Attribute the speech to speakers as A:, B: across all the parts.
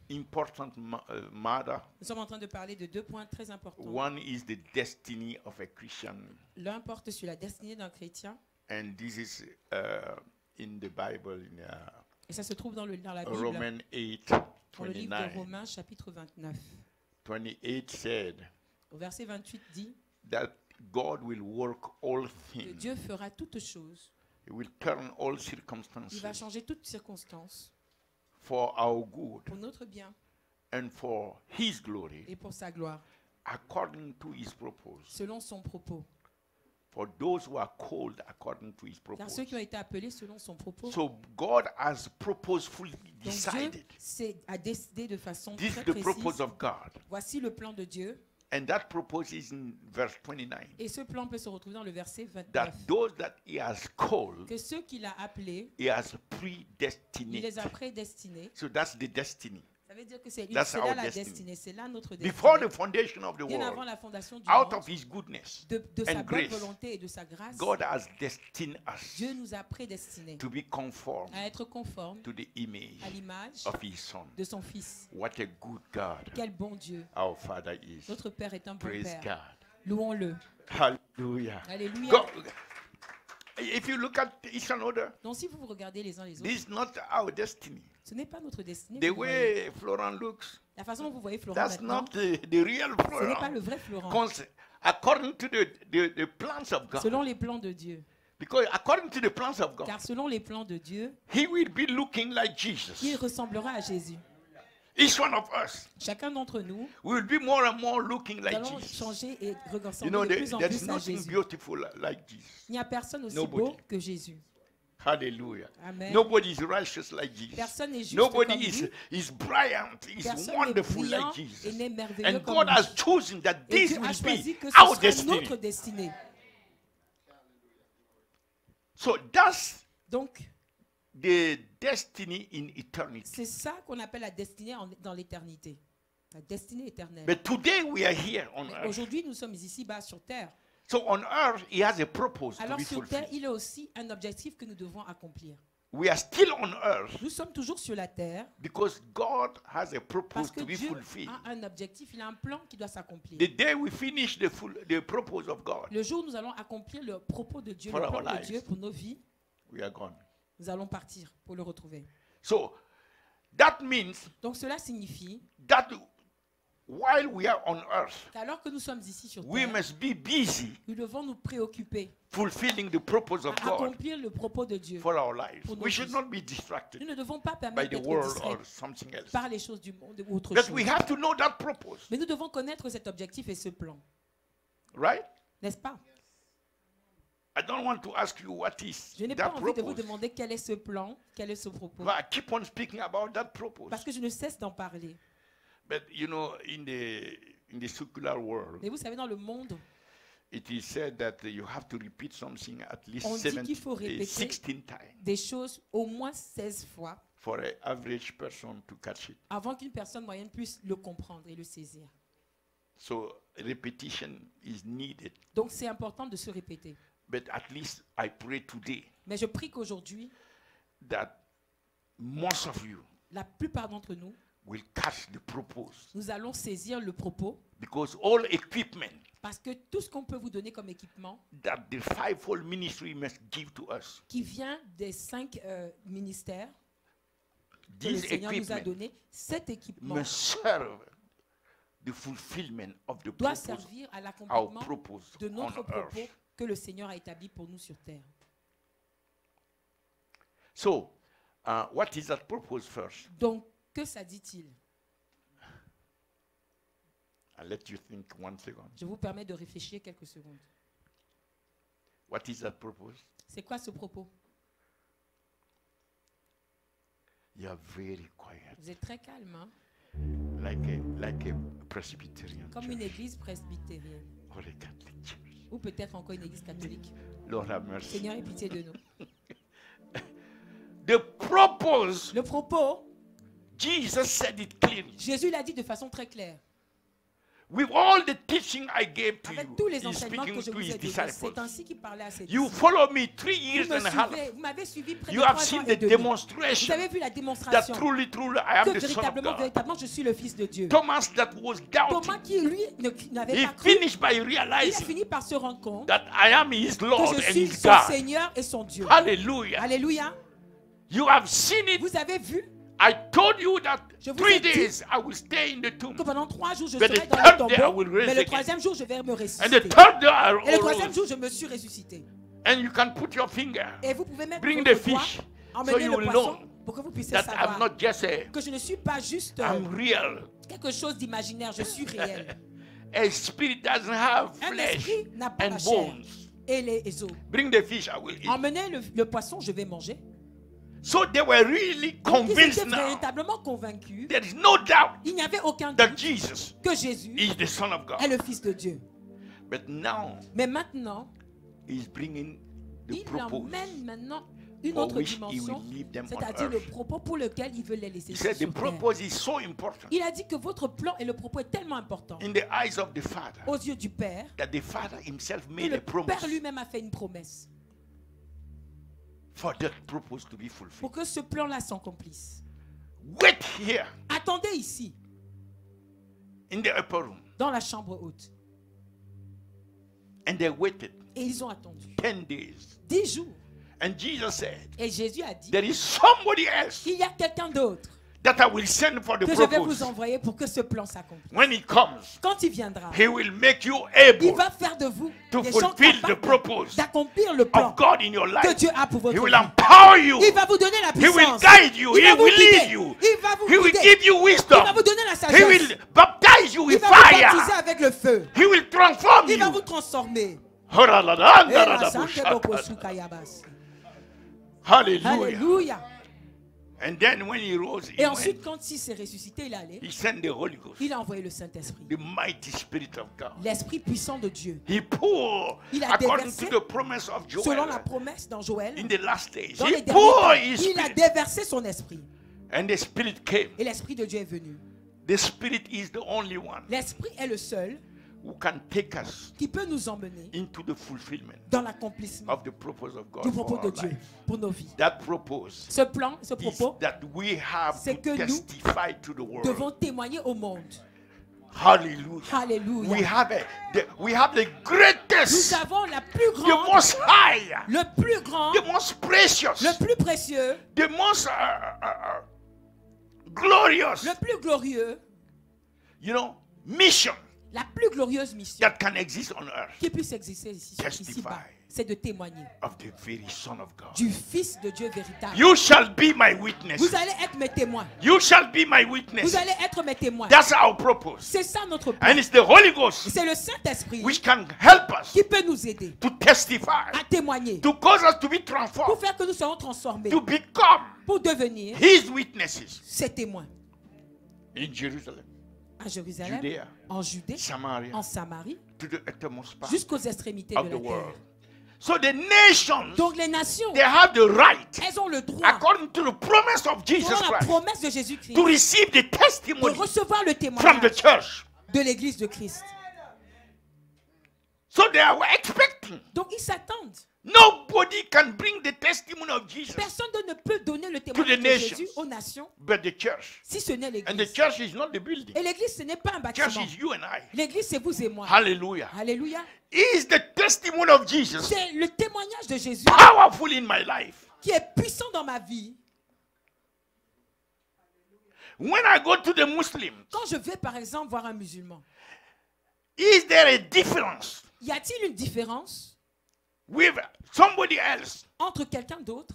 A: important matter.
B: Nous sommes en train de parler de 2 points très importants.
A: One is the destiny of a Christian,
B: L'un porte sur la destinée d'un chrétien,
A: and this is in the Bible in
B: et ça se trouve dans la Bible,
A: Romans 8,
B: dans le livre de
A: 29.
B: Romains, chapitre 29.
A: 28 said
B: Au verset 28 dit
A: that God will work all
B: que
A: things.
B: Dieu fera toutes choses.
A: He will turn all
B: Il va
A: circumstances
B: changer toutes circonstances
A: for our good
B: pour notre bien
A: and for His glory,
B: et pour sa gloire,
A: according to His purpose.
B: selon son propos.
A: For those who are called according to His
B: Car
A: purpose.
B: ceux qui ont été appelés selon son propos,
A: So God has purposefully
B: donc Dieu
A: decided.
B: a décidé de façon
A: This
B: très
A: is the purpose
B: précise.
A: of God.
B: Voici le plan de Dieu.
A: And that purpose is in verse 29.
B: Et ce plan peut se retrouver dans le verset
A: That
B: 29.
A: those that He has called,
B: Que ceux qu'il a appelés,
A: He has
B: il
A: predestinated.
B: les a prédestinés.
A: So that's the destiny.
B: Ça veut dire que c'est
A: That's
B: là
A: our
B: la
A: destiny.
B: destinée, c'est là notre
A: Before the
B: destinée.
A: foundation of the
B: Bien avant
A: world,
B: la fondation du
A: out
B: monde,
A: of His goodness
B: de sa
A: and
B: bonne
A: grace,
B: volonté et de sa grâce,
A: God has destined us
B: Dieu nous a prédestinés
A: to be conformed
B: à être conformes
A: to the image
B: à l'image
A: of His Son.
B: de son Fils.
A: What a good God
B: Quel bon Dieu.
A: our Father is.
B: Notre Père est un bon
A: Praise
B: Père.
A: God.
B: Louons-le.
A: Hallelujah.
B: Alléluia.
A: God, if you look at each another,
B: Donc si vous regardez les uns les autres,
A: this is not our destiny.
B: ce n'est pas notre destinée.
A: The
B: que vous voyez.
A: way Florent looks,
B: La façon dont vous voyez Florent
A: that's
B: maintenant,
A: not the real
B: ce n'est pas le
A: Florent.
B: vrai Florent.
A: According to the plans of God.
B: Selon les plans de Dieu.
A: Because according to the plans of God,
B: Car selon les plans de Dieu,
A: He will be looking like
B: il
A: Jesus.
B: ressemblera à Jésus.
A: Each one of us
B: Chacun d'entre nous,
A: will be more and more looking
B: nous
A: like
B: allons
A: Jesus.
B: changer et
A: You
B: ressembler
A: know,
B: de plus en
A: there is
B: plus à
A: nothing
B: Jésus.
A: beautiful like Jesus.
B: Il n'y a personne aussi
A: Nobody.
B: beau que Jésus.
A: Hallelujah.
B: Amen.
A: Nobody is righteous like Jesus.
B: Personne n'est juste
A: Nobody
B: comme
A: is,
B: lui.
A: is brilliant, is
B: Personne n'est
A: wonderful
B: brillant
A: like
B: et
A: Jesus.
B: n'est merveilleux
A: And
B: comme
A: God
B: lui.
A: has chosen that
B: Et
A: this
B: Dieu a
A: will
B: choisi
A: be
B: que ce
A: our
B: sera
A: destiny.
B: notre destinée.
A: So that's
B: Donc,
A: the destiny in eternity.
B: c'est ça qu'on appelle la destinée dans l'éternité. La destinée éternelle.
A: But today we are here on
B: Mais
A: earth.
B: aujourd'hui, nous sommes ici bas sur terre.
A: So on earth, He has a purpose to
B: Alors
A: be
B: sur terre,
A: fulfilled.
B: il y a aussi un objectif que nous devons accomplir.
A: We are still on earth
B: Nous sommes toujours sur la terre
A: because God has a purpose
B: parce que
A: to be
B: Dieu
A: fulfilled.
B: a un objectif, il a un plan qui doit s'accomplir.
A: The day we finish the purpose of God,
B: Le jour où nous allons accomplir le propos de Dieu,
A: For
B: le
A: our
B: plan de
A: lives.
B: Dieu pour nos vies,
A: we are gone.
B: nous allons partir pour le retrouver.
A: So that means
B: Donc cela signifie
A: that while we are on earth,
B: qu'alors que nous sommes ici sur
A: we
B: terre,
A: must be busy
B: nous devons nous préoccuper
A: fulfilling the purpose of
B: à
A: God
B: accomplir le propos de Dieu.
A: for our lives.
B: Pour nos
A: We should
B: vies.
A: not be distracted
B: Nous ne devons pas
A: by
B: permettre
A: the
B: d'être
A: world
B: distraits
A: or something else.
B: par les choses du monde ou autre
A: But
B: chose.
A: we have to know that purpose,
B: Mais nous devons connaître cet objectif et ce plan,
A: right?
B: n'est-ce pas?
A: I don't want to ask you what is
B: Je n'ai pas
A: that
B: envie de vous
A: purpose.
B: demander quel est ce plan, quel est ce propos,
A: But I keep on speaking about that purpose.
B: parce que je ne cesse d'en parler.
A: But you know, in the secular world,
B: Mais vous savez, dans le monde,
A: it is said that you have to repeat something at least
B: on dit qu'il faut répéter
A: 16 times
B: des choses au moins 16 fois
A: for an average person to catch it.
B: avant qu'une personne moyenne puisse le comprendre et le saisir.
A: So repetition is needed.
B: Donc c'est important de se répéter.
A: But at least I pray today
B: Mais je prie qu'aujourd'hui,
A: that most of you
B: la plupart d'entre nous,
A: will catch the purpose.
B: nous allons saisir le propos,
A: Because all equipment
B: parce que tout ce qu'on peut vous donner comme équipement,
A: that the fivefold ministry must give to us,
B: qui vient des 5 ministères que le
A: this
B: Seigneur nous a
A: equipment
B: donné, cet équipement
A: must serve the fulfillment of the
B: doit
A: purpose,
B: servir à
A: our
B: l'accomplissement
A: purpose
B: de notre
A: on
B: propos
A: earth.
B: que le Seigneur a établi pour nous sur terre.
A: So, what is that purpose first?
B: Donc, que ça dit-il?
A: I'll let you think 1 second.
B: Je vous permets de réfléchir quelques secondes.
A: What is that purpose?
B: C'est quoi ce propos?
A: You are very quiet,
B: Vous êtes très calme, hein?
A: like a Presbyterian
B: Comme
A: church
B: une église presbytérienne.
A: or a Catholic church.
B: Ou peut-être encore une église catholique.
A: Lord have mercy.
B: Seigneur, aie pitié de nous.
A: The purpose,
B: Le propos,
A: Jesus said it clearly.
B: Jésus l'a dit de façon très claire.
A: with all the teaching I gave to
B: Avec
A: you,
B: tous les
A: he's
B: enseignements
A: speaking
B: que je
A: to
B: vous
A: his
B: ai donnés,
A: disciples.
B: c'est ainsi qu'il parlait à ses
A: You
B: disciples.
A: follow me 3 years
B: Vous me
A: and a half.
B: suivez, vous m'avez suivi près de
A: You have
B: 3 ans
A: seen
B: et
A: the
B: demi. Vous
A: demonstration
B: avez vu la
A: that
B: démonstration
A: truly, truly I am
B: que
A: the Son of
B: véritablement,
A: God.
B: véritablement, je suis le Fils de Dieu.
A: Thomas that was
B: Thomas
A: doubting,
B: qui, lui, n'avait
A: he
B: pas cru,
A: finished by
B: il a
A: realizing
B: fini par se rendre compte
A: that I am his Lord
B: que je
A: and
B: suis
A: his
B: son
A: God.
B: Seigneur et son Dieu.
A: Hallelujah.
B: Alléluia.
A: You have seen it.
B: Vous avez vu
A: I told you that
B: Je vous
A: 3
B: ai dit
A: days I will stay in the tomb.
B: que pendant 3 jours, je
A: But
B: serai
A: the
B: dans le
A: third day, I
B: tombeau,
A: will raise
B: mais le
A: again.
B: 3e jour, je vais me
A: And the
B: ressusciter.
A: third day I
B: Et le 3e
A: arose.
B: jour, je me suis ressuscité.
A: And you can put your finger.
B: Et vous pouvez mettre
A: Bring
B: votre
A: the
B: doigt,
A: fish. So
B: emmener
A: you
B: le
A: will
B: poisson,
A: know
B: pour que vous puissiez
A: that I'm
B: savoir
A: not just
B: que je ne suis pas juste
A: I'm real.
B: quelque chose d'imaginaire, je suis réel.
A: A spirit doesn't have
B: Un
A: flesh
B: esprit n'a pas la
A: and
B: chair
A: bones.
B: et les os.
A: Bring the fish, I will eat.
B: Emmenez le poisson, je vais manger.
A: So they were really
B: Donc, ils
A: convinced
B: étaient
A: now.
B: véritablement convaincus.
A: There is no doubt
B: Il n'y avait aucun
A: that
B: doute
A: Jesus
B: que Jésus
A: is the Son of
B: est
A: God.
B: le Fils de Dieu.
A: But now
B: Mais maintenant,
A: he's bringing the
B: il
A: purpose.
B: emmène maintenant une
A: for
B: autre
A: which he
B: dimension,
A: will leave them on
B: c'est-à-dire le
A: earth.
B: propos pour lequel il veut les laisser
A: He said the
B: sur terre.
A: purpose is so important
B: Il a dit que votre plan et le propos est tellement important
A: in the eyes of the Father
B: aux yeux du Père
A: that the Father himself
B: que
A: made
B: le
A: a promise
B: Père lui-même a fait une promesse
A: for that purpose to be
B: pour
A: fulfilled.
B: que ce plan-là s'accomplisse.
A: Wait here
B: Attendez ici,
A: in the upper room.
B: dans la chambre haute.
A: And they waited
B: Et ils ont attendu
A: 10 days.
B: 10 jours.
A: And Jesus said,
B: Et Jésus a dit,
A: there is somebody else
B: il y a quelqu'un d'autre
A: that I will send for the
B: que je vais vous
A: purpose.
B: envoyer pour que ce plan s'accomplisse.
A: When he comes,
B: Quand il viendra,
A: he will make you
B: il
A: able
B: va faire de vous
A: to
B: des gens
A: fulfill the
B: capables
A: purpose
B: d'accomplir le plan
A: of God in your
B: que
A: life.
B: Dieu a pour votre
A: He will
B: vie.
A: empower you.
B: Il va vous donner la
A: He will
B: puissance.
A: guide you.
B: Il
A: He
B: va vous
A: will lead
B: guider.
A: you.
B: Il va vous
A: He will
B: guider.
A: give you
B: Il
A: wisdom.
B: va vous donner la
A: He
B: sagesse.
A: will baptize you
B: Il
A: with
B: va vous baptiser
A: fire.
B: avec le feu.
A: He will transform
B: Il va vous
A: you.
B: transformer.
A: Hallelujah.
B: Alléluia.
A: And then when he rose, he
B: Et
A: went.
B: ensuite, quand il s'est ressuscité, il allait.
A: He sent the Holy Ghost,
B: Il a envoyé le Saint-Esprit.
A: the mighty Spirit of God.
B: L'Esprit puissant de Dieu.
A: He poured,
B: Il a
A: according
B: déversé,
A: to the promise of
B: Selon la
A: Joel,
B: promesse dans Joël,
A: in the last days.
B: dans
A: He
B: les
A: poured
B: derniers
A: his
B: temps, il a
A: Spirit.
B: déversé son esprit.
A: And the Spirit came.
B: Et l'Esprit de Dieu est venu.
A: The Spirit is the only one
B: L'Esprit est le seul
A: who can take us
B: qui peut nous emmener
A: into the fulfillment
B: dans l'accomplissement
A: of the purpose of God
B: du
A: for
B: propos
A: our
B: de Dieu
A: life.
B: pour nos vies.
A: That purpose
B: Ce plan, ce
A: is
B: propos,
A: that we have
B: c'est
A: to
B: que nous
A: testify to the world.
B: devons témoigner au monde.
A: Hallelujah.
B: Alléluia.
A: We have the greatest,
B: Nous avons la plus
A: the
B: grande,
A: most high,
B: le plus grand,
A: the most precious,
B: le plus précieux,
A: the most glorious,
B: le plus glorieux,
A: mission
B: la plus glorieuse mission
A: that can exist on earth
B: qui puisse exister ici-bas, c'est de témoigner
A: of the very Son of God.
B: du Fils de Dieu véritable.
A: You shall be my witness.
B: Vous allez être mes témoins.
A: You shall be my
B: Vous
A: witness.
B: allez être mes témoins.
A: That's our purpose.
B: C'est ça notre plan.
A: And it's the Holy Ghost
B: C'est le Saint-Esprit
A: which can help us
B: qui peut nous aider
A: to testify,
B: à témoigner,
A: to cause us to be
B: pour
A: transformed,
B: faire que nous soyons transformés,
A: to become
B: pour devenir
A: His witnesses
B: ses témoins.
A: in Jerusalem,
B: À Jérusalem,
A: Judea,
B: en Judée,
A: Samaria,
B: en Samarie,
A: to the uttermost part
B: jusqu'aux extrémités
A: of
B: de
A: the
B: la terre.
A: world. So the nations,
B: Donc les nations,
A: they have the right,
B: elles ont le droit,
A: according to the promise of Jesus
B: selon la
A: Christ,
B: promesse de Jésus-Christ,
A: to receive the
B: de
A: testimony
B: recevoir le
A: from the
B: témoignage
A: church.
B: de l'Église de Christ.
A: So they are expecting.
B: Donc ils s'attendent.
A: Nobody can bring the testimony of Jesus
B: Personne ne peut donner le témoignage de
A: nations.
B: Jésus aux nations
A: but the church.
B: si ce n'est
A: And the
B: l'Église.
A: church is not the building.
B: Et l'Église, ce n'est pas un
A: The church
B: bâtiment.
A: is you and I.
B: L'Église, c'est vous et moi.
A: Hallelujah.
B: Alléluia.
A: Is the testimony of Jesus
B: C'est le témoignage de Jésus
A: powerful in my life?
B: qui est puissant dans ma vie.
A: When I go to the Muslims,
B: Quand je vais, par exemple, voir un musulman,
A: is there a difference
B: y a-t-il une différence
A: with somebody else
B: entre quelqu'un d'autre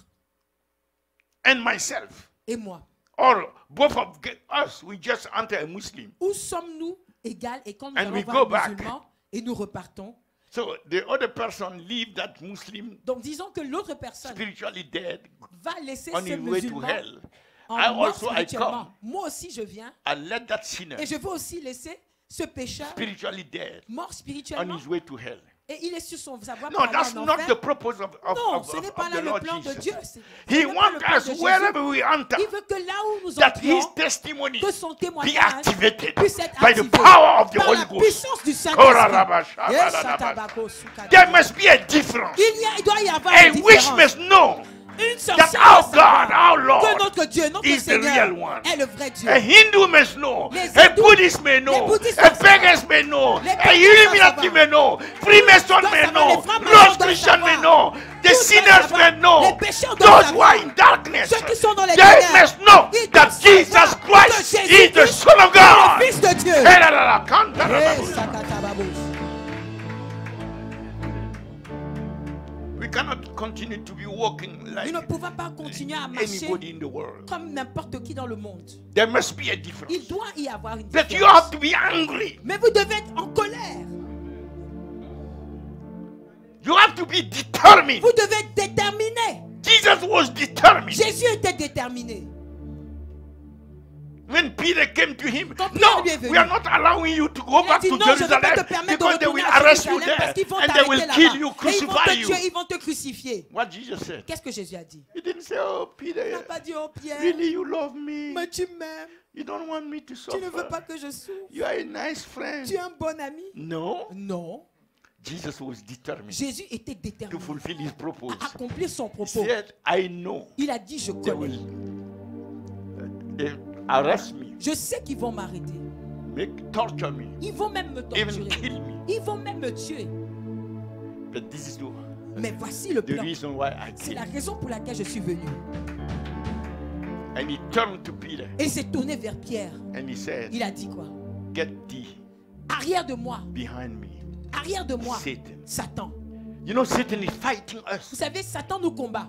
A: and myself?
B: et moi?
A: Or both of us, we just enter a Muslim.
B: Où sommes-nous égales et quand nous
A: And
B: allons
A: we
B: voir
A: go
B: un
A: back.
B: musulman et nous repartons?
A: So the other person leave that Muslim
B: Donc disons que l'autre personne
A: spiritually dead
B: va laisser
A: on
B: ce
A: his way to
B: musulman
A: hell.
B: en
A: I
B: mort
A: also I
B: spirituellement.
A: come
B: Moi aussi je viens
A: and let that sinner
B: et je veux aussi laisser ce pécheur
A: spiritually dead
B: mort
A: on
B: spirituellement
A: his way to hell.
B: Et il est sur sa voie
A: No,
B: pour aller
A: that's
B: en
A: not
B: enfer.
A: the purpose
B: Non, ce n'est pas
A: of
B: là
A: the
B: le
A: Lord
B: plan de
A: Jesus.
B: Dieu. Ce
A: He
B: n'est pas le
A: wants
B: plan
A: us,
B: de Jésus.
A: wherever we enter,
B: Il veut que là où nous
A: that His
B: entrions,
A: testimony
B: que son
A: be
B: témoignage
A: activated
B: puisse être
A: by the
B: activé
A: power of the
B: par
A: Holy
B: la
A: Ghost.
B: puissance du
A: Korarabah,
B: Saint-Esprit. Yes,
A: shabarabah.
B: shatabako, sukadaba.
A: There must be a difference.
B: Il doit y avoir
A: A
B: une
A: witch
B: différence.
A: must know
B: Une
A: that
B: sorcière
A: our
B: doit savoir
A: God, our
B: que
A: Lord,
B: notre Dieu, notre
A: is the
B: Seigneur
A: real one.
B: est le vrai Dieu.
A: A Hindu must know,
B: Les
A: a
B: hindous,
A: Buddhist may know,
B: les bouddhistes
A: a
B: doivent
A: pagan
B: savoir.
A: may know,
B: Les
A: a
B: païens
A: Illuminati
B: doivent
A: may know, Freemason
B: doivent
A: may
B: savoir,
A: know,
B: les francs-maçons
A: Lost
B: doivent
A: Christian may
B: savoir.
A: know, the
B: Tous doivent
A: sinners
B: savoir.
A: may know,
B: Les pécheurs doivent
A: those who are
B: savoir.
A: in darkness,
B: Ceux qui sont dans les
A: they
B: ténèbres,
A: must know
B: ils
A: that
B: doivent
A: Jesus
B: savoir
A: Christ
B: que
A: is the
B: Jésus-Christ
A: Son of
B: est
A: God.
B: le Fils de Dieu.
A: Yes,
B: Yes, sakatababos.
A: we cannot continue to be walking like
B: Nous ne pouvons pas continuer à marcher
A: anybody in the world.
B: comme n'importe qui dans le monde.
A: There must be a difference.
B: Il doit y avoir une
A: But you have
B: différence.
A: to be angry.
B: Mais vous devez être en colère.
A: You have to be determined.
B: Vous devez être déterminé.
A: Jesus was determined.
B: Jésus était déterminé.
A: When Peter came to him,
B: Quand Pierre
A: no,
B: lui est venu,
A: we are not allowing you to go
B: Il a
A: back
B: dit
A: to
B: non, je ne vais pas te
A: Jerusalem
B: permettre de
A: because they
B: retourner
A: will
B: à
A: arrest you
B: Jérusalem parce
A: there
B: qu'ils vont
A: and they will
B: t'arrêter
A: kill
B: là-bas.
A: you,
B: Et ils vont
A: crucify
B: te
A: you.
B: tuer, ils vont te crucifier.
A: What Jesus said.
B: Qu'est-ce que Jésus a dit?
A: He didn't say, oh,
B: Il
A: Peter,
B: n'a pas dit, oh Pierre,
A: really you love me.
B: mais tu m'aimes.
A: You don't want me to
B: Tu ne veux
A: suffer.
B: pas que je souffre.
A: You are a nice friend.
B: Tu es un bon ami.
A: No.
B: Non.
A: Jesus was determined
B: Jésus était
A: to
B: déterminé
A: fulfill his purpose.
B: à accomplir son
A: He
B: propos.
A: said, I know
B: Il a dit, je
A: they
B: connais.
A: will arrest me,
B: Je sais qu'ils vont m'arrêter.
A: torture me,
B: Ils vont même me
A: even
B: torturer.
A: kill me.
B: Ils vont même me tuer.
A: But this is
B: Mais voici le
A: the
B: plan.
A: reason why I
B: C'est la
A: came.
B: raison pour laquelle je suis venu.
A: And he turned to Peter
B: Et il s'est tourné vers Pierre.
A: and he said,
B: Il a dit quoi?
A: get thee
B: Arrière de moi.
A: behind me,
B: Arrière de moi.
A: Satan.
B: Satan.
A: You know, Satan is fighting
B: Vous
A: us
B: savez, Satan nous combat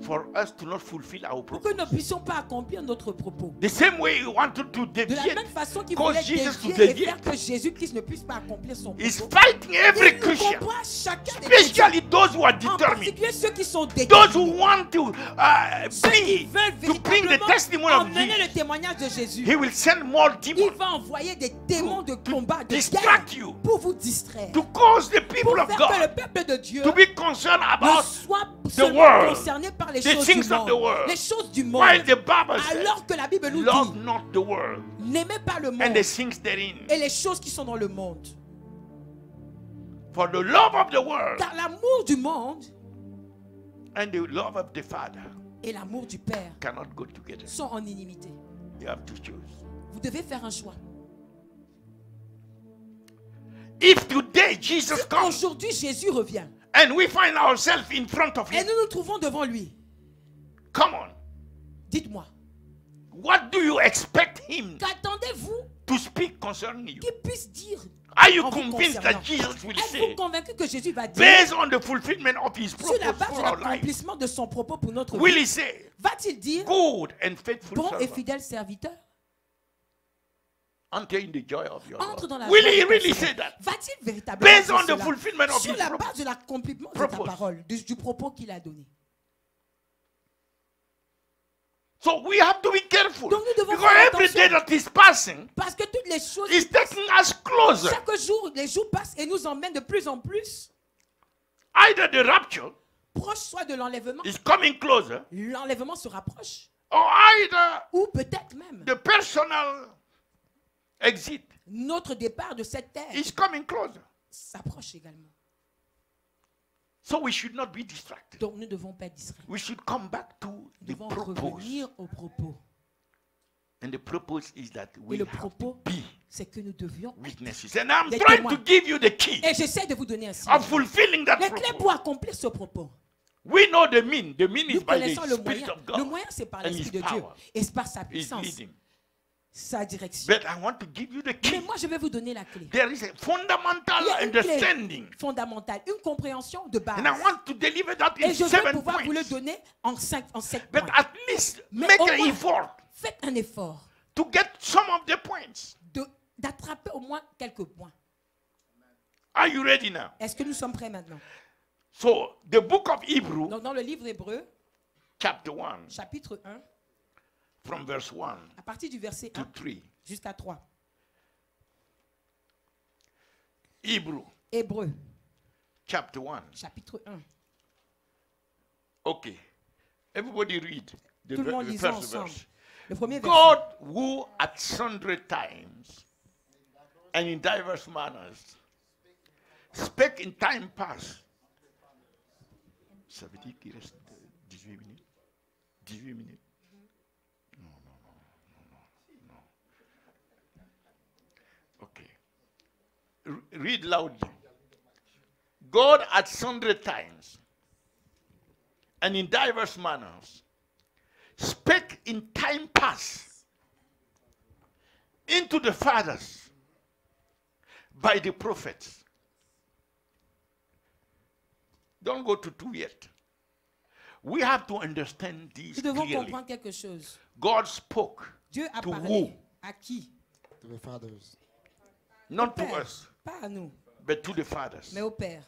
A: for us to not fulfill our
B: pour que
A: purpose.
B: nous ne puissions pas accomplir notre propos.
A: The same way he wanted to
B: De la
A: deviate,
B: même façon qu'il
A: cause
B: voulait
A: Jesus to
B: dévier et
A: deviate.
B: faire que Jésus-Christ ne puisse pas accomplir son
A: he's
B: propos.
A: fighting every
B: Il
A: Christian,
B: combat chacun des chrétiens.
A: especially those who are
B: En
A: determined,
B: particulier ceux qui sont
A: those
B: déterminés.
A: who want to
B: Ceux qui
A: be,
B: veulent
A: to bring the
B: véritablement
A: testimony of
B: emmener
A: Jesus.
B: le témoignage de Jésus.
A: He will send more
B: Il
A: demons
B: va envoyer des démons de combat, de
A: distract
B: guerre
A: you,
B: pour vous distraire.
A: to cause the
B: Pour
A: people of
B: faire que le
A: God
B: peuple de Dieu
A: to be concerned
B: ne
A: about
B: soit
A: the
B: seulement
A: world,
B: concerné par les
A: the
B: choses du
A: things of the
B: monde.
A: world.
B: Les choses du monde.
A: while the Bible says,
B: Alors que la Bible nous
A: love
B: dit,
A: not the world
B: n'aimez pas le
A: and
B: monde
A: the things therein.
B: et les choses qui sont dans le monde.
A: For the love of the world
B: Car l'amour du monde
A: and the love of the Father
B: et l'amour du Père
A: cannot go together.
B: sont en inimité.
A: You have to choose.
B: Vous devez faire un choix.
A: If today Jesus
B: Si
A: comes
B: aujourd'hui Jésus revient
A: and we find ourselves in front of
B: et
A: him,
B: nous nous trouvons devant lui,
A: come on,
B: dites-moi,
A: what do you expect him
B: qu'attendez-vous
A: to speak concerning you?
B: qu'il puisse dire?
A: Are you
B: en vous
A: convinced
B: concernant?
A: that Jesus will
B: Êtes-vous
A: say,
B: convaincu que Jésus va dire,
A: based on the fulfillment of his
B: sur la
A: purpose
B: base de
A: for our life,
B: l'accomplissement de son propos pour notre
A: will
B: vie,
A: he say,
B: va-t-il dire,
A: good and faithful
B: bon et
A: servant,
B: fidèle serviteur,
A: enter in the joy of your
B: entre dans la
A: Lord? Will
B: joie
A: he
B: de ton
A: really
B: Seigneur?
A: say that?
B: Va-t-il véritablement
A: Based
B: dire
A: on the
B: cela?
A: fulfillment of
B: Sur
A: his
B: la
A: purpose.
B: base de l'accomplissement de ta
A: Purpose.
B: parole, du propos qu'il a donné.
A: So we have to be careful.
B: Donc nous devons
A: Because
B: faire
A: every
B: attention.
A: day that is passing
B: Parce que toutes les choses,
A: is taking us closer.
B: chaque jour, les jours passent et nous emmènent de plus en plus
A: Either the rapture
B: proche soit de l'enlèvement.
A: is coming closer,
B: L'enlèvement se rapproche.
A: or either
B: Ou peut-être même
A: the personal exit
B: notre départ de cette terre
A: is coming closer.
B: s'approche également.
A: So we should not be distracted.
B: Donc nous ne devons pas être distraits.
A: We should come back to
B: Nous
A: the
B: devons
A: purpose.
B: revenir au propos.
A: And the purpose is that
B: Et
A: we
B: le
A: have to
B: propos,
A: be
B: c'est que nous devions être.
A: witnesses. And I'm
B: Des
A: trying
B: témoins.
A: to give you the key
B: Et j'essaie de vous donner un signe.
A: of fulfilling that
B: Les clés
A: purpose.
B: pour accomplir ce propos.
A: We know the mean. The mean is
B: Nous
A: by the
B: connaissons le
A: Spirit
B: moyen.
A: of God.
B: Le moyen, c'est par
A: and
B: l'Esprit
A: His
B: de Dieu.
A: power.
B: Et c'est par sa
A: His
B: puissance,
A: leading.
B: sa direction.
A: But I want to give you the
B: Mais
A: key.
B: moi, je vais vous donner la clé.
A: There is a fundamental
B: Il y a une
A: understanding.
B: clé fondamentale, une compréhension de base.
A: And I want to deliver that in
B: Et je vais
A: 7
B: pouvoir vous le
A: points.
B: donner en 7
A: But
B: points.
A: at least
B: Mais
A: make
B: au
A: an
B: moins,
A: effort
B: faites un effort
A: to get some of the points.
B: d'attraper au moins quelques points.
A: Are you ready now?
B: Est-ce que nous sommes prêts maintenant?
A: So, the book of Hebrew,
B: Donc, dans le livre hébreu,
A: chapter 1,
B: chapitre 1,
A: from verse 1
B: à partir du verset
A: to
B: 1
A: 3.
B: jusqu'à 3.
A: Hebrew,
B: Hébreu,
A: chapter 1.
B: chapitre 1.
A: Okay. Everybody read the,
B: Tout le monde
A: the
B: lisons
A: first
B: ensemble.
A: verse.
B: Le premier verset.
A: God who at sundry times and in diverse manners spake in time past. Ça veut dire qu'il reste 18 minutes. 18 minutes. No. Okay. Read loudly. God at sundry times and in diverse manners spake in time past into the fathers by the prophets. Don't go to 2 yet. We have to understand this
B: Nous devons
A: clearly.
B: comprendre quelque chose.
A: God spoke
B: Dieu a
A: to
B: parlé
A: who?
B: à qui?
C: To the fathers.
A: Not to
B: Père.
A: us,
B: Pas à nous,
A: but to the fathers.
B: mais au Père.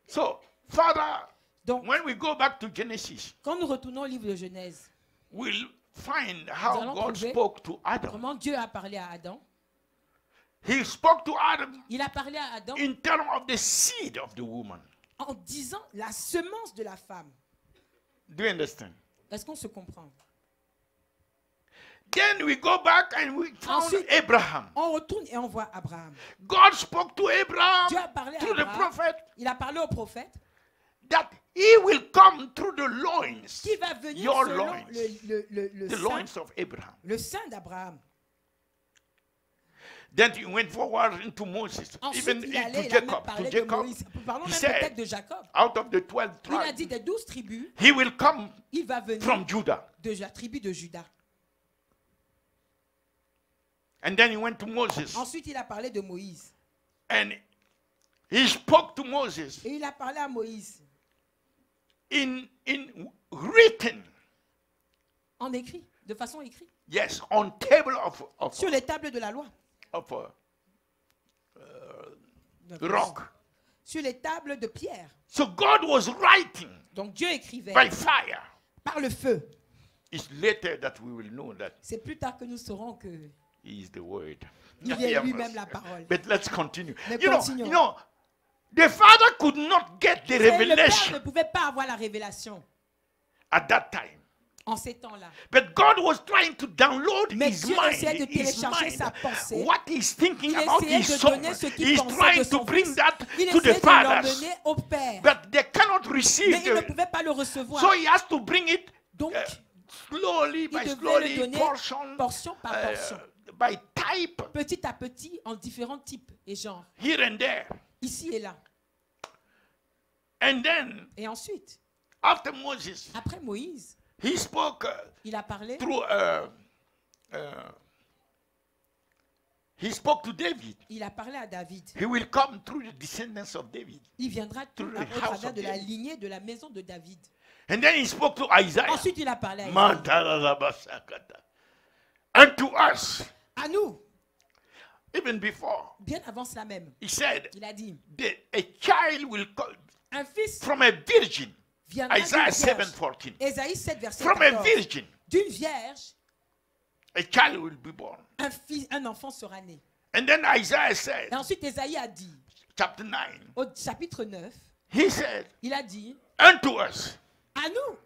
A: So, Father,
B: Donc,
A: when we go back to Genesis,
B: quand nous retournons au livre de Genèse,
A: we'll find
B: Nous
A: how
B: allons
A: God
B: trouver
A: spoke to Adam.
B: comment Dieu a parlé à Adam.
A: He spoke to Adam
B: Il a parlé à Adam
A: in terms of the seed of the woman.
B: en disant la semence de la femme.
A: Do you understand?
B: Est-ce qu'on se comprend?
A: Then we go back and we found
B: Ensuite,
A: Abraham.
B: On retourne et on voit Abraham.
A: God spoke to Abraham
B: Dieu a parlé à
A: through the
B: Abraham.
A: prophet
B: Il a parlé au prophète
A: that he will come through the loins,
B: qui va venir
A: your
B: selon
A: loins,
B: le
A: the
B: sein,
A: loins of Abraham.
B: le sein d'Abraham.
A: Then he went forward into Moses,
B: Ensuite,
A: even
B: il allait,
A: to
B: il a même
A: Jacob.
B: parlé
A: To
B: de
A: Jacob,
B: Moïse. Parlons
A: he
B: même
A: said,
B: peut-être de Jacob.
A: out of the 12
B: Il a
A: tribes,
B: dit des 12 tribus,
A: he will come
B: il va venir
A: from Judah.
B: de la tribu de Juda.
A: And then he went to Moses,
B: Ensuite, il a parlé de Moïse.
A: and he spoke to Moses
B: Et il a parlé à Moïse
A: in written,
B: en écrit, de façon écrite,
A: yes, on table of
B: sur les tables de la loi.
A: rock.
B: Sur les tables de pierre.
A: So God was writing
B: Donc Dieu écrivait
A: by fire.
B: par le feu.
A: It's later that we will know that
B: C'est plus tard que nous saurons que
A: he is the word.
B: il est lui-même la parole.
A: But let's continue.
B: Mais
A: You
B: continuons.
A: know, the father could not get the
B: Et le Père ne
A: revelation
B: pouvait pas avoir la révélation
A: at that time.
B: en ces temps-là.
A: But God was trying to download
B: Mais
A: his
B: Dieu
A: mind,
B: essayait de
A: his
B: télécharger
A: mind,
B: sa pensée.
A: what he's thinking
B: Il
A: about
B: essayait
A: his
B: de
A: son.
B: donner ce qu'il
A: He's
B: pensait de
A: trying
B: son
A: to bring
B: fils.
A: that
B: Il
A: to the
B: essayait de
A: fathers.
B: l'emmener au Père.
A: But they cannot receive
B: Mais il ne
A: the,
B: pouvait pas le recevoir.
A: so he has to bring it
B: Donc,
A: slowly
B: il
A: by
B: devait
A: slowly,
B: le donner
A: portion
B: portion par portion.
A: by type,
B: Petit à petit, en différents types et genres.
A: here and there.
B: Ici et là.
A: And then
B: Et ensuite,
A: after Moses,
B: après Moïse,
A: he spoke
B: il a parlé.
A: through he spoke to David.
B: Il a parlé à David.
A: He will come through the descendants of David.
B: Il viendra tout
A: Through the
B: au
A: house
B: travers
A: of
B: de la
A: David.
B: lignée de la maison de David.
A: And then he spoke to Isaiah.
B: Ensuite, il a parlé à Isaïe.
A: Mantarabasakata. And to us,
B: À nous,
A: even before,
B: bien avant cela même,
A: he said,
B: il a dit,
A: a child will come
B: un fils
A: from a virgin.
B: viendra
A: Isaiah
B: d'une vierge.
A: 7:14.
B: Ésaïe 7, verset
A: From a
B: 14.
A: virgin,
B: D'une vierge,
A: a child will be born.
B: un enfant sera né.
A: And then Isaiah said,
B: Et ensuite, Ésaïe a dit,
A: chapter 9,
B: au chapitre 9,
A: he said,
B: il a dit,
A: unto us,
B: à nous,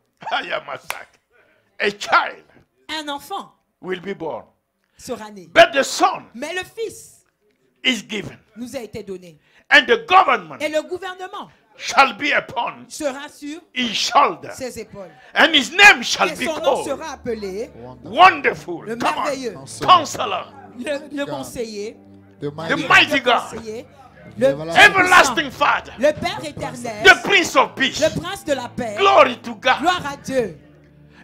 A: a child
B: un enfant
A: will be born.
B: sera né.
A: But the son
B: Mais le fils
A: is given.
B: nous a été donné.
A: And the government
B: Et le gouvernement
A: shall be upon
B: sera sur
A: his shoulder.
B: ses épaules.
A: And his name shall
B: Et
A: be
B: son nom
A: called
B: sera appelé
A: Wonderful.
B: le
A: Come on.
B: merveilleux,
A: Counselor.
B: le conseiller,
C: The
A: The
C: mighty
A: mighty
B: le
A: God.
B: conseiller, le
A: Everlasting Father.
B: le Père éternel,
A: The Prince of Peace.
B: le prince de la paix,
A: Glory to God.
B: gloire à Dieu.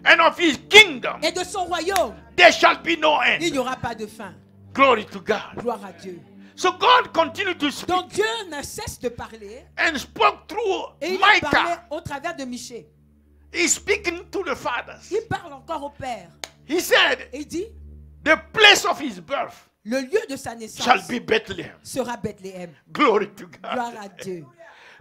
A: And of his kingdom
B: Et de son royaume,
A: there shall be no
B: il
A: end.
B: n'y aura pas de fin.
A: Glory to God.
B: Gloire à Dieu.
A: So God continued to speak
B: Donc Dieu ne cesse de parler
A: and spoke through
B: et il a parlé
A: Micah.
B: au travers de Michée.
A: He's speaking to the fathers.
B: Il parle encore au Père.
A: He said,
B: Et il dit,
A: the place of his birth
B: le lieu de sa naissance
A: shall be Bethlehem.
B: sera Bethléem.
A: Glory to
B: Gloire à
A: God.
B: Dieu.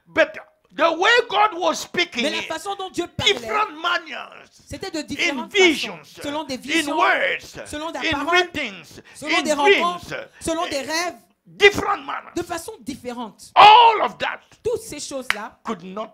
A: But the way God was speaking,
B: Mais la façon dont Dieu parlait,
A: different manners,
B: c'était de
A: in
B: différentes
A: visions,
B: façons, selon des
A: in
B: visions,
A: words,
B: selon des
A: in
B: paroles,
A: writings,
B: selon
A: in
B: des
A: dreams,
B: rencontres, selon des rêves,
A: different manners.
B: de façon différente.
A: All of that
B: Toutes ces choses-là
A: could not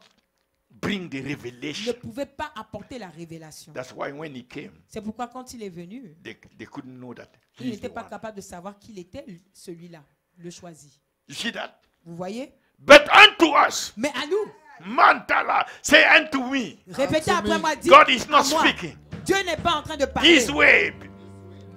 A: bring the
B: ne
A: revelation.
B: pouvaient pas apporter la révélation.
A: That's why when he came,
B: C'est pourquoi quand il est venu,
A: they couldn't know that
B: il
A: he's
B: n'était
A: the
B: pas
A: one.
B: capable de savoir qu'il était celui-là, le choisi.
A: You see that?
B: Vous voyez?
A: But unto us,
B: Mais à nous,
A: Mantala, say unto me,
B: répétez après moi, dites
A: God is
B: à
A: not
B: moi,
A: speaking
B: Dieu n'est pas en train de parler
A: his way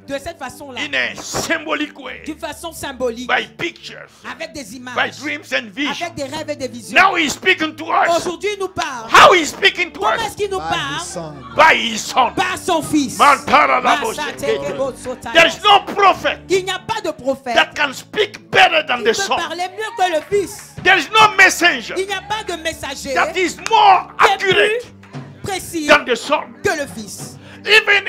B: de cette façon-là,
A: in a symbolic way,
B: d'une façon symbolique,
A: by pictures,
B: avec des
A: by
B: images,
A: dreams and visions.
B: avec des rêves et des visions.
A: Now he's speaking to us.
B: Aujourd'hui, il nous parle.
A: How he's speaking to
B: Comment
A: us?
B: est-ce qu'il nous
C: By his
B: parle?
C: son.
A: By his son.
B: Par son fils.
A: Mantara
B: Masa
A: Laboshe.
B: tekebo sotaya.
A: There is no prophet
B: Il n'y a pas de prophète
A: that can speak better than
B: qui
A: the
B: peut
A: son.
B: parler mieux que le fils.
A: There is no messenger
B: Il n'y a pas de messager
A: that is more
B: qui est
A: accurate
B: plus précis
A: than the son.
B: que le fils.
A: Even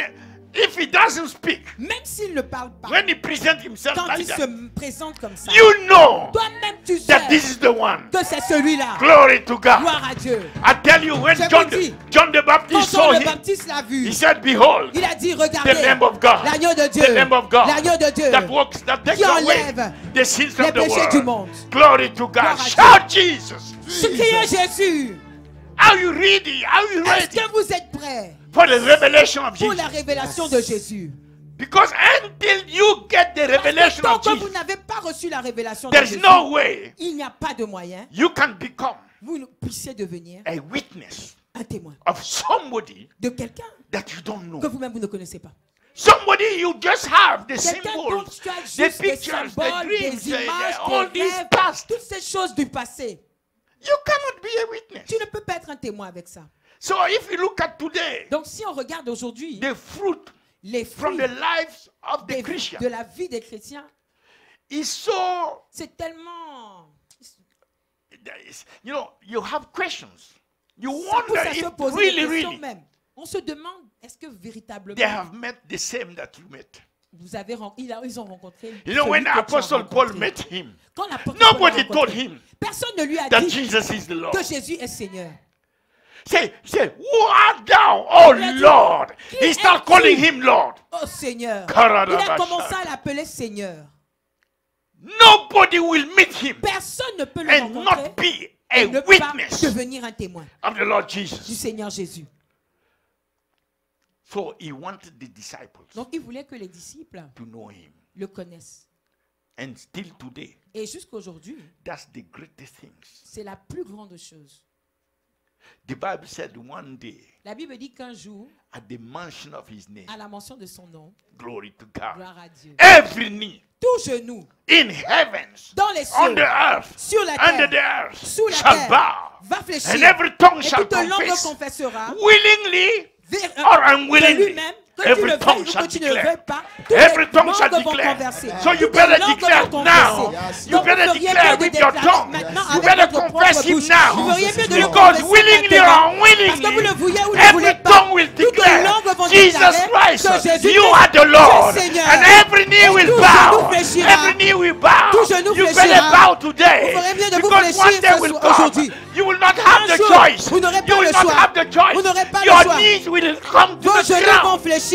A: if he doesn't speak,
B: Même s'il ne parle pas,
A: when he presents himself
B: quand
A: like
B: il
A: that,
B: se présente comme ça,
A: you know
B: toi-même tu sais
A: that this is the one.
B: que c'est celui-là.
A: Glory to God.
B: Gloire à Dieu.
A: I tell you, when
B: Je
A: John
B: vous dis,
A: the
B: Quand
A: Baptist
B: Jean
A: saw
B: le
A: him,
B: Baptiste l'a vu,
A: he said, behold,
B: il a dit,
A: the
B: regardez,
A: Lamb of God,
B: l'agneau de Dieu,
A: the Lamb of God,
B: l'agneau de Dieu,
A: that takes
B: qui
A: away
B: enlève
A: the sins
B: les
A: of the
B: péchés du
A: world.
B: monde.
A: Glory to God.
B: Gloire à
A: Shout Jesus.
B: Criez Jésus.
A: Are you ready? Are you
B: Est-ce
A: ready
B: que vous êtes prêts
A: for the revelation of
B: pour
A: Jesus?
B: la révélation de Jésus?
A: Because until you get the
B: Parce que
A: revelation
B: tant
A: of
B: que vous
A: Jesus,
B: n'avez pas reçu la révélation de
A: there is
B: Jésus,
A: no way
B: il n'y a pas de moyen
A: you can become
B: vous ne puissiez devenir
A: a witness
B: un témoin
A: of somebody
B: de quelqu'un
A: that you don't know.
B: que vous-même vous ne connaissez pas.
A: Somebody you just have the
B: Quelqu'un dont
A: symbols,
B: tu as
A: the
B: juste des
A: pictures, the
B: symboles,
A: dreams,
B: des images,
A: all
B: des
A: these
B: rêves,
A: past.
B: toutes ces choses du passé.
A: You cannot be a witness.
B: Tu ne peux pas être un témoin avec ça.
A: So if you look at today,
B: Donc si on regarde aujourd'hui
A: the fruit
B: les
A: from
B: fruits
A: the lives of the
B: de
A: Christian
B: la vie des chrétiens,
A: is so,
B: c'est tellement...
A: you know, you have questions. You
B: Ça pousse
A: wonder
B: à se
A: if
B: poser
A: really,
B: des questions
A: really,
B: même. On se demande, est-ce que véritablement
A: they have met the same that you met.
B: vous avez ils ont rencontré
A: You know,
B: celui
A: when
B: que tu as
A: Apostle Paul
B: rencontré.
A: met him,
B: Quand l'apôtre Paul l'a
A: nobody
B: rencontré,
A: told him
B: personne ne lui a
A: that
B: dit
A: Jesus is the Lord.
B: que Jésus est Seigneur.
A: Say, who art thou, oh
B: Il a dit,
A: Lord?
B: qui
A: He started
B: es-tu?
A: calling him Lord.
B: Oh Seigneur.
A: Karadabasha.
B: Il a commencé à l'appeler Seigneur.
A: Nobody will meet him
B: Personne ne peut le
A: and
B: rencontrer
A: not be
B: et
A: a
B: ne pas
A: witness
B: devenir un témoin
A: of the Lord
B: du
A: Jesus.
B: Seigneur Jésus.
A: So he wanted the disciples
B: Donc il voulait que les disciples
A: to know him.
B: le connaissent.
A: And still today,
B: Et jusqu'aujourd'hui,
A: that's the greatest things.
B: c'est la plus grande chose.
A: The Bible said one day,
B: La Bible dit qu'un jour,
A: at the mention of his name,
B: à la mention de son nom,
A: glory to God,
B: gloire à Dieu,
A: every knee
B: tout genou
A: in heavens,
B: dans les
A: on
B: cieux,
A: the earth,
B: sur la
A: under the
B: terre,
A: earth,
B: sous la
A: shall
B: terre,
A: bow,
B: va
A: and
B: fléchir.
A: every tongue
B: Et
A: shall
B: toute langue
A: confess,
B: confessera
A: willingly
B: vers-
A: or
B: de
A: unwillingly.
B: lui-même, que tu
A: Every
B: le
A: tongue
B: veuilles ou
A: shall
B: que tu ne le
A: declare.
B: veuilles pas, toutes
A: Every
B: les
A: tongue shall
B: langues vont
A: declare.
B: converser.
A: So you
B: Toutes
A: better
B: les langues
A: declare
B: vont
A: now.
B: confesser.
A: You
B: Donc,
A: better
B: vous feriez
A: declare
B: mieux
A: with
B: de
A: your
B: déclarer
A: tongue.
B: maintenant
A: You
B: avec
A: better
B: votre
A: confess
B: propre
A: him
B: bouche.
A: now.
B: Vous feriez mieux de le
A: Because
B: confesser
A: willingly or
B: maintenant. Parce que vous le
A: unwillingly,
B: vouliez ou ne le voulez
A: every
B: pas.
A: tongue will
B: Toutes les
A: declare,
B: langues vont
A: Jesus
B: déclarer
A: Christ,
B: que Jésus
A: you
B: Christ,
A: are the Lord.
B: tu es Seigneur.
A: And every knee
B: Et
A: will
B: tout
A: bow.
B: genou fléchira.
A: Every knee will bow.
B: Tout genou
A: You
B: fléchira.
A: better bow today.
B: Vous ferez mieux de vous
A: Because
B: fléchir
A: one day will come.
B: aujourd'hui.
A: You will not have
B: Un
A: the
B: jour,
A: choice.
B: vous n'aurez
A: You
B: pas
A: will
B: le
A: not
B: choix.
A: have the choice.
B: Vous n'aurez pas le
A: Your
B: choix.
A: knees will come to
B: Vos
A: the
B: genoux vont
A: ground.
B: fléchir.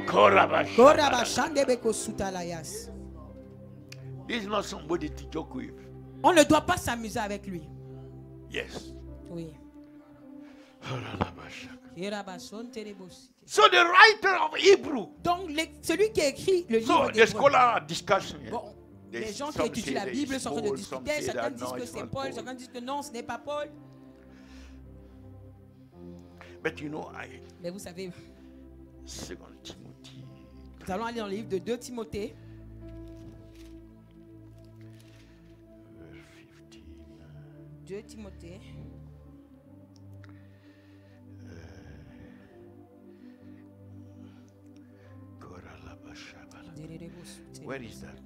A: Korabash.
B: Korabashandebeko sutalayas.
A: This is not somebody to joke with.
B: On ne doit pas s'amuser avec lui.
A: Yes.
B: Oui.
A: So the writer of Hebrew.
B: Donc, celui qui a écrit le
A: So
B: livre
A: the
B: d'Hébreux.
A: scholar are discussing it.
B: Bon, les gens qui
A: Some
B: étudient
A: say
B: la
A: that
B: Bible
A: it's
B: sont en train de
A: Paul, some
B: discuter.
A: say
B: Certains
A: that
B: disent
A: no,
B: que
A: it's
B: c'est
A: not
B: Paul,
A: Paul.
B: certains disent que non, ce n'est pas Paul.
A: But you know,
B: Mais vous savez,
A: 2 Timothy,
B: nous allons aller dans le livre de 2 Timothée,
A: verse 15.
B: 2 Timothée,
A: Where is that?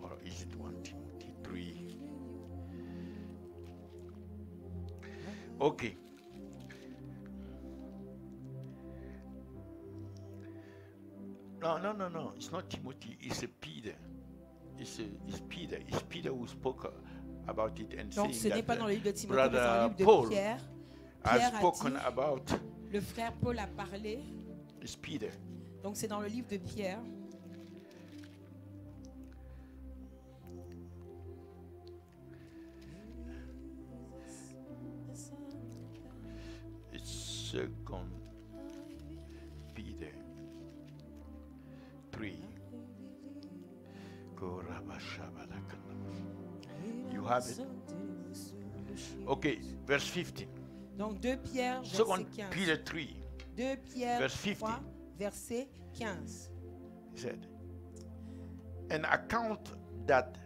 A: Or is it 1 Timothy 3? Okay. No. It's not Timothy. It's a Peter. It's Peter. It's Peter who spoke about it and
B: donc ce
A: saying
B: n'est pas
A: that
B: dans le livre de Timothée, mais dans le
A: Brother
B: livre de
A: Paul
B: Pierre.
A: has
B: Pierre a
A: spoken
B: dit,
A: about
B: le frère Paul a parlé
A: It's Peter.
B: Donc c'est dans le livre de Pierre.
A: It's 2 Peter 3. You have it? Okay, verse 15.
B: Donc 2 Pierre,
A: 2
B: verset 15.
A: Peter 3.
B: 2 Pierre
A: verse 15.
B: 3, verset 15.
A: He said, and account that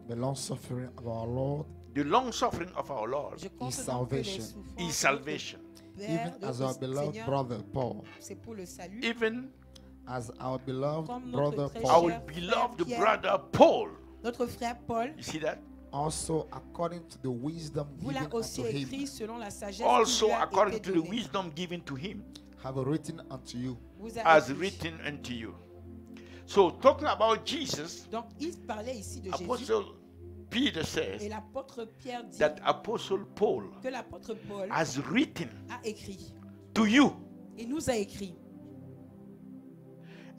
C: The long suffering of our Lord
A: the long suffering of our Lord
B: Je compte
C: is
B: donc que les
C: salvation.
B: souffrances
A: is salvation,
B: de Père,
C: even
B: de
C: as our
B: notre
C: beloved
B: Seigneur,
C: brother Paul,
B: c'est pour le salut.
A: even
C: as our beloved
B: Comme notre
C: brother
B: très
C: Paul,
A: our
B: cher
A: beloved
B: Pierre.
A: brother Paul.
B: Notre frère Paul
A: You see that?
C: also according to the wisdom
B: vous
C: given
B: l'a aussi
C: unto
B: écrit
C: him,
B: selon la sagesse
A: Also
B: qui lui a
A: according
B: été
A: to the
B: donnée.
A: wisdom given to him,
C: have written unto you.
B: Vous a
A: as
B: écrit.
A: written unto you. So talking about Jesus,
B: Donc il parlait ici de Jésus.
A: Apostle Peter
B: Et
A: says
B: l'apôtre Pierre dit
A: that Apostle Paul
B: que l'apôtre Paul
A: has written
B: a écrit.
A: to you,
B: Et nous a écrit.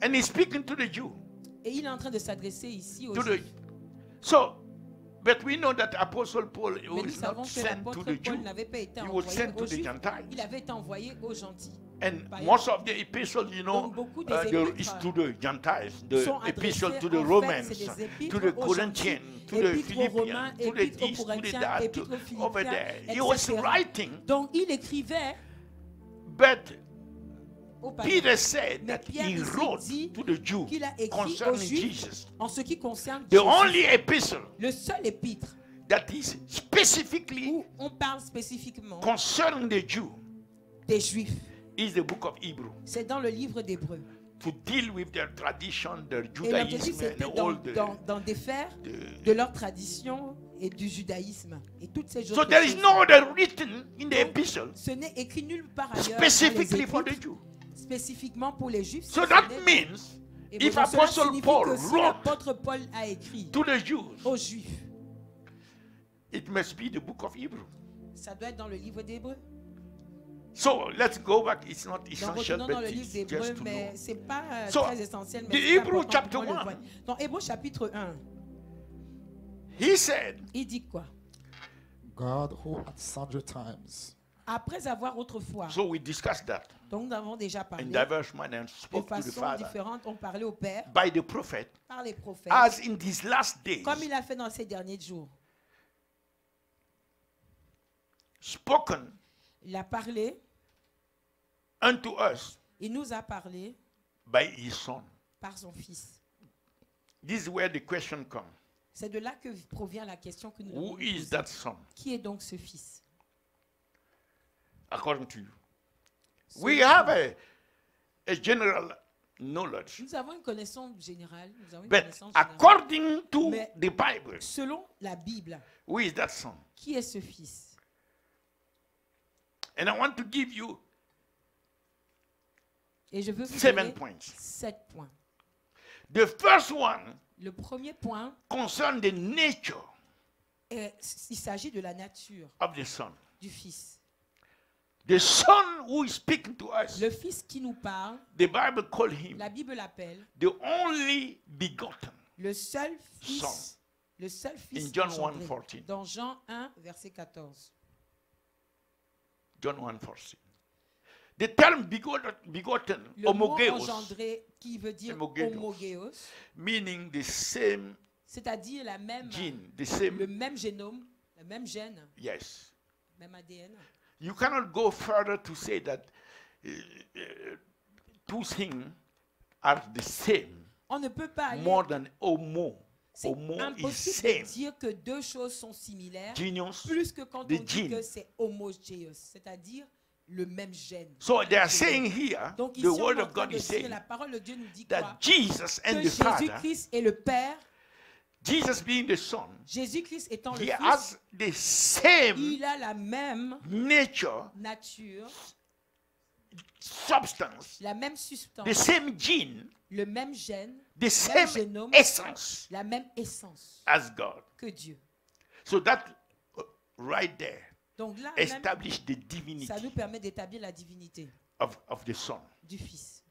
A: and he's speaking to the Jew.
B: Et il est en train de s'adresser ici aux
A: To the,
B: Juifs.
A: so, but we know that Apostle Paul
B: Mais nous
A: was
B: savons
A: not
B: que
A: sent to
B: l'apôtre
A: the
B: Paul
A: Jew.
B: n'avait pas été
A: He was
B: envoyé
A: sent to
B: aux
A: the
B: Juifs.
A: Gentiles.
B: Il avait été envoyé aux gentils.
A: And
B: By
A: most of the epistles, you know,
B: Donc, beaucoup des
A: is
B: épîtres
A: to the Gentiles, the
B: sont
A: epistle
B: adressés,
A: to the
B: en fait,
A: Romans,
B: c'est des épîtres
A: to the
B: aux
A: Corinthians,
B: gentils,
A: to the
B: épîtres aux Romains,
A: Philippians, to the
B: épîtres aux
A: this, to the
B: Corinthiens,
A: that,
B: épîtres aux
A: over
B: Philippiens,
A: there. He was
B: etc.
A: writing,
B: Donc il écrivait
A: but
B: aux païens.
A: Peter said
B: Mais
A: that
B: Pierre
A: he
B: ici
A: wrote
B: dit
A: to the Jew
B: qu'il a écrit aux
A: concerning
B: Juifs
A: Jesus.
B: en ce qui concerne
A: The
B: Jésus.
A: only epistle
B: Le seul épître
A: that is specifically
B: où on parle spécifiquement
A: concerning the Jew
B: des Juifs,
A: is the book of Hebrew,
B: c'est dans le livre d'Hébreux.
A: to deal with their tradition, their
B: Et l'objectif,
A: Judaism,
B: c'était
A: and all the.
B: d'en défaire
A: the-
B: de leur tradition et du judaïsme et toutes ces
A: So
B: autres
A: there is
B: choses.
A: no other written in the
B: Donc,
A: epistle
B: ce n'est écrit nulle part ailleurs dans
A: specifically
B: les
A: for the
B: épîtres,
A: Jew.
B: spécifiquement pour les Juifs.
A: So
B: ce
A: that
B: n'est-
A: means
B: Et
A: if
B: donc, cela
A: Apostle
B: signifie
A: Paul
B: que si
A: wrote
B: l'apôtre Paul a écrit
A: to the Jews,
B: aux Juifs,
A: it must be the book of Hebrew.
B: ça doit être dans le livre d'Hébreux.
A: So let's go back. It's not
B: Donc
A: essential,
B: retournons dans
A: but
B: le livre
A: it's
B: d'Hébreux,
A: just to
B: mais
A: know.
B: c'est pas
A: So,
B: très essentiel.
A: the
B: Mais c'est
A: Hebrew
B: important
A: chapter
B: pour moi de
A: 1.
B: le voir. Dans Hébreux chapitre 1,
A: He said,
B: il dit quoi?
C: God, who at sundry times
B: Après avoir autrefois,
A: so we discussed that
B: donc nous avons déjà
A: in
B: parlé,
A: diverse manner and
B: de
A: spoke to the
B: façon
A: Father
B: différente, on parlait au Père
A: by the prophet,
B: par les prophètes,
A: as in these last days,
B: comme il a fait dans ces derniers jours.
A: spoken
B: Il a parlé,
A: unto us
B: il nous a parlé
A: by his Son.
B: par son Fils.
A: This is where the question comes.
B: C'est de là que provient la question que nous
A: Who
B: devons nous
A: is
B: poser.
A: that Son,
B: Qui est donc ce Fils?
A: according to you?
B: Ce
A: We
B: Fils.
A: have a general knowledge,
B: Nous avons une connaissance générale. Nous avons une
A: but
B: connaissance générale.
A: according to
B: Mais-
A: the Bible,
B: Selon la Bible,
A: who is that Son?
B: qui est ce Fils?
A: And I want to give you
B: Et je veux vous
A: 7
B: donner
A: points.
B: 7 points.
A: The first one
B: Le premier point,
A: concerns the nature
B: il s'agit de la nature
A: of the Son.
B: du Fils.
A: The Son who is speaking to us,
B: Le Fils qui nous parle,
A: the Bible calls him
B: la Bible l'appelle
A: the only begotten.
B: le seul Fils.
A: Son.
B: Le seul Fils
A: In John
B: engendré.
A: 1:14.
B: Dans Jean 1, verset 14.
A: John 1:14. The term begotten,
B: Le mot
A: homogeos,
B: engendré qui veut dire
A: Homogéos.
B: homogéos,
A: meaning the same
B: c'est-à-dire la même,
A: gene, the
B: le
A: same,
B: même génome, le même gène,
A: yes.
B: même ADN.
A: You cannot go further to say that two things are the same
B: On ne peut pas aller.
A: more than homo.
B: C'est
A: Homo is
B: impossible de
A: same.
B: dire que deux choses sont similaires,
A: Genius.
B: plus que quand on
A: the
B: dit
A: gene.
B: que c'est homogéos, c'est-à-dire le même gène.
A: So they are saying here,
B: Donc
A: the
B: ici, on
A: word
B: est en
A: of
B: train
A: God
B: de
A: is
B: dire,
A: saying
B: la parole de Dieu nous dit quoi?
A: that Jesus and
B: Que
A: the Father,
B: Jésus-Christ est le Père,
A: Jesus being the Son,
B: Jésus-Christ étant le
A: he
B: Fils,
A: has the same
B: il a la même
A: nature,
B: nature,
A: substance,
B: la même
A: the
B: substance,
A: same gene,
B: le même gène,
A: the
B: même
A: same
B: génome,
A: essence
B: la même essence
A: as God.
B: que Dieu.
A: So that right there
B: Donc là, même,
A: established the
B: ça
A: divinity
B: nous permet d'établir la divinité
A: of the Son.
B: du Fils.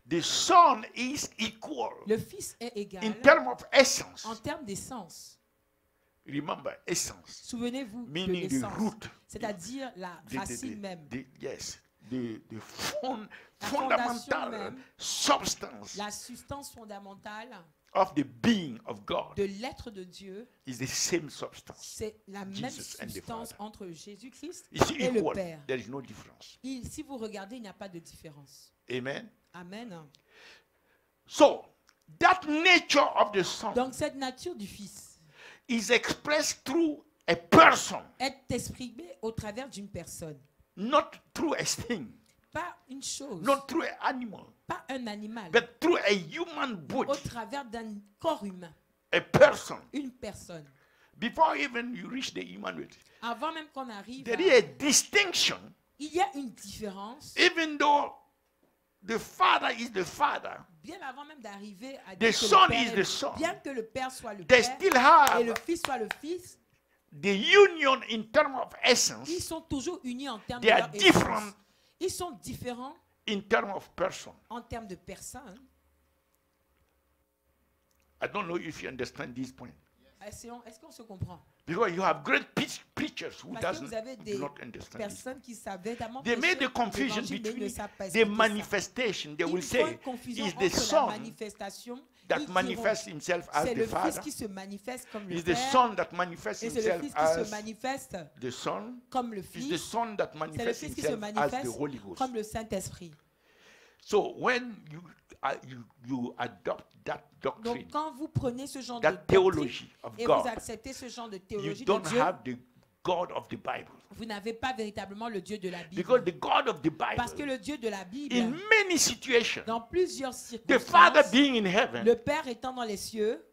A: The Son is equal
B: Le Fils est égal
A: in terms of essence.
B: en termes d'essence.
A: Remember, essence,
B: Souvenez-vous de
A: meaning the
B: l'essence,
A: root,
B: c'est-à-dire la racine même,
A: yes, the
B: La
A: fundamental
B: fondation même.
A: substance
B: la substance fondamentale
A: of the being of God
B: de l'être de Dieu.
A: is the same substance.
B: C'est la même
A: Jesus and the
B: substance
A: Father.
B: entre Jésus-Christ
A: It's
B: et le
A: equal.
B: Père.
A: There is no difference.
B: Si vous regardez, il n'y a pas de différence.
A: Amen.
B: Amen.
A: So, that nature of the Son
B: Donc cette nature du Fils
A: is expressed through a person,
B: est exprimée au travers d'une personne.
A: not through a thing,
B: Pas une chose,
A: not through an animal,
B: pas un animal,
A: but through a human
B: au
A: body,
B: travers d'un corps humain,
A: a person.
B: une personne.
A: Before even you reach the human body,
B: Avant même qu'on arrive
A: there
B: à...
A: is a distinction,
B: Il y a une différence,
A: even though the Father is the Father,
B: bien avant même d'arriver à
A: The
B: dire que
A: Son
B: le Père
A: is
B: est
A: the
B: le-
A: Son.
B: bien que le Père soit le
A: they
B: Père
A: still
B: et
A: have
B: le Fils soit le Fils,
A: the union in terms of essence,
B: ils sont toujours unis en termes de
A: They are
B: leur essence.
A: different.
B: Ils sont différents
A: in terms of person.
B: en termes de personnes.
A: I don't know if you understand this point.
B: Est-ce qu'on se comprend?
A: Because you have great preachers who
B: Parce que vous avez
A: do
B: des
A: not understand this.
B: personnes qui savent véritablement
A: They made
B: prêcher
A: the confusion
B: l'évangile, mais ils ne
A: between
B: savent pas
A: the
B: expliquer ça.
A: manifestation. They
B: Ils
A: will
B: font
A: say,
B: une confusion
A: is the
B: entre la
A: Son
B: manifestation.
A: that
B: Ils diront,
A: manifests himself as
B: c'est
A: the
B: le Fils
A: Father,
B: qui se manifeste comme le
A: is the
B: Père,
A: Son that manifests
B: et c'est le
A: himself
B: Fils qui se
A: as
B: manifeste
A: the Son,
B: comme le
A: is the
B: Fils,
A: Son that
B: c'est le
A: manifests
B: Fils qui se
A: himself as the
B: manifeste
A: Holy Ghost.
B: comme le Saint-Esprit.
A: So when you adopt that
B: Donc
A: doctrine,
B: quand vous prenez ce genre de
A: that
B: doctrine
A: theology of
B: et vous
A: God,
B: acceptez ce genre de
A: you
B: théologie de
A: don't
B: Dieu,
A: have the God of the Bible.
B: vous n'avez pas véritablement le Dieu de la
A: Because
B: Bible.
A: the God of the
B: Parce que
A: Bible,
B: le Dieu de la Bible,
A: in many situations,
B: dans plusieurs
A: the Father
B: circonstances,
A: being in heaven,
B: le Père étant dans les cieux,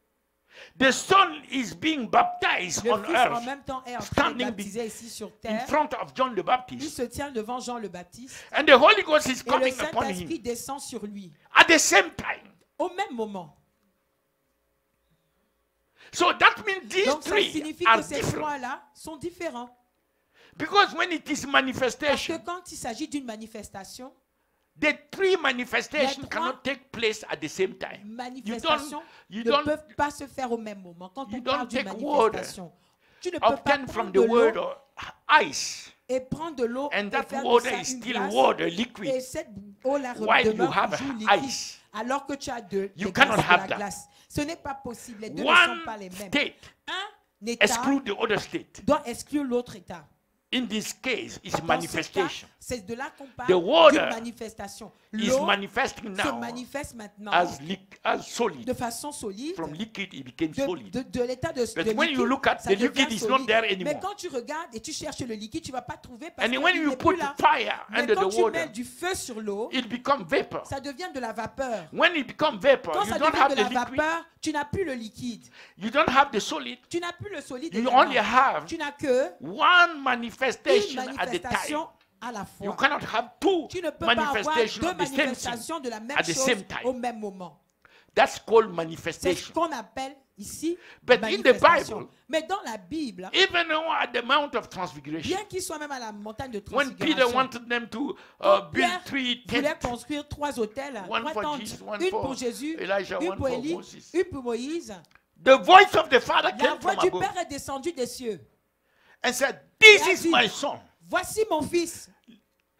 A: the Son is being baptized
B: le
A: on
B: Fils en
A: earth
B: même temps est en train de
A: standing
B: baptiser ici sur
A: in
B: terre.
A: front of John the
B: Il
A: Baptist,
B: se tient devant Jean le Baptiste
A: and the Holy Ghost is
B: et le
A: coming upon
B: Saint-Esprit
A: him
B: descend sur lui
A: at the same time.
B: au même moment.
A: So that means these
B: Donc ça
A: three
B: signifie
A: are
B: que ces
A: different.
B: trois-là sont différents.
A: Because when it is
B: Parce que
A: manifestation,
B: quand il s'agit d'une manifestation,
A: the three manifestations
B: Les trois
A: cannot take place at the same time.
B: manifestations
A: you
B: ne
A: don't
B: peuvent pas se faire au même moment. Quand
A: you
B: on parle
A: don't
B: d'une
A: take water,
B: manifestation, tu ne peux pas
A: obtain from
B: prendre
A: the
B: de
A: word
B: l'eau
A: or ice,
B: et prendre de l'eau
A: and
B: et
A: that
B: faire de
A: water
B: ça
A: is
B: une
A: still
B: glace,
A: water,
B: et
A: liquid.
B: cette eau-là
A: While you
B: demeure
A: have
B: toujours liquide,
A: ice,
B: alors que tu as de
A: You
B: des
A: cannot
B: glaces, de
A: have
B: la
A: that.
B: glace. Ce n'est pas possible. Les deux ne
A: one
B: sont pas les mêmes.
A: state
B: Un état
A: exclude the other state.
B: doit exclure l'autre état.
A: In this case, it's
B: Dans ce cas,
A: manifestation.
B: c'est de là qu'on
A: The
B: parle
A: water
B: d'une manifestation.
A: Is
B: L'eau
A: manifesting
B: se
A: now
B: manifeste maintenant
A: as solid.
B: de façon solide.
A: From liquid, it became
B: De,
A: solid.
B: de l'état de,
A: But
B: de
A: when you
B: liquide,
A: look at
B: ça
A: the
B: devient
A: liquid, it's not
B: solide.
A: there
B: Mais
A: anymore.
B: quand tu regardes et tu cherches le liquide, tu ne vas pas trouver parce
A: And
B: qu'il
A: when you
B: n'est
A: put
B: plus là.
A: fire
B: Mais
A: under
B: quand
A: the
B: tu mets
A: water,
B: du feu sur l'eau,
A: it becomes vapor.
B: ça devient de la vapeur.
A: When it becomes vapor,
B: Quand
A: you
B: ça
A: don't
B: devient
A: have
B: de
A: the
B: la
A: liquid,
B: vapeur, tu n'as plus le liquide.
A: you don't have the solid.
B: Tu n'as plus le solide.
A: You
B: également.
A: only have
B: Tu n'as que
A: one
B: une
A: manifestation at the time.
B: manifestation à la
A: You
B: fois.
A: cannot have two
B: Tu ne peux pas avoir
A: manifestations
B: deux
A: of the same thing
B: manifestations de la même
A: at the
B: chose
A: same time.
B: au même moment.
A: That's called
B: C'est ce
A: manifestation.
B: qu'on appelle ici
A: But in the
B: manifestation.
A: Bible,
B: Mais dans la Bible,
A: Even though at the Mount of Transfiguration,
B: bien qu'il soit même à la montagne de
A: when Peter
B: transfiguration,
A: wanted them to
B: quand
A: build
B: Pierre
A: three
B: voulait
A: tents,
B: construire trois hôtels,
A: One
B: trois
A: for
B: tentes,
A: Jesus, one
B: une
A: for
B: pour Jésus,
A: Elijah,
B: une
A: one
B: pour
A: for
B: Élie,
A: Moses.
B: une pour Moïse,
A: the voice of the Father
B: la
A: came
B: voix
A: from
B: du
A: above
B: Père est descendue des cieux.
A: and said, "This
B: Et a
A: is
B: dit,
A: my son.
B: Voici mon fils,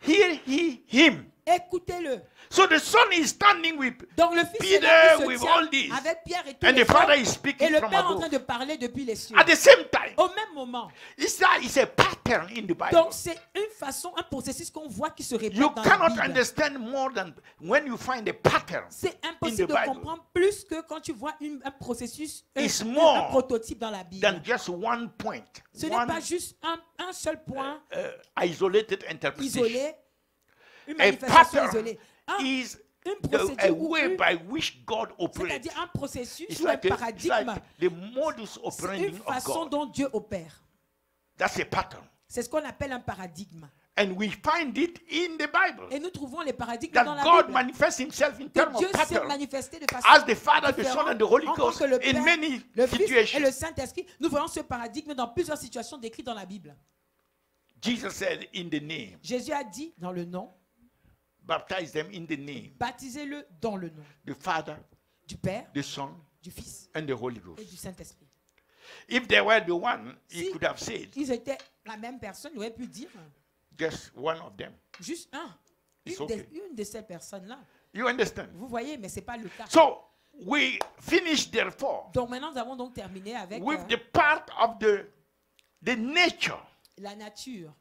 A: Hear him."
B: écoutez-le.
A: So the son is standing with
B: Donc le fils est là
A: Peter
B: qui se
A: with
B: tient
A: all this,
B: avec Pierre et tous
A: and
B: les
A: the Father
B: autres,
A: is
B: et
A: speaking
B: le
A: from
B: Père est en train
A: above.
B: de parler depuis les cieux.
A: At the same time,
B: Au même moment.
A: it's a pattern in the Bible.
B: Donc c'est une façon, un processus qu'on voit qui se répète
A: You
B: dans la
A: cannot
B: Bible.
A: understand more than when you find a pattern.
B: C'est
A: in
B: impossible
A: the
B: de
A: Bible.
B: comprendre plus que quand tu vois un processus,
A: It's
B: un
A: more
B: prototype dans la Bible.
A: Than just one point,
B: Ce n'est
A: one
B: pas juste un seul point
A: isolated interpretation.
B: isolé, une
A: A
B: manifestation
A: pattern
B: isolée.
A: is
B: Une
A: a
B: procédure ou
A: way
B: une-
A: by which God operates.
B: c'est-à-dire un processus
A: It's
B: ou un
A: like, it's
B: paradigme.
A: like the modus
B: C'est
A: operandi
B: une
A: of
B: façon
A: God.
B: dont Dieu opère.
A: That's a pattern.
B: C'est ce qu'on appelle un paradigme.
A: And we find it in the Bible.
B: Et nous trouvons les paradigmes
A: That
B: dans la
A: God
B: Bible.
A: manifests himself in
B: Que
A: terms
B: Dieu
A: of
B: s'est
A: pattern
B: manifesté de façon
A: as the Father, the
B: différente
A: Son, and the Holy
B: en tant
A: Ghost
B: que le
A: in
B: Père,
A: many
B: le Fils et
A: situations.
B: le Saint-Esprit. Nous voyons ce paradigme dans plusieurs situations décrites dans la Bible.
A: Jesus said in the name,
B: Jésus a dit dans le nom,
A: Baptize them in the name
B: Baptisez-le dans le nom
A: the Father,
B: du Père,
A: the Son,
B: du Fils
A: and the Holy
B: et
A: Ghost.
B: du Saint-Esprit.
A: If they were the one, he
B: Si
A: could have said
B: ils étaient la même personne, il aurait pu dire
A: just one of them.
B: juste un.
A: It's
B: Une de ces personnes-là.
A: You understand?
B: Vous voyez, mais ce n'est pas le cas.
A: So we finish therefore
B: Donc maintenant, nous avons donc terminé avec
A: with the part of the nature.
B: la nature.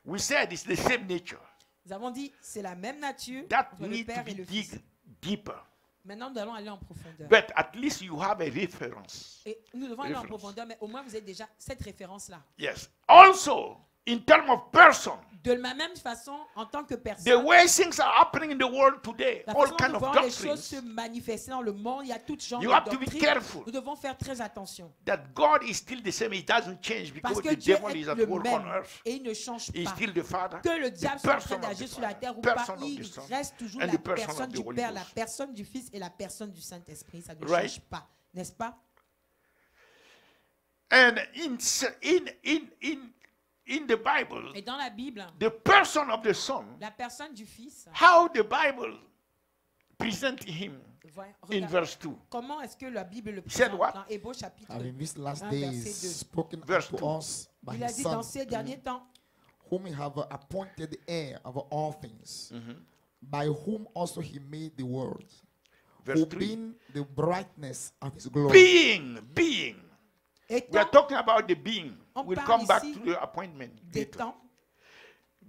A: We said it's the same nature.
B: Nous avons dit c'est la même nature
A: That
B: entre le
A: need to
B: Père
A: be
B: et le Fils.
A: dig deeper.
B: Maintenant, nous allons aller en profondeur.
A: But at least you have a reference.
B: Et nous devons aller en
A: Reference.
B: profondeur, mais au moins vous avez déjà cette référence-là.
A: Yes. Also, in terms of person,
B: De la même façon, en tant que
A: the
B: personne,
A: way things are happening in the world today,
B: la
A: all
B: façon
A: kind
B: dont nous
A: of
B: voyons les choses se
A: doctrines,
B: manifester dans le monde, il y a toutes genres
A: you
B: de
A: have to be
B: doctrines.
A: careful
B: Nous devons faire très attention.
A: that God is still the same. He doesn't change
B: Parce
A: because
B: que
A: the
B: Dieu
A: devil
B: est
A: is at
B: le
A: work on
B: même
A: earth.
B: et il ne change
A: He's
B: pas.
A: still the Father,
B: Que le
A: the
B: diable soit en
A: person
B: train
A: of the
B: d'agir sur la
A: Father,
B: terre ou pas,
A: person of the
B: il
A: Son,
B: reste toujours
A: and
B: la
A: the person
B: personne
A: of the
B: du
A: Holy
B: Père, la
A: Ghost.
B: personne du Fils et la personne du Saint-Esprit. Ça ne
A: Right.
B: change pas, n'est-ce pas?
A: And in the Bible,
B: Et dans la Bible,
A: the person of the Son,
B: la personne du Fils,
A: how the Bible present him in
B: regarde,
A: verse 2.
B: comment est-ce que la Bible le
A: said
B: présente
A: what?
B: dans Hébreux chapitre
C: Having these last
B: 1,
C: days
B: verset 2.
C: spoken
A: Verse
C: unto
A: 2.
C: us by
B: Il a
C: his
B: dit
C: Son,
B: dans ces derniers temps,
C: whom he have appointed heir of all things, by whom also he made the world,
A: Verse
C: who
A: 3.
C: being the brightness of his glory,
A: Being. We are
B: étant
A: talking about the being.
B: On
A: We'll
B: parle
A: come back
B: ici
A: to the appointment.
B: des
A: later.
B: temps,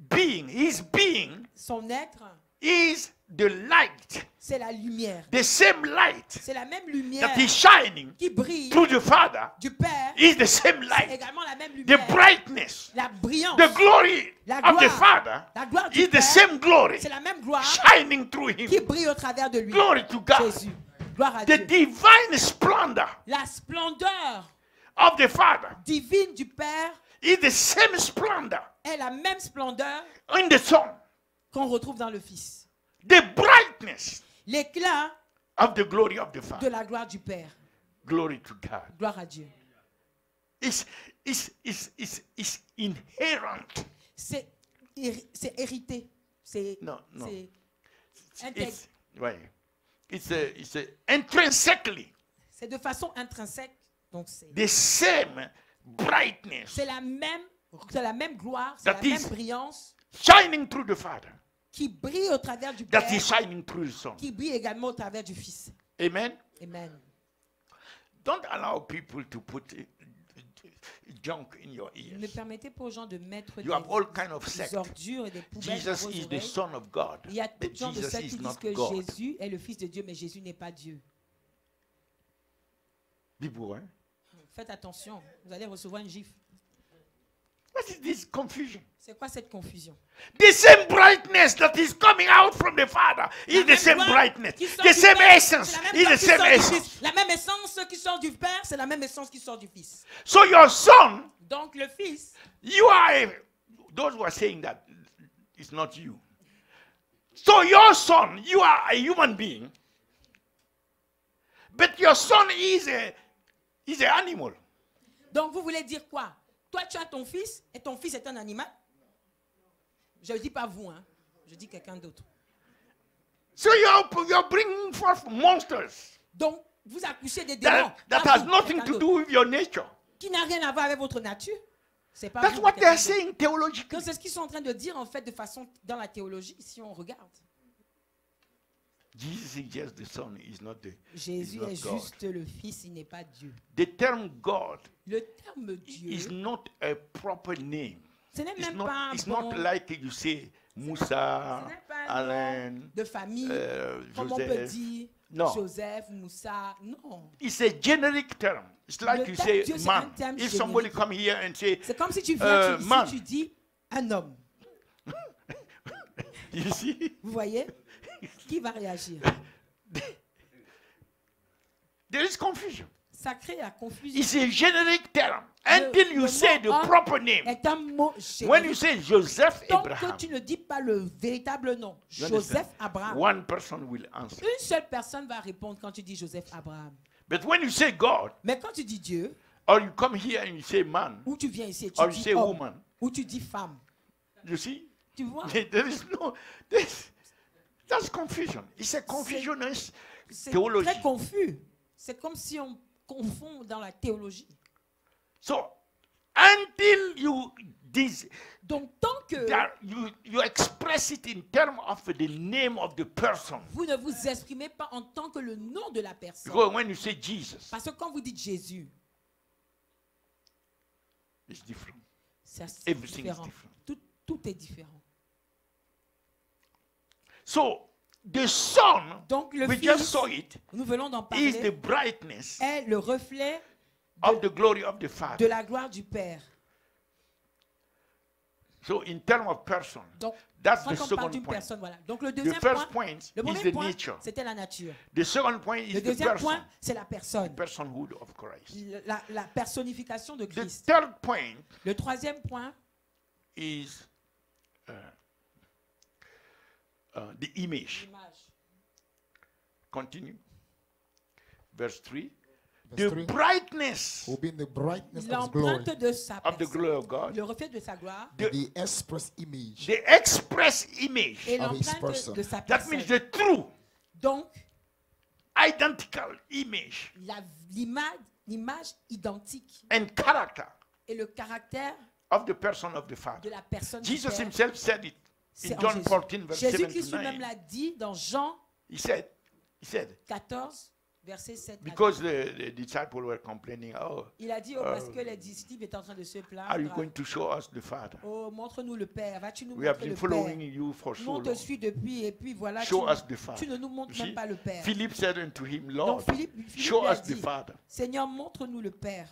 A: Being, his being
B: son être,
A: is the light,
B: c'est la lumière.
A: the same light
B: C'est la même lumière
A: that is shining
B: qui brille
A: through the Father
B: du Père.
A: is the same
B: C'est
A: light.
B: également la même
A: The
B: lumière.
A: brightness,
B: La brillance,
A: the glory
B: La
A: of the
B: gloire.
A: Father
B: la gloire du
A: is the
B: Père,
A: same glory
B: c'est la même gloire
A: shining through
B: qui
A: him.
B: brille au travers de lui.
A: Glory to God.
B: Jésus. Gloire à
A: The
B: Dieu.
A: divine splendor
B: La splendeur
A: of the Father
B: divine du Père
A: is the same splendor
B: est la même splendeur
A: in the Son.
B: qu'on retrouve dans le Fils.
A: The brightness
B: L'éclat
A: of the glory of the
B: de
A: Father.
B: la gloire du Père.
A: Glory to God.
B: Gloire à Dieu.
A: Is inherent.
B: C'est hérité. C'est
A: No, no.
B: c'est intègre.
A: Right. It's intrinsically
B: C'est de façon intrinsèque. Donc c'est
A: the same brightness
B: c'est la même gloire, c'est
A: That
B: la même
A: is-
B: brillance
A: shining through the Father
B: qui brille au travers du
A: that
B: Père,
A: is shining through the Son.
B: qui brille également au travers du Fils.
A: Amen.
B: Amen.
A: Don't allow people to put junk in your
B: Ne
A: ears.
B: permettez pas aux gens de mettre
A: You have all kind of
B: des
A: sects.
B: ordures et des poubelles dans
A: Jesus
B: vos
A: is the
B: oreilles.
A: Son of God.
B: Il y a
A: But
B: tout genre de
A: Jesus
B: sectes
A: is
B: qui disent
A: not
B: que
A: God.
B: Jésus est le Fils de Dieu, mais Jésus n'est pas Dieu.
A: People, hein?
B: Faites attention, vous allez recevoir une gifle.
A: What is this confusion?
B: C'est quoi cette confusion?
A: The same brightness that is coming out from the Father is
B: La
A: the
B: même
A: same
B: gloire
A: brightness.
B: qui sort
A: The
B: du
A: same
B: Père,
A: essence
B: c'est la même
A: is
B: gloire
A: the
B: qui
A: same
B: sort du
A: essence.
B: Fils. La même essence qui sort du Père, c'est la même essence qui sort du Fils.
A: So your Son,
B: Donc le Fils,
A: you are those who are saying that it's not you. So your Son, you are a human being, but your Son is an animal.
B: donc vous voulez dire quoi? Toi tu as ton Fils et ton Fils est un animal? Je ne dis pas vous, hein. Je dis quelqu'un d'autre.
A: So you're bringing forth monsters
B: Donc vous accouchez des démons.
A: that
B: Pas
A: has
B: vous,
A: nothing
B: quelqu'un
A: to
B: d'autre.
A: do with your nature.
B: Qui n'a rien à voir avec votre nature. C'est pas
A: That's
B: vous,
A: what
B: quelqu'un
A: they're
B: d'autre.
A: saying theologically.
B: Donc c'est ce qu'ils sont en train de dire en fait de façon dans la théologie si on regarde.
A: Jesus is just the Son, is not the.
B: Jésus
A: not
B: est
A: God.
B: juste le Fils, il n'est pas Dieu.
A: The term God
B: Le terme Dieu,
A: is not a proper name.
B: ce n'est
A: It's
B: même pas un
A: not, it's
B: bon,
A: not like you say
B: ce
A: Musa,
B: n'est pas un nom
A: Alan,
B: de famille, comme on peut
A: Joseph.
B: dire
A: No.
B: Joseph, Moussa, non.
A: It's a generic term. It's like
B: Le
A: you
B: terme
A: say
B: Dieu, c'est
A: man.
B: un terme
A: If somebody
B: générique.
A: come here and say,
B: C'est comme si tu viens,
A: man.
B: tu dis un homme.
A: you see,
B: Vous voyez? Qui va réagir?
A: there is confusion.
B: Ça crée la confusion.
A: It's a generic term until you
B: le
A: say the
B: mot homme
A: proper name.
B: est un mot
A: When you
B: générique.
A: say Joseph
B: Tant que
A: Abraham,
B: tu ne dis pas le véritable nom,
A: you
B: Joseph
A: understand?
B: Abraham,
A: One person will answer.
B: une seule personne va répondre quand tu dis Joseph Abraham.
A: But when you say God,
B: Mais quand tu dis Dieu,
A: or you come here and you say man,
B: ou tu viens ici et tu
A: or you
B: dis
A: say
B: homme,
A: woman,
B: ou tu dis femme,
A: you see,
B: tu vois?
A: there is no. This, That's confusion. It's a confusionist
B: C'est
A: theology.
B: très confus. C'est comme si on confond dans la théologie.
A: So, until you
B: Donc, tant que
A: you express it in terms of the name of the person.
B: vous ne vous exprimez pas en tant que le nom de la personne.
A: Because when you say Jesus,
B: Parce que quand vous dites Jésus,
A: it's different.
B: c'est
A: Everything is
B: différent.
A: different.
B: Tout est différent.
A: So, the sun,
B: Donc, le
A: we just
B: Fils,
A: saw it,
B: nous venons d'en
A: is the
B: parler,
A: brightness
B: est le reflet
A: of the glory of the
B: de
A: Father.
B: la gloire du Père.
A: So, in terms of person,
B: Donc,
A: that's
B: quand
A: the
B: on parle
A: second
B: d'une
A: point.
B: personne, voilà. Donc, le
A: The
B: deuxième
A: first
B: point,
A: point
B: le
A: is
B: premier
A: the
B: point,
A: nature.
B: c'était la nature.
A: The second point is
B: Le
A: the
B: deuxième
A: person,
B: point, c'est la personne,
A: personhood of Christ.
B: la personnification de
A: The
B: Christ.
A: third point
B: Le troisième point,
A: is the image.
B: l'image.
A: Continue. Verse 3.
C: Verse
A: The
C: 3.
A: brightness
C: Will be in the brightness of His glory,
B: L'empreinte de sa
A: of the
B: personne,
A: glory of God.
B: le reflet de sa gloire
C: the express image
A: The express image.
B: et
C: of his
B: l'empreinte
C: person.
B: de sa
A: That means
B: personne.
A: the true,
B: Donc,
A: identical image
B: l'image identique
A: and character
B: et le caractère
A: of the person of the
B: de
A: Father.
B: la personne du
A: Jesus
B: Père,
A: himself said it
B: c'est
A: in
B: en
A: John
B: Jésus.
A: 14, verse 7
B: Jésus-Christ
A: to
B: lui-même
A: 9.
B: l'a dit dans Jean
A: He said,
B: 14, verset 7 à 9.
A: because the disciples were complaining, oh,
B: Il a dit, parce que les disciples étaient en train de se
A: are you
B: plaindre.
A: going to show us the Father?
B: Oh, montre-nous le Père. Vas-tu nous
A: We have
B: montrer
A: been
B: le
A: following
B: Père?
A: you for
B: Nous,
A: so
B: on te
A: long.
B: suit depuis, et puis voilà,
A: Show us the Father.
B: tu ne nous montres
A: You
B: même
A: see?
B: pas le Père.
A: Philip said unto him,
B: Donc
A: Lord,
B: Philippe
A: show
B: lui a
A: us the
B: dit,
A: Father.
B: Seigneur, montre-nous le Père.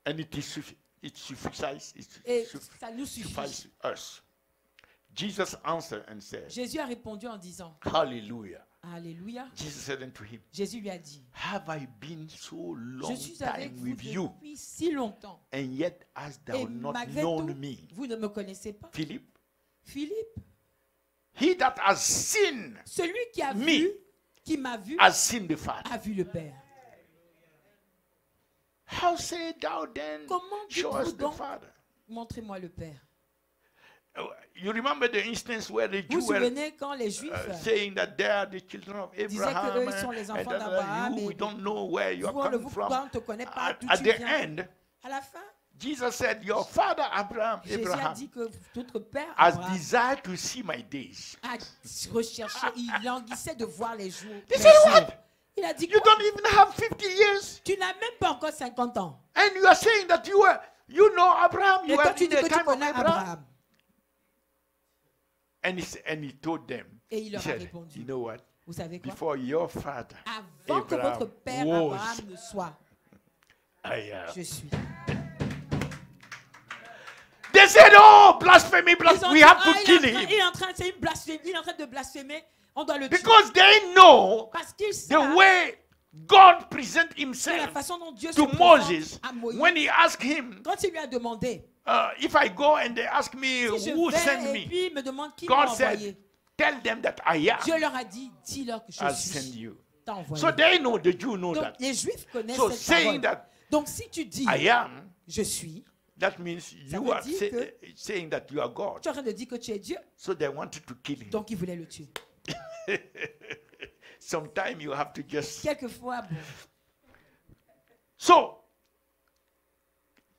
A: And it suffices
B: Et ça nous suffit.
A: suffices us. Jesus answered and said,
B: Jésus a répondu en disant,
A: Hallelujah.
B: Alléluia.
A: Jesus said unto him,
B: Jésus lui a dit,
A: have I been so long
B: je suis avec
A: time
B: vous
A: with you,
B: depuis si longtemps.
A: and yet hast
B: Et
A: thou not
B: malgré
A: known
B: tout,
A: me?
B: vous ne me connaissez pas.
A: Philip,
B: Philippe,
A: he that has seen
B: celui qui a
A: Me.
B: vu, qui m'a vu,
A: has seen the Father.
B: a vu le Père.
A: How say thou then,
B: Comment
A: show
B: dites-vous
A: us the
B: donc,
A: Father?
B: montrez-moi le Père.
A: You remember the instance where the
B: Vous
A: Jews
B: vous
A: were
B: souvenez quand les Juifs
A: saying that they are the children of
B: disaient
A: Abraham,
B: qu'eux, ils sont les enfants
A: and
B: d'Abraham,
A: you,
B: et
A: we don't know where you are
B: vous, on ne
A: coming
B: vous
A: from.
B: on ne te connaît pas, d'où
A: At
B: tu
A: the
B: viens.
A: end,
B: À la fin,
A: Jesus said, your father
B: Jésus a
A: Abraham,
B: dit que votre Père
A: has
B: Abraham
A: desired to see my days.
B: a recherché, il languissait de voir les jours.
A: He
B: les
A: said,
B: jours.
A: what?
B: Il a dit,
A: You
B: quoi?
A: don't even have 50 years.
B: Tu n'as même pas encore 50 ans.
A: And you are saying that you know Abraham,
B: Et
A: you
B: toi,
A: are
B: tu
A: in
B: dis
A: the
B: que tu
A: time of
B: connais
A: Abraham.
B: Abraham.
A: And he told them,
B: Et il
A: he
B: leur a
A: said,
B: répondu,
A: you know what?
B: vous savez quoi?
A: Before your father,
B: Avant que
A: Abraham
B: votre père
A: was,
B: Abraham ne soit,
A: I am.
B: je suis.
A: They said, oh, blasphemy,
B: Ils ont
A: we
B: dit,
A: have
B: ah,
A: to
B: il
A: kill
B: est en train-
A: him.
B: il est en train, c'est une blasphémie, il est en train de blasphémer, on doit le tuer.
A: Because they know
B: Parce qu'ils
A: the
B: savent
A: way God present
B: que la
A: himself
B: façon dont Dieu se
A: to
B: présente
A: Moses
B: à Moïse,
A: when he asked him,
B: quand il lui a demandé,
A: if I go and they ask me
B: si je
A: who sent
B: vais et
A: me,
B: puis il me demande qui m'a
A: God said,
B: envoyé,
A: tell them that I am.
B: Dieu leur a dit, dis-leur que je
A: I'll send
B: suis,
A: you.
B: t'as envoyé.
A: So they know, the Jews know
B: Donc
A: that.
B: les Juifs connaissent
A: So
B: cette
A: saying
B: parole.
A: that
B: Donc si tu dis,
A: I am,
B: je suis,
A: that means
B: Ça
A: you
B: veut
A: are
B: dire que-
A: saying that you are God.
B: tu es en train de dire que tu es Dieu,
A: So they wanted to kill him.
B: donc ils voulaient le tuer.
A: Sometimes you have to just.
B: Quelquefois, bon.
A: So,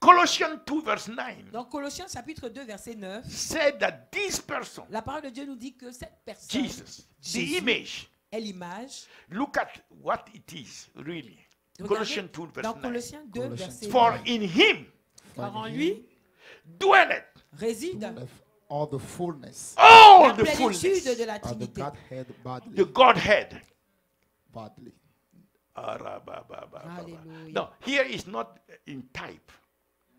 A: Colossians 2 verse 9
B: Dans Colossiens chapitre 2 verset 9,
A: said that this person,
B: la parole de Dieu nous dit que cette personne
A: Jesus, the
B: Jésus,
A: image,
B: est l'image.
A: look at what it is really.
B: Regardez
A: Colossians 2 verse
B: dans
A: 9.
B: Colossiens 2
C: Colossiens
B: verset
A: For
B: 9.
A: in him
B: Car en lui
A: dwelleth
B: réside
C: all the fullness
A: all
B: la
A: the fullness
B: plénitude de la
C: of the
B: Trinité.
C: Godhead bodily.
A: the Godhead.
C: bodily.
B: Alléluia.
A: No, here is not in type.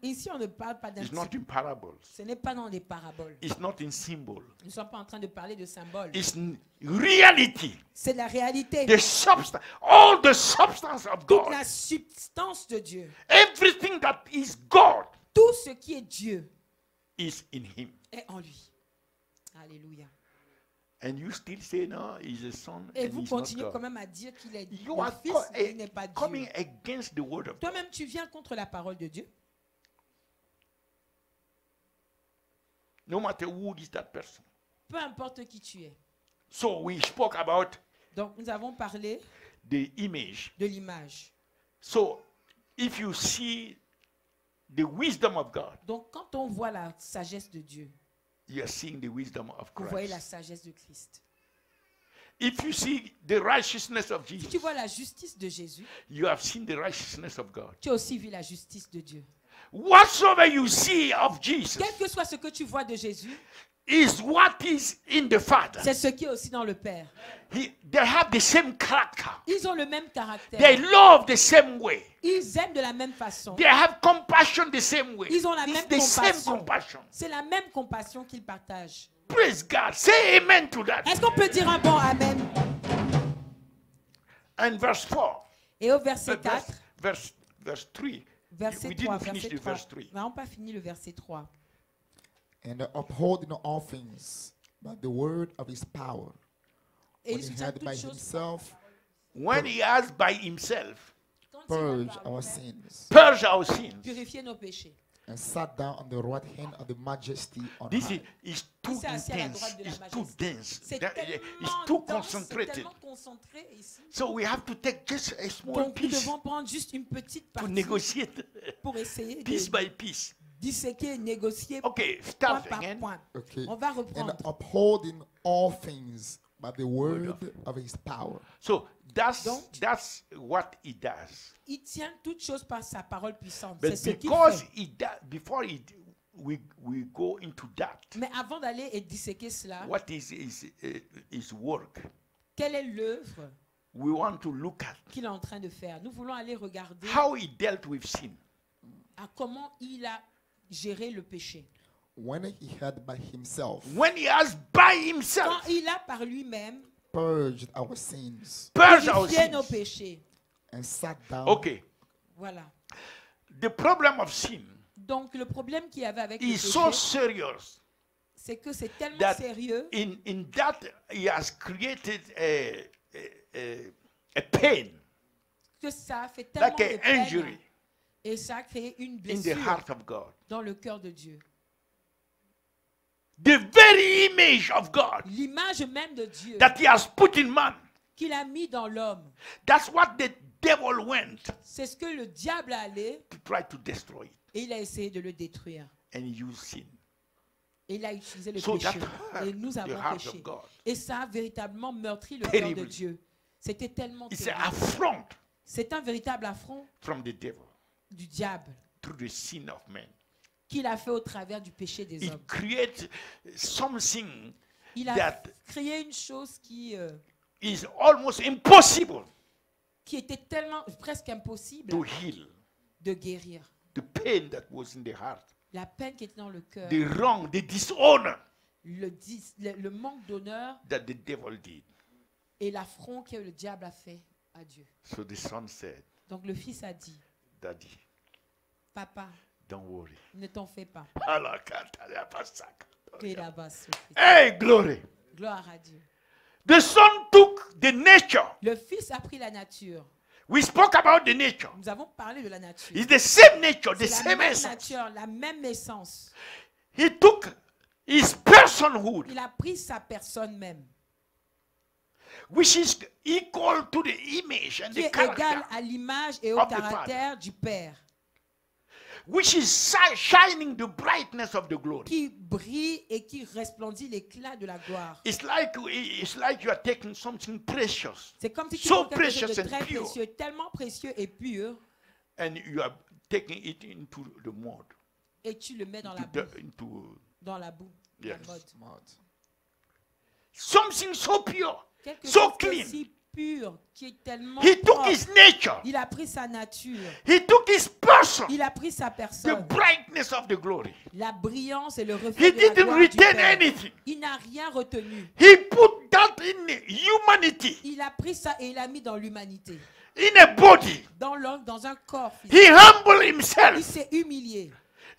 B: Ici, on ne parle pas d'un
A: It's not
B: type.
A: in parables.
B: Ce n'est pas dans des paraboles.
A: It's not in symbol.
B: Nous ne sommes pas en train de parler de symboles.
A: It's reality.
B: C'est la réalité.
A: The substance, all the substance of
B: Toute
A: God.
B: la substance de Dieu.
A: Everything that is God
B: Tout ce qui est Dieu
A: is in him.
B: est en lui. Alléluia.
A: And you still say, no, he's a son
B: Et
A: and
B: vous
A: he's not
B: continuez quand
A: God.
B: même à dire qu'il est
A: You
B: le
A: are
B: fils, mais il n'est pas
A: coming
B: Dieu.
A: against the word of God.
B: Toi-même, tu viens contre la parole de Dieu.
A: No matter who is that person.
B: Peu importe qui tu es.
A: So we spoke about
B: Donc, nous avons parlé
A: the image.
B: de l'image.
A: So if you see the wisdom of God,
B: Donc, quand on voit la sagesse de Dieu,
A: you are seeing the wisdom of
B: vous voyez la
A: Christ.
B: sagesse de Christ.
A: If you see the righteousness of
B: Si tu
A: Jesus,
B: vois la justice de Jésus,
A: you have seen the righteousness of God.
B: tu as aussi vu la justice de Dieu.
A: Whatsoever you see of Jesus
B: Quel que soit ce que tu vois de Jésus,
A: is what is in the Father.
B: c'est ce qui est aussi dans le Père.
A: They have the same character.
B: Ils ont le même caractère.
A: They love the same way.
B: Ils aiment de la même façon.
A: They have compassion the same way.
B: Ils ont la
A: It's
B: même
A: the same
B: compassion.
A: compassion.
B: C'est la même compassion qu'ils partagent.
A: Praise God. Say amen to that.
B: Est-ce qu'on peut dire un bon Amen?
A: And verse 4.
B: Et au verset 4,
A: Verse 3.
B: verset
A: We
B: 3,
A: didn't finish
B: verset
A: the
B: 3.
A: verse 3.
B: Nous n'avons pas fini le verset 3.
C: And upholding all things by the word of his power,
B: Et
C: when
B: il
C: he
B: soutient
C: had
B: toutes
C: by
B: choses
C: himself
A: When he has by himself
B: quand il
C: purged
B: a par
C: our
B: lui-même
C: sins,
A: purged our sins.
B: purifié nos péchés.
C: and sat down on the right hand of the majesty on
A: This
C: high.
A: is too
B: s'est assis à la
A: intense.
B: droite de la
A: It's too
B: majesté.
A: dense.
B: C'est
A: It's
B: tellement
A: too
B: dense, c'est
A: concentrated.
B: tellement concentré ici.
A: So we have to take just a small
B: Donc nous
A: piece
B: devons prendre juste une petite
A: to
B: partie
A: negotiate
B: pour essayer
A: piece
B: de
A: by piece.
B: disséquer, négocier
A: Okay,
B: point
A: start
B: par
A: again.
B: point.
C: Okay.
B: On va
C: And
B: reprendre.
C: upholding all things by the word of his power.
A: So that's what he does.
B: Il tient toutes choses par sa parole puissante.
A: But
B: C'est ce qu'il
A: because
B: fait.
A: he does, before we go into that,
B: Mais avant d'aller et disséquer cela,
A: what is his work?
B: quelle est l'œuvre
A: We want to look at
B: qu'il est en train de faire? Nous voulons aller regarder
A: how he dealt with sin.
B: à comment il a géré le péché.
C: When he had by himself
A: When he has by himself
B: Quand il a par lui-même
C: purged our sins
A: purged our
B: purifié nos
A: sins.
B: péchés.
C: and sat down
A: Okay,
B: Voilà.
A: the problem of sin
B: Donc le problème qu'il y avait avec le
A: is so
B: péché,
A: serious
B: c'est que c'est tellement
A: that
B: sérieux
A: in that he has created a pain,
B: que ça a fait tellement
A: like
B: de
A: an
B: peine
A: injury
B: et ça a créé une
A: in the
B: blessure
A: heart of God.
B: dans le cœur de Dieu.
A: The very image of God
B: L'image même de Dieu
A: that he has put in man.
B: qu'il a mis dans l'homme,
A: That's what the devil went
B: c'est ce que le diable a allé
A: to try to destroy it.
B: et il a essayé de le détruire.
A: And he used sin.
B: Et il a utilisé le
A: So that
B: péché.
A: hurt
B: Et nous
A: the
B: avons
A: heart
B: péché.
A: of God.
B: Et ça a véritablement meurtri le cœur de
A: Terrible.
B: Dieu. C'était tellement
A: It's an
B: terrible.
A: affront
B: C'est un véritable affront
A: from the devil
B: du diable
A: through the sin of man.
B: qu'il a fait au travers du péché des
A: It
B: hommes.
A: creates something
B: Il a
A: that
B: créé une chose qui
A: is almost impossible
B: était tellement presque impossible
A: to heal.
B: de guérir.
A: The pain that was in the heart,
B: La peine qui était dans le cœur,
A: the wrong, the dishonor
B: le manque d'honneur
A: that the devil did.
B: et l'affront que le diable a fait à Dieu.
A: So the son said,
B: Donc le fils a dit,
A: Daddy,
B: papa,
A: don't worry.
B: ne t'en fais pas.
A: Hey, glory.
B: Gloire à Dieu.
A: The son took the nature.
B: Le fils a pris la nature.
A: We spoke about the nature.
B: Nous avons parlé de la nature.
A: It's the same nature, the
B: C'est la
A: same
B: même
A: essence.
B: nature, la même essence.
A: He took his personhood,
B: Il a pris sa personne même,
A: which is equal to the image and
B: qui
A: the
B: est égale
A: character,
B: à l'image et au
A: of the
B: caractère du Père,
A: which is shining the brightness of the glory.
B: qui brille et qui resplendit l'éclat de la gloire.
A: It's like you are taking something precious
B: C'est comme si tu
A: So
B: prends quelque chose
A: precious
B: de
A: and
B: très
A: pure.
B: précieux, tellement précieux et pur,
A: and you are taking it into the mud,
B: et tu le mets dans la
A: into,
B: boue. Dans la boue,
A: Yes.
B: la mode.
A: something so pure,
B: Quelque
A: so
B: chose
A: clean.
B: aussi pur, qui est tellement
A: He took
B: propre.
A: his nature.
B: Il a pris sa nature,
A: He took his person,
B: il a pris sa
A: the
B: personne,
A: brightness of the glory.
B: la brillance et le
A: He
B: reflet de la
A: didn't
B: gloire du
A: retain
B: Père.
A: anything.
B: Il n'a rien retenu.
A: He put that in humanity,
B: Il a pris ça et il l'a mis dans l'humanité,
A: in a body.
B: dans l'homme, dans un corps physique.
A: He humbled
B: Il
A: himself,
B: s'est humilié.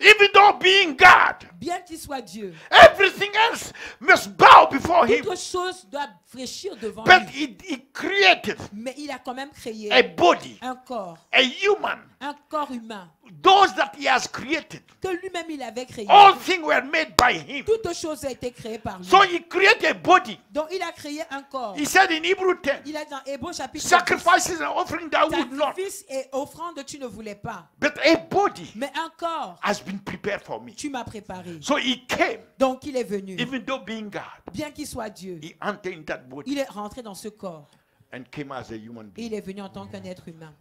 A: even though being God.
B: Bien qu'il soit Dieu,
A: Everything else must bow before him.
B: toute chose doit fléchir devant
A: But
B: lui.
A: he created
B: Mais il a quand même créé
A: a body,
B: un corps,
A: a human,
B: Un corps humain
A: those that he has created.
B: que lui-même il avait créé.
A: All things were made by him.
B: Toute chose a été créée par lui.
A: So he created a body.
B: Donc il a créé un corps.
A: He said in Hebrew 10,
B: Il a dit dans Hébreux chapitre 10,
A: sacrifices and offering thou would not.
B: sacrifice et offrande tu ne voulais pas.
A: But a body
B: Mais un corps,
A: has been prepared for me.
B: tu m'as préparé.
A: So he came,
B: Donc il est venu.
A: even though being God,
B: Bien qu'il soit Dieu,
A: he entered in that body
B: il est rentré dans ce corps.
A: and came as a human
B: Et
A: being.
B: il est venu en tant qu'un être humain.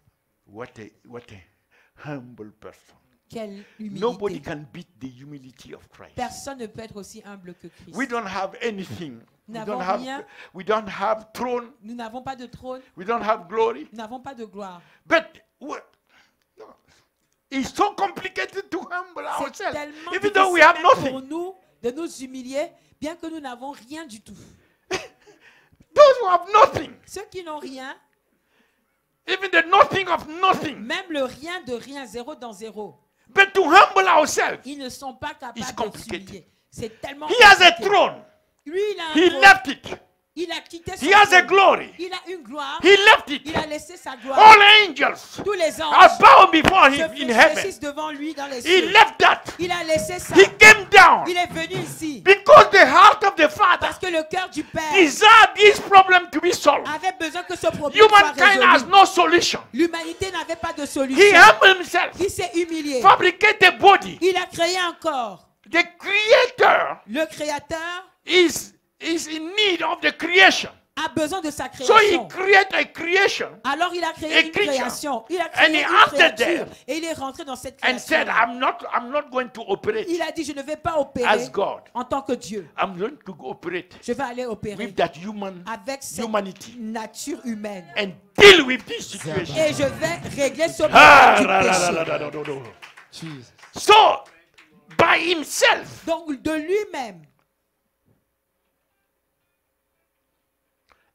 A: What a humble person.
B: Quelle
A: Nobody
B: humilité.
A: can beat the humility of Christ.
B: Personne ne peut être aussi humble que Christ.
A: We don't have anything.
B: Nous n'avons rien.
A: We don't have throne.
B: Nous n'avons pas de trône,
A: We don't have glory.
B: nous n'avons pas de gloire.
A: But no, it's so complicated to humble
B: C'est
A: ourselves.
B: tellement
A: Even though we have
B: difficile pour
A: nothing.
B: nous de nous humilier, bien que nous n'avons rien du tout.
A: Those who have nothing,
B: Ceux qui n'ont rien,
A: even the nothing of nothing,
B: même le rien de rien, zéro dans zéro,
A: but to humble ourselves.
B: ils ne sont pas
A: It's
B: capables de
A: complicated.
B: s'humilier. C'est tellement
A: He has a
B: compliqué.
A: throne.
B: Lui, il a un
A: He
B: trône.
A: left it.
B: Il a quitté son
A: He has a
B: trône.
A: glory.
B: Il a une gloire.
A: He left it.
B: Il a laissé sa gloire.
A: All angels
B: Tous les
A: are
B: anges
A: bowed before
B: se
A: him in heaven.
B: fléchissent devant lui dans les
A: He
B: cieux.
A: left that.
B: Il a laissé ça.
A: He came down
B: Il est venu ici
A: because the heart of the Father
B: parce que le cœur du Père
A: desired this problem to be solved.
B: avait besoin que ce problème soit
A: Humankind has
B: résolu.
A: no solution.
B: L'humanité n'avait pas de
A: He
B: solution.
A: humbled himself,
B: Il s'est humilié.
A: fabricated a body.
B: Il a créé un corps.
A: The Creator
B: Le Créateur
A: is in need of the creation.
B: a besoin de sa
A: So he
B: création.
A: created a creation
B: Alors il a
A: A
B: créé une
A: creature.
B: création. Il a
A: And
B: créé
A: he
B: une
A: acted
B: créature.
A: there.
B: Et il est rentré dans cette
A: and said,
B: création.
A: I'm not going to operate
B: Il a dit, je ne vais pas opérer
A: as God.
B: en tant que Dieu.
A: I'm going to operate
B: Je vais aller opérer
A: with that human
B: avec cette
A: humanity
B: nature humaine.
A: and deal with this situation.
B: Et je vais régler ce
A: Ah,
B: problème du
A: la, la,
B: péché.
A: la, la, la, la, la, la.
C: Jesus.
A: So, by himself,
B: Donc de lui-même,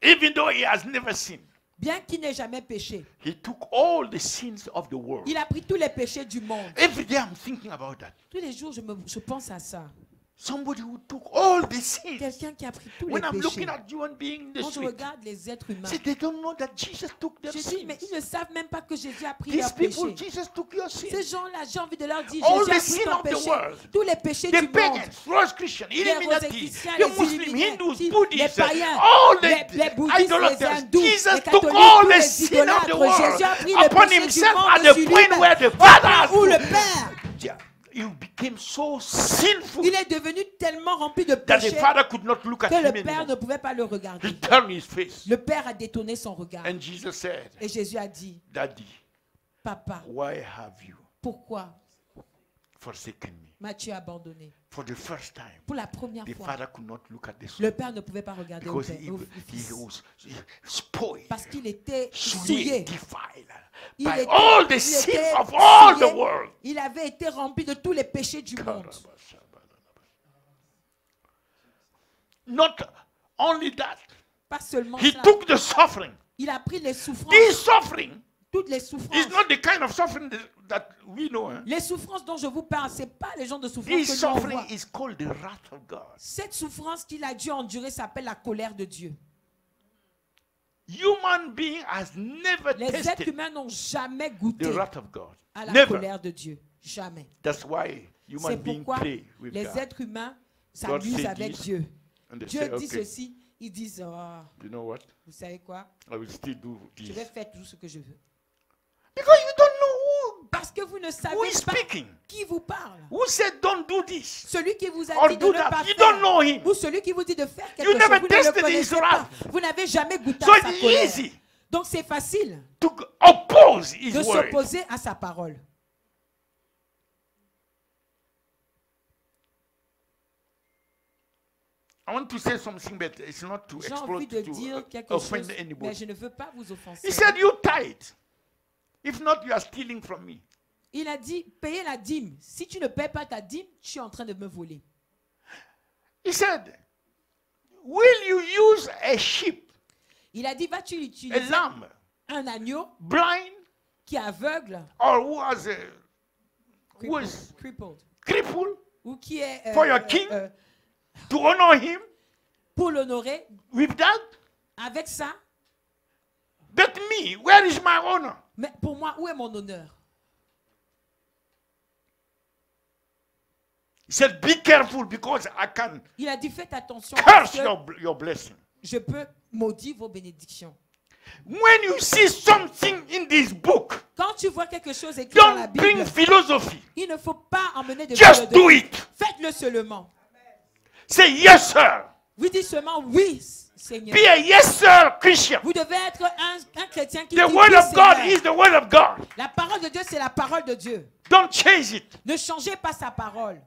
A: even though he has never sinned,
B: bien qu'il n'ait jamais péché,
A: he took all the sins of the world.
B: il a pris tous les péchés du monde.
A: Every day I'm thinking about that.
B: Tous les jours, je pense à ça.
A: Somebody who took all the sins.
B: Quelqu'un qui a pris tous les
A: When I'm
B: péchés.
A: looking at human beings in the
B: Quand je
A: street,
B: regarde les êtres humains,
A: see, they don't know that Jesus took their
B: je dis,
A: sins.
B: mais ils ne savent même pas que Jésus a pris
A: These
B: leurs
A: people,
B: péchés.
A: Jesus took your
B: Ces
A: sins.
B: gens-là, j'ai envie de leur dire,
A: All
B: Jésus a
A: the
B: pris
A: sin
B: ton
A: of the
B: péché.
A: world.
B: Tous les péchés
A: The
B: du monde.
A: pagans, Rose Christians,
B: Les
A: Illuminati,
B: Rosicruciens,
A: the
B: les
A: Muslims,
B: Illuminati,
A: Hindus,
B: les
A: Buddhists,
B: païens,
A: all
B: les
A: the
B: bouddhistes, les
A: idolaters.
B: hindous,
A: Jesus
B: les
A: took
B: catholiques,
A: all
B: tous
A: the
B: les
A: sin of the
B: idolâtres.
A: world
B: Jésus a pris le
A: upon
B: péché du
A: himself
B: monde
A: at the
B: sur
A: point
B: lui-même.
A: where the
B: Au
A: Father
B: point
A: has
B: où le
A: put.
B: Père,
A: You became so sinful
B: il est devenu tellement rempli de
A: that the
B: péché
A: Father could not look at
B: que
A: him
B: le Père
A: anymore.
B: ne pouvait pas le regarder.
A: He turned his face.
B: Le Père a détourné son regard.
A: And Jesus said,
B: Et Jésus a dit,
A: Daddy,
B: Papa,
A: why have you
B: pourquoi
A: forsaken me?
B: m'as-tu abandonné?
A: For the first time,
B: Pour la première
A: the
B: fois,
A: Father could not look at the
B: le
A: Son
B: Père ne pouvait pas regarder au
A: because
B: Père, au
A: he
B: Fils.
A: was spoiled,
B: Parce qu'il était
A: souillé,
B: souillé.
A: defiled
B: Il
A: by
B: était-
A: all the
B: il
A: sins
B: était
A: of all
B: souillé.
A: the world.
B: Il avait été rempli de tous les péchés du monde.
A: Not only that,
B: Pas seulement
A: he
B: ça.
A: took the suffering.
B: Il a pris les souffrances.
A: This suffering
B: Toutes les
A: is
B: souffrances.
A: not the kind of suffering that we know.
B: Les souffrances dont je vous parle, ce n'est pas les gens de souffrance
A: This
B: que nous on
A: suffering
B: voit.
A: is called the wrath of God.
B: Cette souffrance qu'il a dû endurer s'appelle la colère de Dieu.
A: Human being has never
B: Les êtres
A: tasted
B: humains n'ont jamais
A: the
B: goûté
A: wrath of God.
B: à la
A: Never.
B: colère de Dieu. Jamais.
A: That's why human
B: C'est
A: beings
B: pourquoi
A: play with
B: les
A: God.
B: êtres humains
A: God
B: s'amusent
A: said
B: avec
A: this.
B: Dieu.
A: And they
B: Dieu
A: say,
B: dit
A: okay,
B: ceci, ils disent, oh,
A: you know what?
B: vous savez quoi,
A: I will still do
B: je
A: this.
B: vais faire tout ce que je veux.
A: Because you don't know
B: Parce que vous ne savez
A: who is
B: pas
A: speaking.
B: qui vous parle.
A: Who said don't do this?
B: Celui qui vous a
A: Or
B: dit de
A: do
B: ne
A: that.
B: pas
A: You don't
B: faire,
A: know him.
B: ou celui qui vous dit de faire quelque
A: You
B: chose,
A: never
B: vous ne le
A: tasted his
B: connaissez pas.
A: wrath.
B: Vous n'avez jamais goûté
A: So
B: à sa
A: it's
B: colère.
A: easy
B: Donc c'est facile
A: to oppose his
B: de
A: word.
B: s'opposer à sa parole.
A: I want to say something, but it's not to
B: J'ai
A: exploit
B: envie de
A: to
B: dire quelque
A: offend
B: chose, mais
A: anybody.
B: je ne veux pas vous offenser.
A: He said, "You tithe. If not, you are stealing from me."
B: Il a dit, payez la dîme. Si tu ne payes pas ta dîme, tu es en train de me voler.
A: He said, "Will you use a sheep,
B: Il a dit, vas-tu
A: a
B: utiliser
A: lamb,
B: un agneau
A: blind,
B: qui est aveugle,
A: or who is
B: crippled,
A: crippled,
B: ou qui est
A: For your king? to honor him
B: pour l'honorer
A: with that?
B: avec ça?
A: But me, where is my honor?"
B: Mais pour moi, où est mon honneur?
A: He said, be careful because I can
B: Il a dit, faites attention parce
A: curse
B: que
A: your blessing.
B: je peux maudire vos bénédictions.
A: When you see something in this book,
B: Quand tu vois quelque chose écrit dans la
A: don't
B: Bible,
A: bring philosophy.
B: il ne faut pas emmener de
A: Just do
B: philosophie.
A: it.
B: Faites-le seulement.
A: Say yes, sir.
B: Vous dites seulement oui, Seigneur.
A: Be a yes, sir Christian.
B: Vous devez être un chrétien qui
A: The
B: dit
A: word
B: oui,
A: of God
B: Seigneur.
A: is the word of God.
B: La parole de Dieu, c'est la parole de Dieu.
A: Don't change it.
B: Ne changez pas sa parole.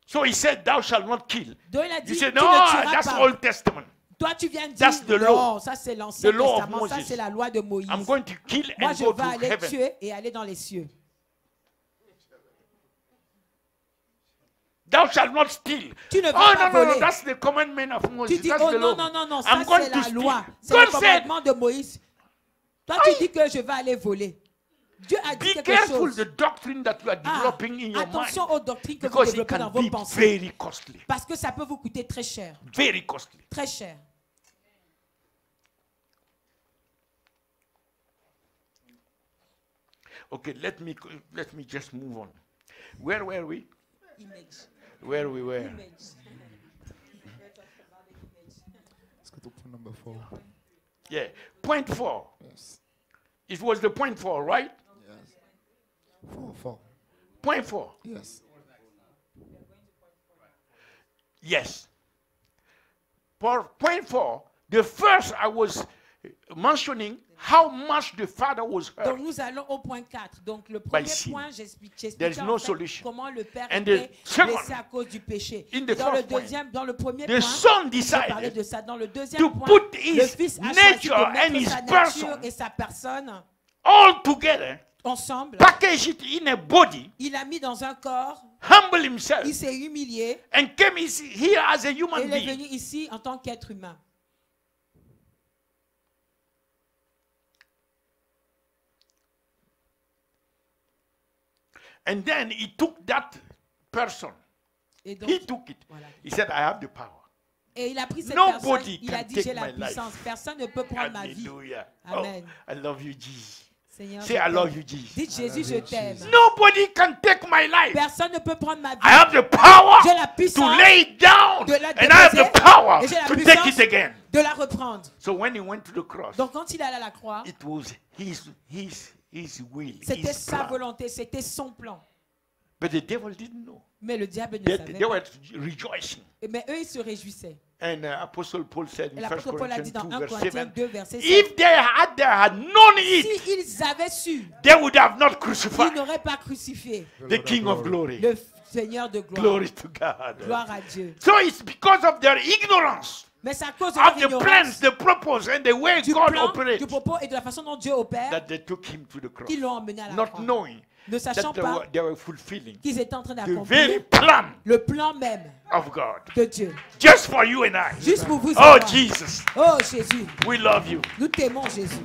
A: So he said, thou shalt not kill.
B: Donc il a dit,
A: You
B: tu
A: said,
B: ne
A: no,
B: tueras
A: that's
B: pas.
A: Old Testament.
B: Toi, tu viens de
A: That's
B: dire,
A: the law.
B: non, ça c'est l'Ancien
A: The law of
B: Testament, ça
A: Moses.
B: c'est la loi de Moïse.
A: I'm going to kill
B: Moi,
A: and
B: je
A: go
B: vais
A: to
B: aller
A: heaven.
B: tuer et aller dans les cieux.
A: Thou shalt not steal.
B: Tu ne vas
A: Oh,
B: pas
A: no, no,
B: voler.
A: no, that's the commandment of Moses.
B: Tu dis,
A: That's
B: oh
A: the law.
B: non, non, non, non, ça
A: I'm going
B: c'est
A: to
B: la
A: steal.
B: loi. C'est
A: God
B: le
A: said,
B: commandement de Moïse. Toi, tu dis que je vais aller voler. Dieu a dit
A: be
B: quelque
A: careful
B: chose.
A: the doctrine that you are
B: Ah,
A: developing in your
B: attention
A: mind.
B: aux doctrines que vous
A: Because it
B: développez dans
A: can
B: vos
A: be
B: pensées.
A: very costly.
B: Parce que ça peut vous coûter très cher.
A: Very costly.
B: Très cher.
A: Okay, let me just move on. Where were we?
B: Image.
A: Where we were?
B: Image.
C: Let's go to point number 4.
A: Yeah. Point 4.
C: Yes.
A: It was the point 4, right?
C: Yes. 4.
A: Point 4.
C: Yes.
A: Yes. Point 4. The first I was mentioning how much the father was hurt.
B: Donc nous allons au point 4. Donc le premier
A: sin.
B: point,
A: There
B: j'expliquais
A: is
B: en
A: no
B: fait
A: solution.
B: comment le père
A: And
B: était
A: the second,
B: blessé à cause du péché.
A: in the
B: Et dans le
A: first point,
B: deuxième, dans le premier
A: the
B: point,
A: son
B: je parlais
A: decided
B: de ça. Dans le deuxième
A: to
B: point,
A: put
B: le
A: his
B: fils a choisi
A: nature
B: de
A: and
B: mettre
A: his
B: sa
A: person
B: nature et sa personne
A: all together,
B: ensemble.
A: package it in a body,
B: Il a mis dans un corps,
A: humble himself,
B: il s'est humilié
A: and came here as a
B: et
A: human
B: il est
A: being.
B: venu ici en tant qu'être humain.
A: And then he took that person.
B: Et donc,
A: He took it.
B: voilà.
A: He said, I have the power.
B: Et il a pris cette
A: Nobody
B: personne, il a
A: can
B: dit,
A: take
B: j'ai la
A: my life.
B: puissance. Personne ne peut prendre ma vie.
A: Hallelujah.
B: Amen.
A: Oh, I love you, Jesus.
B: Seigneur,
A: Say,
B: je
A: I
B: t'aime.
A: love you, Jesus.
B: Dites Jésus, je t'aime.
A: Nobody can take my life.
B: Personne ne peut prendre ma vie.
A: I have the power
B: J'ai la
A: to
B: puissance
A: lay it down,
B: de la
A: and I have the
B: déposer,
A: power
B: et j'ai la
A: to
B: puissance
A: take it again.
B: de la reprendre.
A: So when he went to the cross,
B: Donc quand il allait à la croix,
A: it was his will,
B: c'était
A: his
B: sa
A: plan.
B: volonté, c'était son plan.
A: But the devil didn't know.
B: Mais le diable ne
A: They,
B: savait
A: they
B: pas.
A: were rejoicing.
B: Mais eux, ils se réjouissaient.
A: And Apostle Paul said
B: Et
A: in 1
B: l'apôtre Paul a dit
A: Corinthians
B: dans
A: 2,
B: 1
A: verse
B: Corinthiens
A: 7,
B: 2, verset 7,
A: if they had known it,
B: s'ils avaient su,
A: they would have not
B: ils
A: crucified
B: n'auraient pas crucifié
A: the King of glory.
B: le Seigneur de gloire.
A: Glory to God.
B: Gloire à Dieu.
A: So it's because of their ignorance
B: Mais c'est à cause de
A: of
B: leur
A: the plans,
B: ignorance
A: the purpose, and the way
B: du
A: God
B: plan,
A: operates
B: du propos et de la façon dont Dieu opère
A: that they took him to the cross,
B: qu'ils l'ont emmené à la
A: not
B: croix.
A: knowing
B: Ne sachant
A: that
B: pas
A: they were fulfilling
B: qu'ils étaient en train
A: the
B: d'accomplir
A: very plan
B: le plan même
A: of God.
B: de Dieu.
A: Just for you and I.
B: Juste pour vous et
A: Oh,
B: moi.
A: Jesus,
B: Oh Jésus,
A: we love you.
B: nous t'aimons Jésus.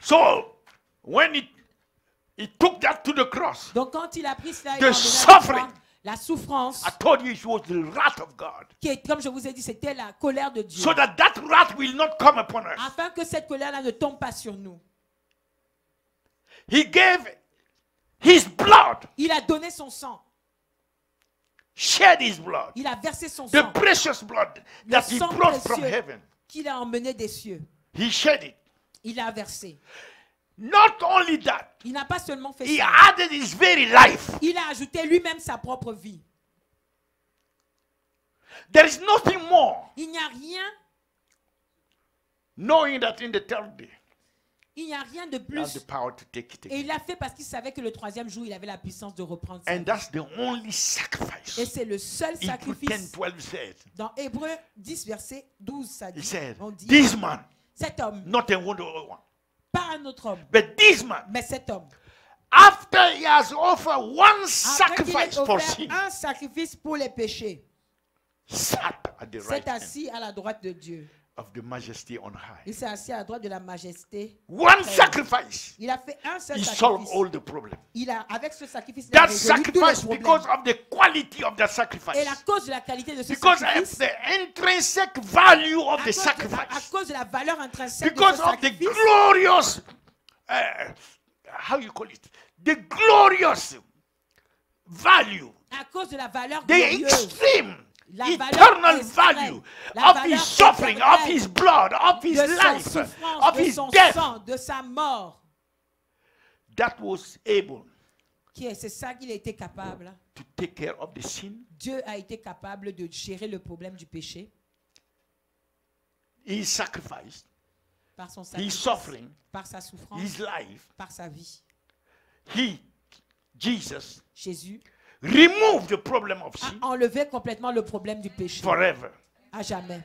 A: So, when he took that to the cross,
B: Donc quand il a pris cela, il
A: The
B: a emmené à la croix,
A: suffering.
B: la souffrance,
A: I told you it was the wrath of God.
B: qui est, comme je vous ai dit, c'était la colère de Dieu.
A: So that wrath will not come upon us.
B: Afin que cette colère-là ne tombe pas sur nous.
A: He gave his blood,
B: Il a donné son sang.
A: shed his blood,
B: Il a versé son
A: the
B: sang
A: precious blood
B: Le
A: that he
B: sang
A: brought from
B: précieux.
A: heaven.
B: qu'il a emmené des cieux.
A: He shed it.
B: Il a versé.
A: Not only that,
B: Il n'a pas seulement fait
A: he
B: ça.
A: added his very life.
B: Il a ajouté lui-même sa propre vie.
A: There is nothing more,
B: Il n'y a rien,
A: knowing that in the third day,
B: il n'y a rien de
A: he has the
B: plus.
A: power to take it
B: Et
A: again.
B: il l'a fait parce qu'il savait que le troisième jour, il avait la puissance de reprendre sa
A: And
B: vie.
A: that's the only
B: Et
A: sacrifice.
B: c'est le seul
A: Hebrews 10,
B: sacrifice.
A: 12 says,
B: Dans Hébreux 10, verset 12, ça
A: he
B: dit,
A: said,
B: on dit,
A: this man,
B: cet homme,
A: not a wonder one,
B: pas un autre homme,
A: but this man,
B: mais cet homme,
A: after he has offered one
B: après qu'il ait
A: sacrifice for
B: offert
A: sin,
B: un sacrifice pour les péchés,
A: sat at the right
B: s'est
A: hand
B: assis à la droite de Dieu.
A: of the majesty on high.
B: Il s'est assis à la droite de la majesté.
A: One sacrifice,
B: Il a fait un seul
A: he solved
B: sacrifice.
A: all the problems.
B: Il a, avec ce sacrifice, il a
A: That
B: résolu tous les
A: sacrifice,
B: problèmes.
A: because of the quality of that
B: Et
A: sacrifice,
B: à cause de la qualité de ce
A: because of
B: sacrifice,
A: the intrinsic value of
B: à
A: the
B: cause, à
A: sacrifice,
B: cause de la valeur intrinsèque de
A: because
B: ce
A: of the
B: sacrifice,
A: glorious, how you call it, the glorious value,
B: À cause de la valeur
A: the
B: glorieuse,
A: extreme,
B: la valeur
A: eternal
B: extrême,
A: value
B: la
A: of
B: valeur
A: his suffering, of
B: éternelle
A: his blood, of his
B: de sa
A: life,
B: souffrance,
A: of
B: de
A: his
B: son
A: death,
B: sang, de sa mort,
A: that was able
B: c'est ça qu'il a été capable.
A: to take care of the sin.
B: Dieu a été capable de gérer le problème du péché
A: His sacrifice,
B: par son
A: his
B: sacrifice,
A: suffering,
B: par sa souffrance,
A: his life.
B: par sa vie.
A: Jesus,
B: Jésus
A: removed the problem of
B: a
A: sin
B: enlevé complètement le problème du péché
A: forever.
B: à jamais.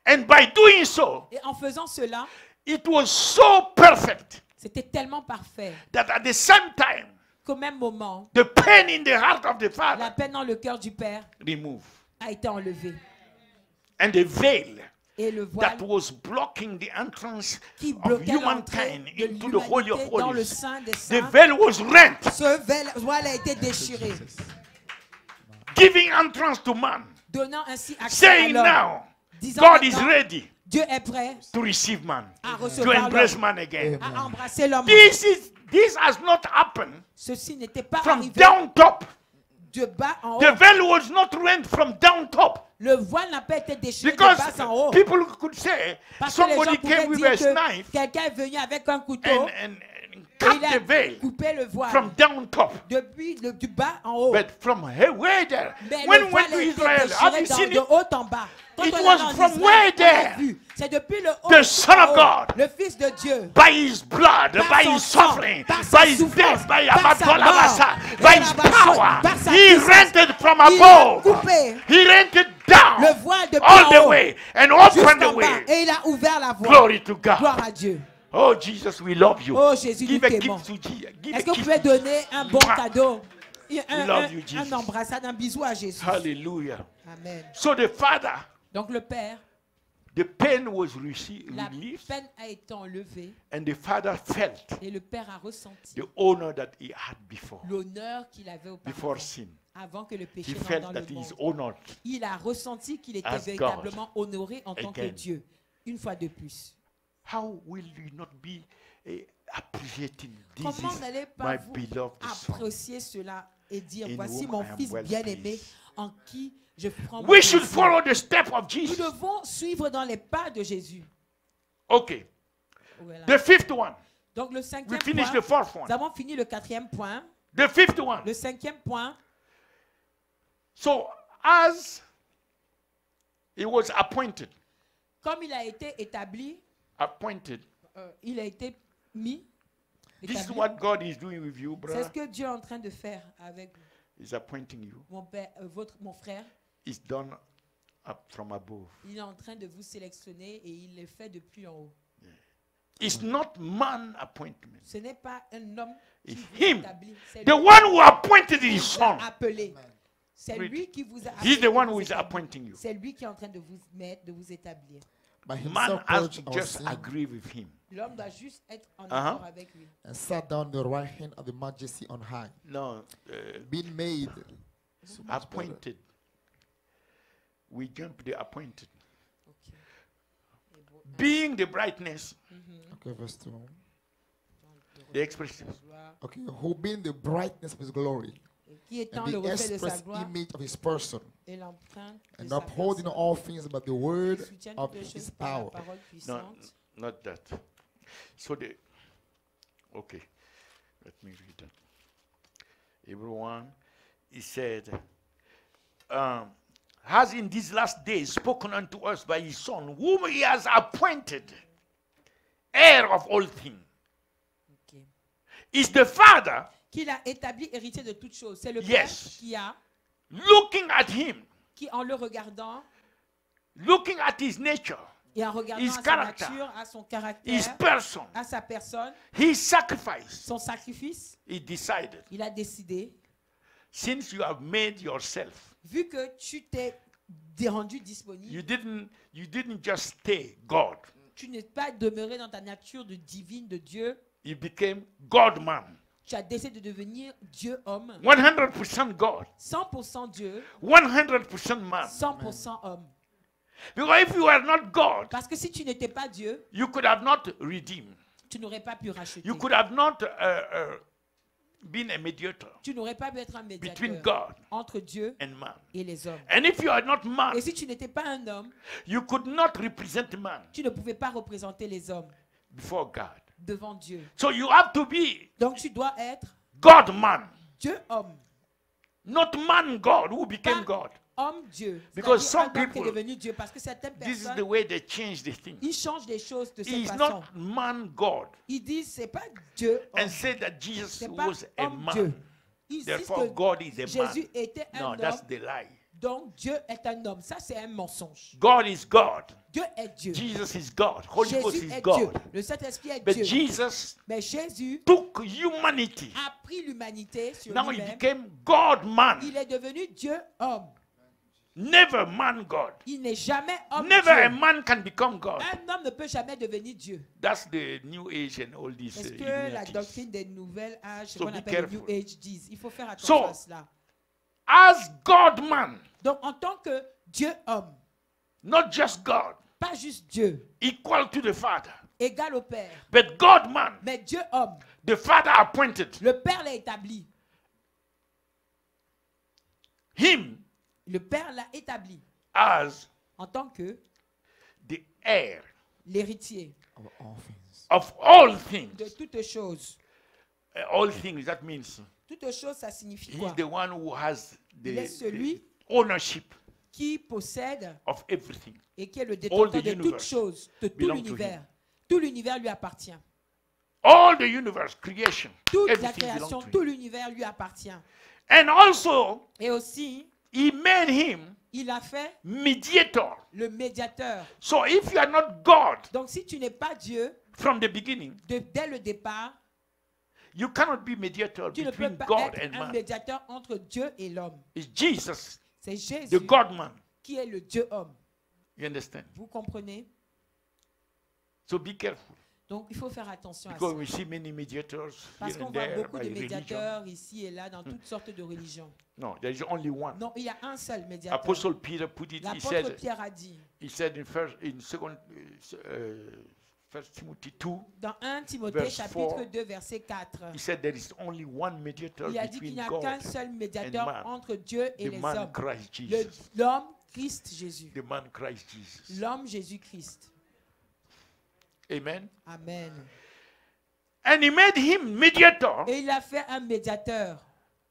A: And by doing so,
B: Et en faisant cela,
A: it was so perfect
B: c'était tellement parfait
A: that at the same time,
B: qu'au même moment,
A: the pain in the heart of the
B: la
A: Father
B: peine dans le cœur du Père
A: removed.
B: a été enlevée.
A: And the veil
B: Et le voile
A: that was blocking the entrance
B: qui
A: of
B: bloquait l'entrée
A: humankind
B: de
A: into the Holy of
B: l'humanité dans le
A: Holies,
B: sein des
A: the
B: saints,
A: veil was rent,
B: ce voile a été déchiré,
A: giving entrance to man,
B: donnant ainsi accès à
A: saying
B: l'homme.
A: now,
B: Disant
A: God is
B: maintenant,
A: ready
B: Dieu est prêt
A: to receive man,
B: à
A: to
B: recevoir
A: embrace
B: l'homme,
A: man again.
B: à embrasser l'homme.
A: This has not happened
B: Ceci n'était pas
A: from
B: arrivé
A: down top.
B: de bas en haut.
A: The veil was not rent from down top.
B: Le voile n'a pas été déchiré de
A: Because
B: bas en haut.
A: people could say
B: Parce que les gens
A: somebody
B: pouvaient
A: came with
B: dire
A: a
B: que
A: knife
B: quelqu'un est venu avec un couteau
A: and
B: et
A: cut
B: il a
A: the veil
B: coupé le voile
A: from down top.
B: depuis du bas en haut.
A: But from way there,
B: Mais
A: when
B: le
A: we
B: voile
A: went to
B: a été
A: Israel, have you
B: déchiré
A: seen
B: de
A: it?
B: haut en bas. Quand
A: It
B: on
A: was
B: est en
A: from
B: Israël,
A: way
B: on a
A: there.
B: vu. C'est depuis le haut,
A: The Son of
B: en haut,
A: God.
B: le Fils de Dieu,
A: By his blood,
B: Par
A: by
B: son
A: his
B: sang,
A: suffering,
B: par sa
A: by his
B: souffrance,
A: death, by
B: par sa
A: Abatolabasa,
B: mort,
A: by
B: et
A: his
B: la
A: power,
B: par sa
A: he
B: puissance.
A: rented from
B: Il a
A: above.
B: coupé
A: He rented down
B: le voile depuis
A: all
B: en
A: the
B: haut
A: way and opened
B: jusqu'en
A: the
B: bas
A: way.
B: et il a ouvert la voie.
A: Glory to God.
B: Gloire à Dieu.
A: Oh, Jesus, we love you.
B: Oh, Jésus,
A: Give
B: nous
A: a
B: t'aimons.
A: gift to Jesus. Give
B: Est-ce
A: a
B: que vous
A: gift
B: pouvez
A: to
B: donner un bon
A: Mwah.
B: cadeau,
A: love you, Jesus.
B: un embrassade, un bisou à Jésus?
A: Hallelujah.
B: Amen.
A: So the Father,
B: Donc le Père,
A: the pain was
B: la
A: relieved,
B: peine a été enlevée
A: and the Father felt
B: et le Père a ressenti
A: the honor that he had before
B: l'honneur qu'il avait auparavant,
A: before sin.
B: avant que le
A: He
B: péché n'entre
A: felt
B: dans
A: that
B: le
A: he is
B: monde.
A: honored.
B: Il a ressenti qu'il était
A: As God.
B: véritablement honoré en tant que
A: Again.
B: Dieu, une fois de plus.
A: How will you not be appreciating this
B: Comment
A: is
B: n'allez
A: my
B: pas vous
A: beloved son?
B: apprécier cela et dire,
A: In
B: voici
A: whom
B: mon
A: I am
B: fils
A: well
B: bien-aimé
A: pleased.
B: en qui je prends mon
A: We should
B: plaisir.
A: follow the step of
B: Nous
A: Jesus.
B: devons suivre dans les pas de Jésus.
A: Okay.
B: Voilà.
A: The fifth one.
B: Donc le
A: We
B: cinquième
A: finished
B: point,
A: the fourth
B: nous
A: one.
B: avons fini le quatrième point.
A: The fifth one.
B: Le cinquième point,
A: So as he was appointed,
B: comme il a été établi, il a été mis,
A: this is
B: établi.
A: what God is doing with you,
B: C'est ce
A: brother.
B: que Dieu est en train de faire avec
A: He's appointing you.
B: mon père, mon frère.
A: It's done up from above.
B: Il est en train de vous sélectionner et il le fait depuis en haut.
A: It's not man appointment.
B: Ce n'est pas un homme qui
A: It's
B: vous
A: him.
B: établit, c'est
A: The
B: lui
A: one who appointed
B: qui
A: his
B: vous a
A: son.
B: appelé. C'est
A: Read.
B: lui qui vous a
A: He's the
B: appelé,
A: one
B: vous
A: who is
B: établir.
A: appointing you.
B: C'est lui qui est en train de vous mettre, de vous établir.
C: By
A: Man
C: himself
A: has
C: purged
A: to
C: our
A: just
C: sin
A: agree with him.
B: L'homme doit juste être en
A: Uh-huh.
B: accord avec lui.
C: and sat down the right hand of the majesty on high,
A: No,
C: being made so much better.
A: appointed. We jump the appointed.
B: Ok. Et bon,
A: Being the brightness,
C: Okay, verse 2.
A: the expression.
C: Okay, who being the brightness of his glory
B: qui étant
C: and
B: le
C: the
B: reflet de sa
C: express
B: gloire
C: image of his person,
B: et l'empreinte de
C: and
B: sa
C: upholding
B: personne,
C: all things by the word
B: qui soutient
C: of
B: toutes les
C: his
B: choses par la
C: power.
B: parole
A: No,
B: puissante.
A: not that. So the okay. Let me read that. Everyone, he said, has in these last days spoken unto us by his Son, whom he has appointed heir of all things.
B: Ok.
A: Is the Father
B: Qu'il a établi héritier de toutes choses. C'est le
A: Yes.
B: Père
A: looking at him,
B: qui, en le regardant
A: looking at his nature,
B: et en regardant
A: His
B: à sa
A: character.
B: nature, à son caractère,
A: his person,
B: à sa personne,
A: his sacrifice,
B: son sacrifice,
A: he decided,
B: il a décidé,
A: since you have made yourself,
B: vu que tu t'es rendu disponible,
A: you didn't just stay God.
B: tu n'es pas demeuré dans ta nature de divine de Dieu,
A: You became God man.
B: tu as décidé de devenir Dieu homme,
A: 100% God,
B: 100% Dieu,
A: 100% man.
B: 100% homme.
A: Because if you are not God,
B: Parce que si tu n'étais pas Dieu,
A: you could have not redeemed.
B: Tu n'aurais pas pu racheter.
A: You could have not been a mediator
B: Tu n'aurais pas pu être un
A: between
B: médiateur
A: God
B: entre Dieu
A: and man.
B: et les hommes.
A: And if you are not man,
B: Et si tu n'étais pas un homme,
A: you could not represent man
B: tu ne pouvais pas représenter les hommes
A: before God.
B: devant Dieu.
A: So you have to be
B: Donc tu dois être
A: God man,
B: Dieu homme,
A: not man God who became
B: Pas-
A: God.
B: homme Dieu.
A: Because
B: C'est-à-dire
A: some
B: un homme qui est
A: people-
B: devenu Dieu parce que certaines
A: This is the
B: personnes
A: way they change the thing.
B: ils changent les choses de
A: He
B: cette
A: is
B: façon.
A: not man God
B: Ils disent c'est pas Dieu homme,
A: and say that Jesus
B: c'est pas
A: was a
B: homme Dieu.
A: man.
B: Ils disent
A: Therefore, God is
B: que
A: a
B: Jésus
A: man.
B: était un
A: No,
B: homme,
A: that's the lie.
B: donc Dieu est un homme. Ça c'est un mensonge.
A: God is God.
B: Dieu est Dieu.
A: Jesus is God. Holy Ghost
B: Jésus
A: is
B: est Dieu.
A: God.
B: Le Saint-Esprit est
A: But
B: Dieu.
A: Jesus
B: Mais Jésus
A: took humanity.
B: a pris l'humanité sur
A: Now he
B: lui-même.
A: became God man.
B: Il est devenu Dieu homme.
A: Never man God.
B: Il n'est jamais homme
A: Never a
B: Dieu.
A: man can become God.
B: Un homme ne peut jamais devenir Dieu.
A: That's the new age and all these
B: Est-ce que la
A: Illuminatis.
B: doctrine des nouvelles âges, ce
A: So
B: qu'on
A: be
B: appelle le
A: careful.
B: New Age, disent? Il faut faire attention
A: So-
B: à cela.
A: As God man,
B: Donc, en tant que Dieu homme,
A: not just God,
B: pas juste Dieu,
A: equal to the Father,
B: égal au Père,
A: but God man,
B: mais Dieu homme,
A: the Father appointed
B: le Père l'a établi.
A: him
B: Le Père l'a établi
A: as
B: en tant que
A: the heir
B: l'héritier
C: Of all things.
A: of all things.
B: de toutes choses.
A: All things, that means
B: Toutes choses, ça signifie
A: he's
B: quoi?
A: the one who has
B: Il est
A: the
B: celui
A: ownership
B: qui possède
A: of everything.
B: et qui est le
A: All
B: détenteur
A: the
B: de toutes
A: universe
B: choses, de tout
A: belong to
B: l'univers. Tout l'univers lui appartient.
A: All the universe, creation,
B: Toute la
A: everything
B: création,
A: belongs to
B: tout
A: him.
B: l'univers lui appartient.
A: And also,
B: Et aussi,
A: he made him
B: il a fait
A: mediator.
B: le médiateur.
A: So if you are not God
B: Donc si tu n'es pas Dieu,
A: from the beginning,
B: dès le départ,
A: you cannot be mediator
B: tu ne peux
A: between
B: pas
A: God
B: être
A: and
B: un
A: man.
B: médiateur entre Dieu et l'homme.
A: It's Jesus,
B: C'est Jésus
A: the God man.
B: qui est le Dieu homme.
A: You understand?
B: Vous comprenez?
A: So be careful.
B: Donc il faut faire attention à
A: Because
B: ça.
A: we see many mediators
B: Parce
A: here
B: qu'on
A: and
B: voit
A: there
B: beaucoup
A: by
B: de
A: religion.
B: médiateurs ici et là dans toutes sortes de religions.
A: No, there is only one.
B: Non, il y a un seul médiateur.
A: Apostle Peter put it. He
B: L'apôtre
A: said.
B: Pierre a dit
A: He said in First Timothy 2.
B: dans 1 Timothée
A: Verse
B: chapitre
A: 4,
B: 2 verset 4.
A: He said there is only one mediator
B: Il a dit qu'il
A: between
B: n'y a
A: God,
B: qu'un seul
A: man.
B: médiateur entre Dieu et
A: the
B: les
A: man
B: hommes.
A: Christ
B: Le-
A: Jesus.
B: L'homme Christ Jésus.
A: The man Christ Jesus.
B: L'homme Jésus-Christ.
A: Amen.
B: Amen.
A: And he made him mediator,
B: Et il a fait un médiateur.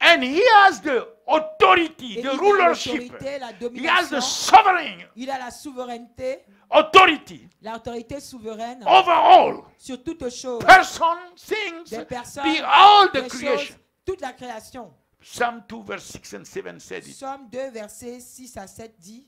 A: and he has the authority,
B: Et
A: the
B: il a
A: rulership.
B: l'autorité, la
A: He has the
B: domination.
A: sovereign
B: Il a la souveraineté,
A: authority
B: l'autorité souveraine
A: over all
B: sur toutes choses.
A: person, things,
B: Des personnes,
A: behold the
B: des choses,
A: creation.
B: toute la création.
A: Psalm 2 verse 6 and 7 said it.
B: Psaume 2, versets 6 à 7 dit,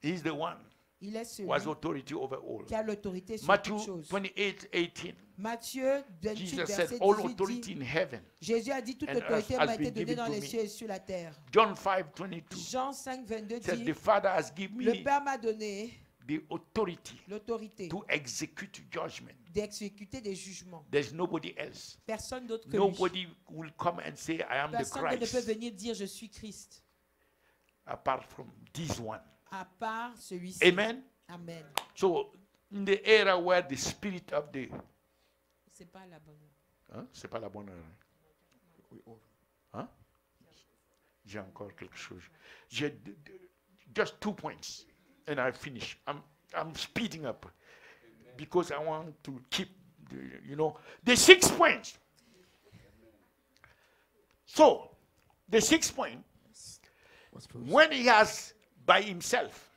A: He's the one
B: il est celui
A: who has authority over all.
B: qui a l'autorité sur
A: Matthew
B: toutes choses.
A: 28, 18.
B: Matthieu 28,
A: Jesus
B: verset
A: said, all
B: 18
A: authority
B: dit,
A: in heaven.
B: Jésus a dit, toute
A: and
B: autorité
A: earth has
B: m'a été
A: been
B: donnée
A: given
B: dans
A: to
B: les
A: me.
B: cieux et sur la terre.
A: John 5, 22
B: Jean 5, 22
A: said,
B: dit,
A: the Father has given
B: le
A: me
B: Père m'a donné
A: the authority
B: l'autorité
A: to execute judgment.
B: d'exécuter des jugements.
A: There's nobody else.
B: Personne d'autre que lui.
A: Nobody will come and say, I am the
B: Personne ne peut
A: Christ,
B: venir dire je suis Christ,
A: apart from this one.
B: à part celui-ci.
A: Amen.
B: Amen.
A: So, in the era where the spirit of the...
B: C'est pas la bonne.
A: Hein? C'est pas la bonne heure. Hein? J'ai encore quelque chose. Just 2 points, and I finish. I'm speeding up because I want to keep, the 6 points. So, the 6 point,
C: What's first?
A: when he has by himself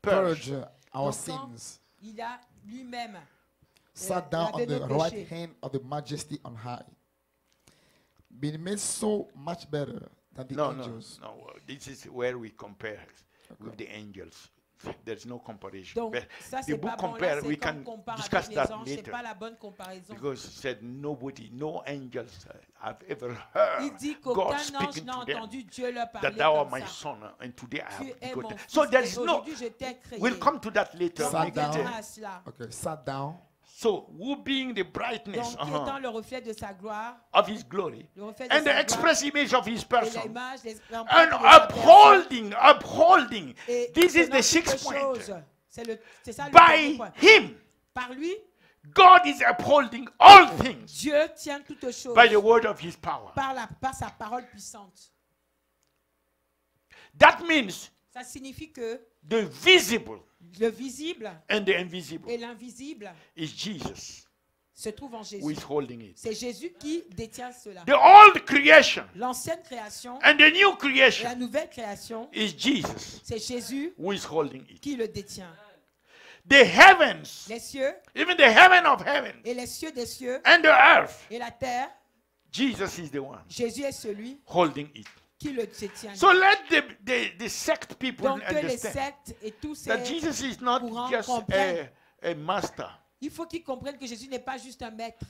A: purged,
C: Purge our
B: Donc, quand
C: sins.
B: il a lui-même
C: Sat down on
B: lavé
C: the
B: nos
C: right
B: péchés.
C: hand of the majesty on high. Been made so much better than the
A: no,
C: angels.
A: this is where we compare with the angels. There's no comparison.
B: Donc,
A: But
B: ça,
A: the
B: c'est
A: book
B: pas bon.
A: compare,
B: Là,
A: we
B: c'est comme
A: can
B: compare
A: discuss
B: avec
A: that
B: les anges. C'est
A: later.
B: pas la bonne comparaison.
A: Because it said no angels have ever
B: Il
A: heard
B: dit
A: God
B: qu'aucun ange
A: speaking
B: n'a
A: to them
B: entendu Dieu leur parler
A: that thou art
B: comme
A: my
B: ça.
A: son and today I
B: Tu
A: have
B: es mon
A: begotten.
B: fils
A: So there
B: et
A: is no,
B: aujourd'hui je t'ai créé.
A: we'll come to that later.
B: Donc,
C: Sat
B: on viendra
C: down.
B: à cela.
C: Okay, sat down.
A: So who being the brightness
B: Donc, qui étant le reflet de sa gloire,
A: of his glory
B: le reflet de
A: and
B: sa
A: the
B: gloire,
A: express image of his
B: et
A: person
B: l'image,
A: and
B: l'empreinte de sa personne,
A: upholding.
B: et
A: This is
B: tenant
A: the 6
B: toutes
A: point.
B: choses. C'est ça le
A: By
B: premier point.
A: him,
B: Par lui,
A: God is upholding all things
B: Dieu tient toutes choses
A: by the word of his power.
B: par sa parole puissante.
A: That means
B: Ça signifie que
A: the visible
B: le visible
A: and the invisible
B: et l'invisible
A: is Jesus
B: se trouvent en
A: who
B: Jésus.
A: is holding it.
B: C'est Jésus qui détient cela.
A: The old creation
B: L'ancienne création
A: and the new
B: et la
A: creation
B: nouvelle création,
A: is Jesus
B: c'est Jésus
A: who is holding it.
B: qui le détient.
A: The heavens,
B: Les cieux
A: even the heaven of heaven
B: et les cieux des cieux
A: and the earth,
B: et la terre,
A: Jesus is the one
B: Jésus est celui
A: holding it.
B: qui le détient.
A: So let the sect people
B: Donc que les
A: understand
B: sectes et tous ces...
A: that Jesus is not
B: courants
A: just
B: comprennent.
A: a master
B: Il faut qu'ils comprennent que Jésus n'est pas juste un maître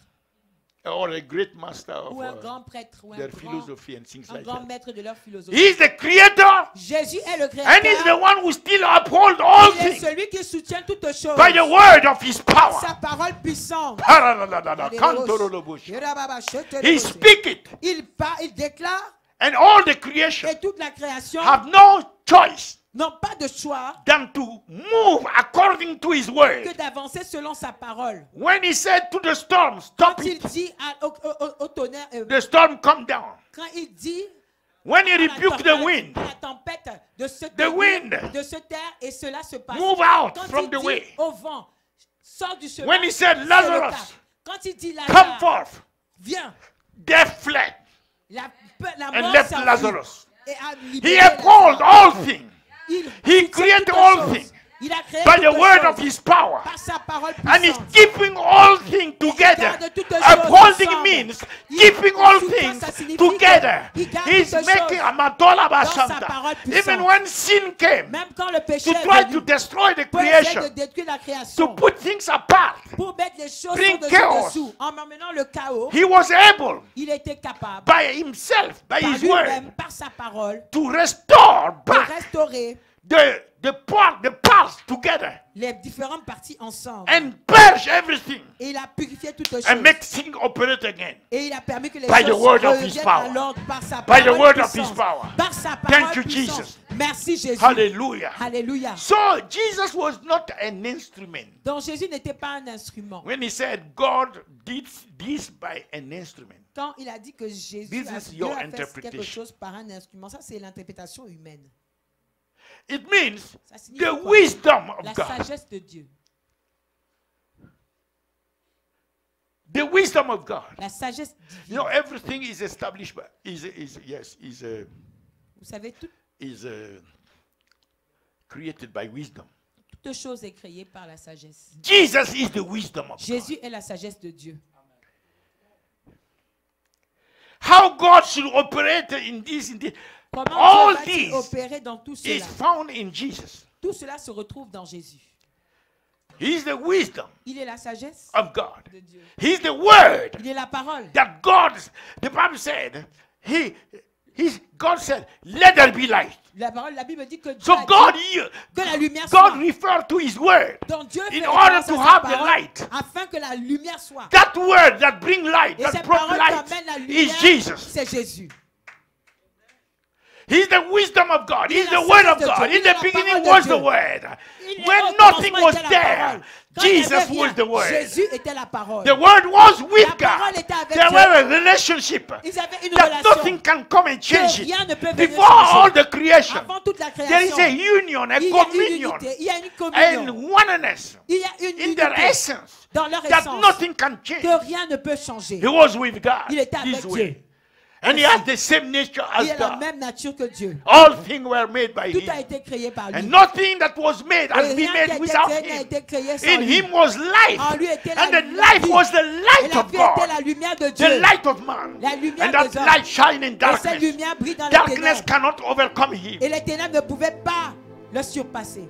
A: or a great master of
B: ou un grand prêtre ou un
A: their
B: grand,
A: philosophy and things like that.
B: maître de leur philosophie.
A: He is the creator
B: Jésus est le
A: and he's the
B: créateur.
A: one who still upholds all
B: Il est
A: things
B: celui qui soutient toutes choses.
A: by the word of his
B: Sa
A: power.
B: parole puissante.
A: He speak it,
B: Il déclare
A: and all the creation
B: et toute la création
A: have no choice
B: n'ont pas de choix
A: than to move according to his
B: que
A: word.
B: d'avancer selon sa parole.
A: When he said to the storm, stop
B: Quand il
A: it,
B: dit au tonnerre,
A: the storm come down.
B: quand il dit
A: When he
B: à
A: rebuked the wind,
B: à la tempête de se
A: wind
B: de se taire et cela se passe.
A: move out
B: Quand
A: from
B: il
A: the
B: dit
A: way.
B: au vent, sors du chemin.
A: When he said,
B: c'est le
A: Lazarus,
B: cas. Quand il dit
A: come
B: Lazare,
A: forth,
B: viens,
A: death fled
B: la
A: and
B: mort
A: left
B: s'enfuit
A: Lazarus.
B: et a
A: He
B: libéré
A: upholds
B: Lazare.
A: all things
B: Il
A: He
B: soutient
A: created
B: toutes
A: all
B: choses.
A: things
B: Il a créé
A: by the
B: toutes
A: word
B: choses
A: of his power.
B: par sa parole
A: And he's
B: puissante.
A: keeping all things together.
B: garde toutes choses
A: Upholding
B: ensemble.
A: means
B: Il
A: keeping all
B: soutient,
A: things
B: ça signifie
A: together.
B: qu'il garde
A: He's
B: toutes
A: making
B: choses
A: a mantola
B: dans sa
A: basanta.
B: parole puissante.
A: Even when sin came
B: Même quand le péché
A: to
B: est
A: try
B: venu
A: to destroy the
B: pour essayer de
A: creation,
B: détruire la
A: to
B: création,
A: put things apart,
B: pour mettre les choses
A: bring
B: au-dessus
A: chaos.
B: dessous, en emmenant le chaos,
A: he was able
B: il était capable,
A: by himself, by
B: par
A: his word,
B: lui-même, par sa parole,
A: to restore
B: de
A: back
B: restaurer
A: the parts together
B: les différentes parties ensemble.
A: and purge everything
B: Et il a purifié toutes choses.
A: and make things operate again.
B: Et il a permis que les
A: By the
B: choses
A: word of his
B: reviennent
A: power.
B: à l'ordre par sa
A: By the
B: parole
A: word of
B: puissante.
A: his power.
B: Par sa
A: Thank
B: parole
A: you,
B: puissante.
A: Jesus.
B: Merci Jésus.
A: Hallelujah.
B: Alléluia.
A: So Jesus was not an instrument.
B: Donc Jésus n'était pas un instrument.
A: When he said God did this by an instrument,
B: Quand il a dit que Jésus
A: This
B: a,
A: is
B: Dieu
A: your
B: a fait quelque
A: interpretation.
B: chose par un instrument, ça c'est l'interprétation humaine.
A: it means
B: Ça signifie
A: the
B: quoi?
A: wisdom
B: La
A: of God.
B: sagesse de Dieu.
A: The wisdom of God.
B: La sagesse
A: You know,
B: divine.
A: everything is established by
B: Vous savez,
A: created by wisdom.
B: toute chose est créée par la sagesse.
A: Jesus is the wisdom of God.
B: Jésus est la sagesse de Dieu.
A: How God should operate in this,
B: Comment
A: all
B: Dieu
A: this
B: va opérer dans tout
A: is
B: cela?
A: found in Jesus.
B: Tout cela se retrouve dans Jésus.
A: He is the wisdom
B: Il est la sagesse
A: of God.
B: de Dieu.
A: He is the word
B: Il est la parole.
A: that God, the Bible said, God said, let there be light.
B: La parole, la Bible dit que Dieu
A: So
B: a
A: God,
B: dit que la lumière
A: God
B: soit.
A: referred to his word.
B: Donc Dieu
A: in
B: fait
A: order
B: référence
A: to
B: à sa
A: have the
B: parole
A: light.
B: afin que la lumière soit.
A: That word that bring light,
B: Et
A: that
B: cette
A: brought
B: parole qui
A: light,
B: amène la
A: is
B: lumière,
A: Jesus.
B: c'est Jésus.
A: He's the wisdom of God. He's
B: Il est la
A: the word of
B: sagesse de
A: God.
B: Dieu.
A: In
B: Il est
A: the
B: la
A: beginning
B: parole de
A: was
B: Dieu.
A: the word.
B: Il est
A: When
B: au
A: nothing
B: commencement
A: was
B: était la
A: there,
B: parole. Quand il y
A: Jesus
B: avait rien,
A: was the word.
B: Jésus était la parole.
A: The word was with
B: La
A: God.
B: parole était avec
A: There
B: Dieu.
A: was a relationship
B: Ils avaient une
A: that
B: relation.
A: nothing can come and change
B: Que
A: it.
B: rien ne peut venir
A: Before
B: changer.
A: all the creation,
B: Avant toute la
A: there is
B: création,
A: a union, a
B: il y a une
A: communion,
B: unité, il y a une
A: and
B: communion,
A: oneness
B: il y a une
A: in their
B: unité
A: essence
B: dans leur
A: that
B: essence
A: nothing can change.
B: que rien ne peut changer.
A: He was with God
B: Il était avec
A: this
B: Dieu.
A: way. And he has the same nature as
B: Il a la
A: God.
B: même nature que Dieu.
A: All things were made by
B: Tout a
A: him.
B: été créé par lui.
A: And nothing that was made has
B: Et
A: been
B: rien qui a
A: made
B: été
A: without
B: créé n'a
A: him.
B: été créé sans
A: In
B: lui.
A: him was life.
B: En lui était la
A: And the
B: la
A: life
B: vie.
A: was the
B: Et
A: light
B: la
A: of
B: vie était
A: God.
B: la lumière de
A: The
B: Dieu.
A: light of man.
B: La lumière
A: And that
B: des hommes.
A: light shine in
B: Et cette
A: darkness.
B: lumière brille dans les
A: Darkness
B: ténèbres.
A: cannot overcome him.
B: Et les ténèbres ne pouvaient pas le surpasser.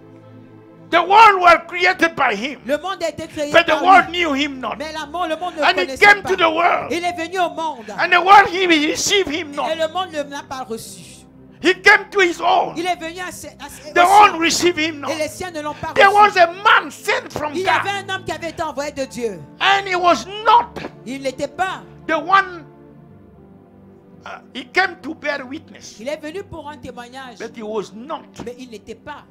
A: The world were created by him.
B: Le monde a été créé
A: But the
B: par
A: world
B: lui.
A: knew him not.
B: Mais le monde ne
A: And he
B: connaissait
A: came
B: pas.
A: to the world.
B: Il est venu au monde.
A: And the world he received him
B: Et
A: not.
B: le monde ne l'a pas reçu.
A: He came to his own.
B: Il est venu à ses
A: The
B: aux
A: own
B: siens.
A: received him
B: Et
A: not.
B: les siens ne l'ont pas
A: There was
B: reçu.
A: a man sent from
B: Il y avait
A: God.
B: un homme qui avait été envoyé de Dieu.
A: And he was not
B: Il n'était pas.
A: the one. He came to bear witness.
B: Il est venu pour un témoignage.
A: But he was not
B: Mais il n'était pas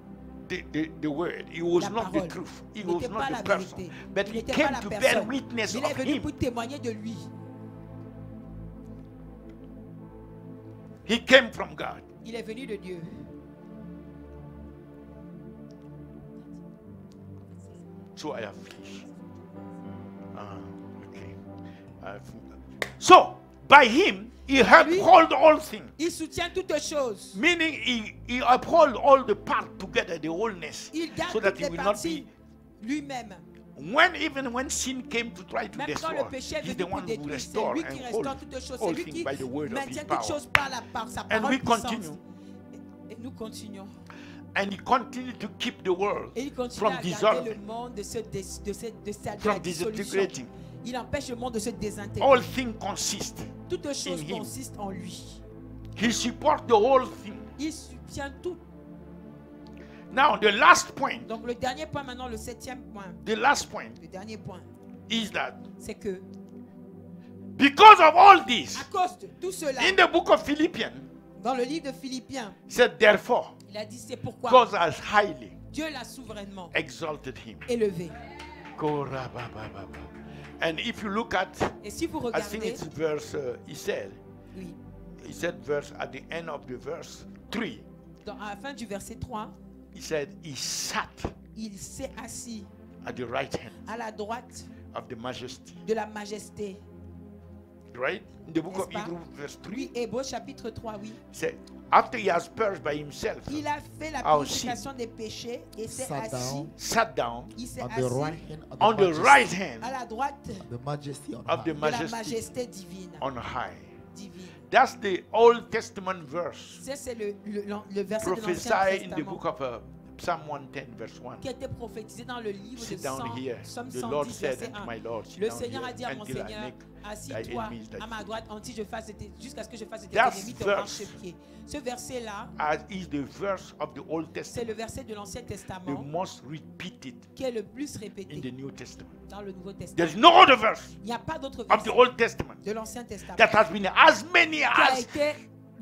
A: the word. He was
B: La
A: not the
B: parole.
A: truth. He
B: Il
A: was
B: n'était pas
A: not
B: la
A: the person.
B: vérité.
A: But
B: Il
A: he
B: n'était
A: came
B: pas la
A: to bear
B: personne.
A: witness
B: Il est
A: of
B: venu
A: him.
B: pour témoigner de lui.
A: He came from God.
B: Il est venu de Dieu.
A: So I have finished. Okay. So by him, he uphold all things.
B: Il soutient toutes choses.
A: Meaning he uphold all the parts together, the wholeness,
B: Il garde
A: so that
B: toutes
A: he
B: les
A: will not
B: parties
A: be.
B: lui-même.
A: Even when sin came to try to
B: Même quand
A: destroy,
B: le péché est
A: he's
B: venu
A: the
B: pour
A: one who
B: détruire, c'est
A: restores
B: lui qui
A: and
B: restaure
A: holds
B: toutes choses.
A: all
B: C'est lui
A: things
B: qui
A: by the word of his
B: maintient toutes
A: power.
B: choses par sa
A: And
B: parole
A: we
B: puissante.
A: continue.
B: Et nous continuons.
A: And he continued to keep the world
B: Et il continue
A: from
B: à garder le
A: dissolving,
B: monde de la
A: from
B: dissolution.
A: disintegrating.
B: Il empêche le monde de se désintégrer.
A: All things consist.
B: Toutes choses
A: in him.
B: consistent en lui.
A: He supports the whole thing.
B: Il soutient tout.
A: Now, the last point,
B: Donc le dernier point maintenant, le 7e point.
A: the last point
B: Le dernier point,
A: is that
B: c'est que
A: because of all this,
B: à cause de tout cela,
A: in the book of Philippians,
B: dans le livre de Philippiens,
A: he said, therefore,
B: il a dit c'est pourquoi
A: God has highly
B: Dieu l'a souverainement
A: exalted him.
B: élevé.
A: And if you look at,
B: Et si vous
A: I think
B: regardez,
A: it's verse,
B: oui,
A: he said verse at the end of the verse 3,
B: à la fin du verset 3,
A: he said he sat
B: il s'est assis
A: at the right hand
B: à la droite
A: of the majesty.
B: de la majesté.
A: Right? In the book of
B: N'est-ce pas?
A: Hebrews, verse 3,
B: Oui, Hébreux chapitre 3, oui.
A: he said, after he has purged by himself,
B: Il a fait la
A: Our
B: purification des péchés et s'est
C: Sat
B: assis.
C: down
A: sat down
B: Il s'est
C: on
B: assis
C: the right hand of
A: on the
C: majesty,
A: right hand
B: à la droite
C: the majesty on
A: of the
C: high.
B: de la
A: majesty
B: majesté divine.
A: on high.
B: divine.
A: That's the Old Testament verse
B: Ça, c'est le verset de l'Ancien
A: prophesied in the
B: Testament
A: book of Psalm 110, verse 1.
B: qui a été prophétisé dans le livre de
A: Sit down
B: 100,
A: here.
B: Psaume
A: The Lord
B: 110,
A: said
B: verset
A: unto
B: 1.
A: my Lord, sit
B: Le
A: down
B: Seigneur a
A: here
B: dit à mon
A: until I
B: Seigneur,
A: make
B: assis-toi
A: thy enemies thy
B: à ma
A: feet.
B: droite jusqu'à ce que je fasse de tes
A: That
B: ennemis ton
A: verse
B: marchepied. Ce verset-là,
A: As is the verse of the Old
B: c'est le
A: Testament,
B: verset de l'Ancien
A: the
B: Testament
A: most repeated
B: qui est le plus
A: in the
B: répété
A: New Testament.
B: dans le Nouveau Testament.
A: There's no other verse
B: Il n'y a pas d'autre
A: of the
B: verset
A: Old Testament
B: de l'Ancien Testament
A: that has been as many
B: qui a
A: as
B: été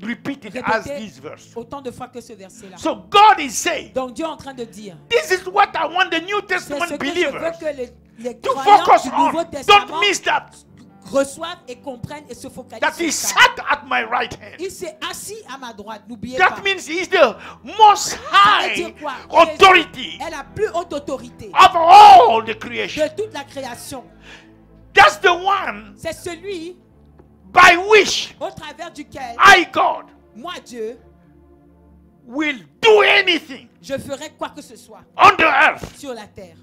A: repeated
B: répété
A: as this verse.
B: autant de fois que ce verset-là.
A: So God is saying,
B: Donc Dieu est en train de dire,
A: this is what I want the New
B: c'est
A: Testament
B: ce que je veux
A: believers
B: que les
A: to
B: croyants
A: focus
B: du Nouveau
A: on.
B: Testament
A: Don't miss that.
B: reçoivent et comprennent et se focalisent
A: That
B: sur
A: he
B: ça.
A: sat at my right hand.
B: Il s'est assis à ma droite, n'oubliez
A: That
B: pas.
A: means he's the most
B: Ça veut
A: high
B: dire quoi?
A: authority
B: Jésus est la plus haute autorité
A: of all the creation.
B: de toute la création.
A: That's the one
B: C'est celui
A: by which
B: au travers duquel
A: I, God,
B: moi, Dieu,
A: will do anything
B: je ferai quoi que ce soit
A: on the earth.
B: sur la terre.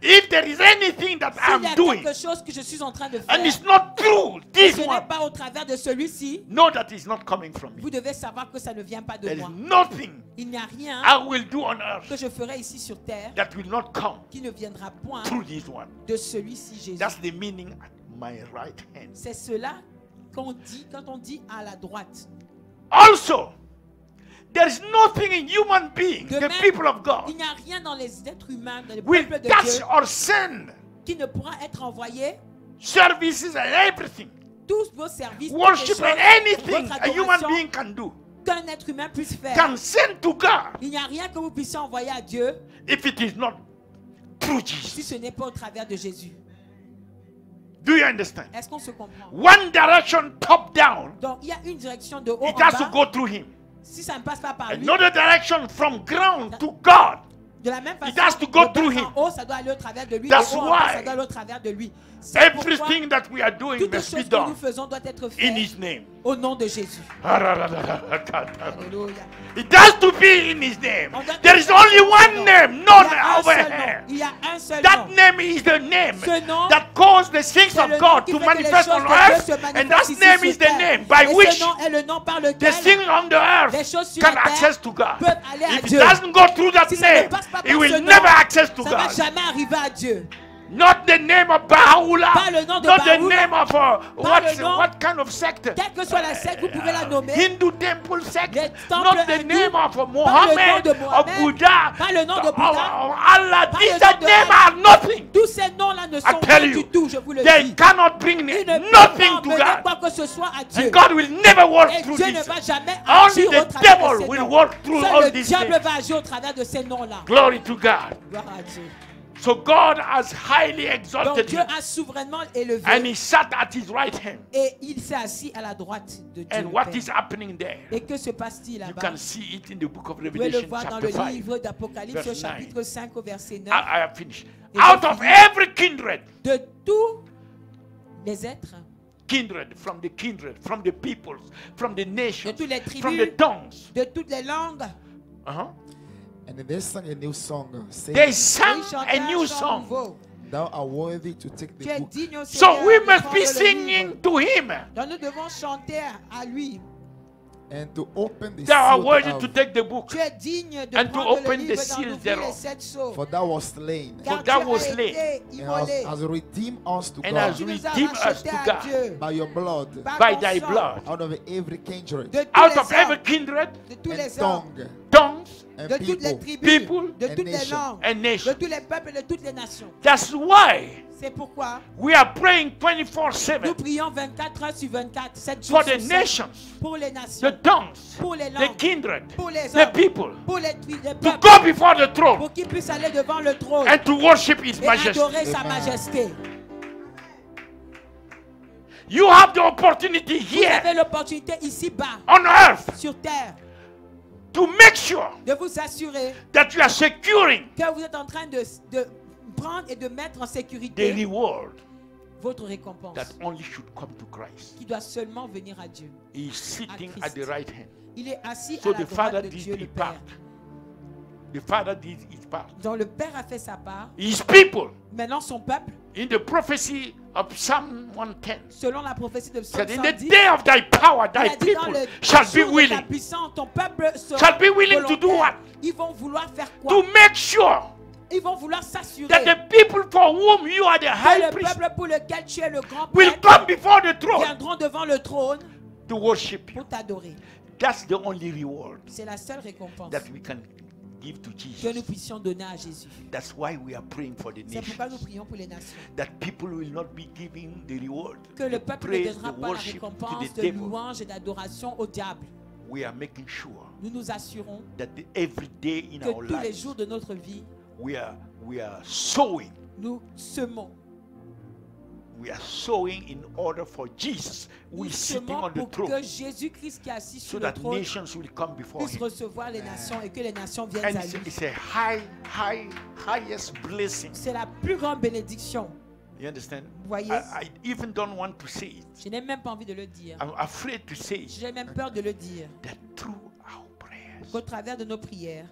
A: If there is anything that
B: S'il y a
A: I'm doing
B: quelque chose que je suis en train de
A: and
B: faire,
A: it's not through
B: et
A: this
B: ce n'est
A: one,
B: pas au travers de celui-ci,
A: know that it's not coming from me.
B: vous devez savoir que ça ne vient pas de
A: There is
B: moi.
A: nothing
B: Il n'y a rien
A: I will do on earth
B: que je ferai ici sur terre
A: that will not come
B: qui ne viendra point
A: through this one.
B: de celui-ci Jésus.
A: That's the meaning at my right hand.
B: C'est cela qu'on dit quand on dit à la droite.
A: Also, there is nothing in human beings,
B: De
A: the
B: même,
A: people of God,
B: Il n'y a rien dans les êtres humains, dans le
A: will
B: peuple de
A: touch
B: Dieu,
A: or send
B: qui ne pourra être envoyé.
A: services and everything,
B: Tous vos services, toutes les
A: worship
B: choses,
A: and anything
B: votre
A: a human
B: adoration
A: being can do,
B: qu'un être humain puisse faire.
A: can send to God
B: Il n'y a rien que vous puissiez envoyer à Dieu
A: if it is not through
B: si
A: Jesus.
B: ce n'est pas au travers de Jésus.
A: Do you understand?
B: Est-ce qu'on se comprend?
A: One direction top down,
B: Donc il y a une direction de haut
A: it
B: en
A: has to
B: bas.
A: go through him.
B: Si ça ne passe pas par lui,
A: Another direction from ground to God.
B: de la même façon,
A: It has to go
B: de bas
A: through
B: en
A: him.
B: haut, ça doit aller au travers de lui.
A: That's
B: de haut en bas,
A: why
B: ça doit aller au travers de lui. C'est pourquoi
A: Everything that we are doing
B: toutes les
A: must be
B: choses que nous
A: done
B: faisons doivent être
A: in
B: faites
A: His name.
B: au nom de Jésus. Alléluia.
A: It has to be in His name.
B: On doit
A: There is
B: faire
A: only
B: son
A: one
B: nom.
A: name,
B: Il y
A: none
B: a un
A: over
B: seul nom.
A: here.
B: Il y a un seul
A: That
B: nom.
A: name is the name
B: Ce nom,
A: that caused the things
B: c'est
A: of
B: le nom
A: God
B: qui
A: to
B: fait que les
A: manifest
B: choses
A: on
B: de Dieu
A: earth,
B: se
A: and that
B: manifestent ici
A: name
B: sur
A: is the
B: terre.
A: name by
B: Et
A: which
B: ce nom est le nom par
A: the
B: lequel
A: things on the
B: les
A: earth
B: choses sur
A: can
B: la terre
A: access to God.
B: peuvent aller à
A: If it
B: Dieu.
A: doesn't go through that
B: Si ça ne
A: name,
B: passe pas
A: it
B: par
A: will
B: ce nom,
A: never access to
B: ça ne va
A: God.
B: jamais arriver à Dieu.
A: Not the name of Baha'u'llah,
B: Pas le nom de
A: not the
B: Baha'u'llah.
A: name of
B: le nom-
A: what kind of sect?
B: Quelle que soit la secte, vous pouvez la nommer.
A: Hindu temple sect,
B: Les temples
A: not the
B: hindous,
A: name of
B: pas le nom
A: Mohammed,
B: de
A: of
B: Mohammed,
A: Buddha,
B: pas le nom de
A: of
B: Bouddha,
A: Allah.
B: pas
A: These
B: le nom de
A: names
B: Allah.
A: are nothing.
B: Tous ces noms-là ne
A: I
B: sont
A: tell
B: rien
A: you,
B: du tout, je vous le
A: they
B: dis.
A: cannot bring
B: Ils ne peuvent
A: nothing
B: pas
A: to
B: mener quoi
A: God.
B: que que ce soit à Dieu.
A: And God will never work
B: Et
A: through
B: Dieu ne
A: this.
B: va jamais
A: Only
B: agir au
A: the
B: travers de
A: devil
B: ces
A: will
B: noms.
A: work through
B: Seul
A: all
B: le
A: these
B: diable
A: names.
B: va agir au travers de ces noms-là.
A: Glory to God.
B: Gloire à Dieu.
A: So God has highly
B: Donc
A: exalted
B: Dieu
A: him.
B: a souverainement élevé
A: And he sat at his right hand.
B: et il s'est assis à la droite de Dieu.
A: And
B: le
A: what
B: Père.
A: is happening there?
B: Et que se passe-t-il
A: You
B: là-bas?
A: can see it in the book of
B: Vous pouvez le
A: Revelation
B: voir dans
A: chapter
B: le
A: 5.
B: livre d'Apocalypse au
A: verse 9.
B: chapitre 5 au verset 9.
A: I have finished.
B: Et
A: Out
B: j'ai
A: of
B: fini.
A: every kindred,
B: De tous les êtres,
A: from the peoples, from the nations,
B: de toutes les
A: from the
B: tribus,
A: tongues.
B: de toutes les langues,
A: Uh-huh.
C: And they sang a new song,
A: They
C: saying,
A: sang
B: ils chantaient
A: a new
B: un chant
A: song.
B: nouveau.
C: Thou art worthy to take
B: Tu
C: the
B: es
C: book
B: digne au
A: So
B: Seigneur
A: we
B: de
A: must
B: prendre
A: be
B: le
A: singing
B: livre.
A: to him.
B: Donc nous devons chanter à lui.
C: and to open the
A: Thou art
C: seal
A: worthy
C: thereof.
A: to take the book.
B: Tu es digne de
A: And to
B: prendre le
A: open the
B: livre,
A: seals
B: d'en ouvrir
A: thereof.
B: les 7 sceaux.
C: For thou wast slain,
B: Car
A: thou
B: tu
A: wast
B: as
A: slain.
B: été
C: and
B: immolé.
C: has redeemed us to
A: And
C: God
A: has
B: Tu nous as
A: redeemed us
B: rachetés
A: to
B: à
A: God
B: Dieu
C: by your blood,
B: par
A: by
B: ton
A: thy
B: sang,
A: blood.
C: out of every kindred
B: de tous
A: Out
B: les
A: of every
B: hommes,
A: kindred,
B: de tous
C: and
B: les hommes,
C: tongue,
A: tongues,
C: and
B: de toutes les
C: people.
B: tribus,
A: people,
B: de
C: and
B: toutes les
C: nations.
B: langues,
A: and
B: de
A: nations.
B: tous les peuples et de toutes les nations.
A: That's why
B: C'est pourquoi
A: we are praying
B: nous
A: 24/7
B: prions 24 heures sur 24, 7 jours
A: for the
B: sur 7,
A: nations,
B: pour les nations,
A: the tongues,
B: pour les
A: the
B: langues,
A: kindred,
B: pour les
A: the
B: hommes,
A: people,
B: pour les
A: to
B: peuples,
A: go before the throne
B: pour qu'ils puissent aller devant le trône
A: and to worship His
B: et
A: majesty.
B: adorer sa
C: Amen.
B: majesté.
A: You have the opportunity
B: Vous
A: here
B: avez l'opportunité ici-bas,
A: on earth
B: sur terre,
A: to make sure
B: de vous assurer
A: that you are securing
B: que vous êtes en train de prendre et de mettre en
A: the
B: sécurité
A: reward
B: votre récompense
A: that only should come to Christ.
B: qui doit seulement venir à Dieu.
A: He is sitting
B: Christ.
A: at the right hand.
B: Il est assis
A: So
B: à la
A: the Father
B: droite de
A: did
B: Dieu le
A: his
B: Père.
A: part. The Father did his part.
B: Donc le Père a fait sa part.
A: His people,
B: Maintenant son peuple,
A: in the prophecy of Psalm 110,
B: selon la prophétie de Psaume
A: said, in the
B: 110,
A: day of thy power,
B: il
A: thy
B: a dit dans
A: people
B: le
A: shall be
B: jour de ta
A: willing
B: puissance, ton peuple sera
A: Shall be willing to do
B: volontaire.
A: what?
B: Ils vont vouloir faire quoi?
A: to make sure
B: Ils vont vouloir s'assurer
A: that the people for whom you are the
B: que
A: high
B: le
A: priest
B: peuple pour lequel tu es le grand
A: will
B: prêtre
A: come before the throne
B: viendront devant le trône
A: to worship you.
B: pour t'adorer.
A: That's the only reward
B: C'est la seule récompense
A: that we can give to
B: que nous
A: Jesus.
B: puissions donner à Jésus.
A: That's why we are praying for the
B: C'est pourquoi nous
A: nations.
B: prions pour les nations.
A: That people will not be giving the reward,
B: Que le
A: the
B: peuple ne
A: praise,
B: donnera
A: the
B: pas la
A: worship to
B: récompense
A: the
B: de
A: devil.
B: louange et d'adoration au diable.
A: We are making sure
B: Nous nous assurons
A: that every day in
B: que
A: our
B: tous les
A: lives
B: jours de notre vie,
A: we are sowing.
B: nous semons.
A: We are sowing in order for Jesus, who
B: Nous
A: is sitting
B: semons
A: on the
B: pour
A: throne,
B: que Jésus-Christ qui est assis
A: so
B: sur le
A: that
B: trône
A: nations will come before
B: puisse
A: him.
B: recevoir les nations et que les nations viennent
A: And
B: à
A: it's,
B: lui.
A: it's a highest blessing.
B: C'est la plus grande bénédiction.
A: You understand?
B: Vous voyez?
A: I even don't want to say it.
B: Je n'ai même pas envie de le dire.
A: I'm afraid to say it.
B: J'ai même peur de le dire.
A: That through our prayers,
B: Qu'au travers de nos prières,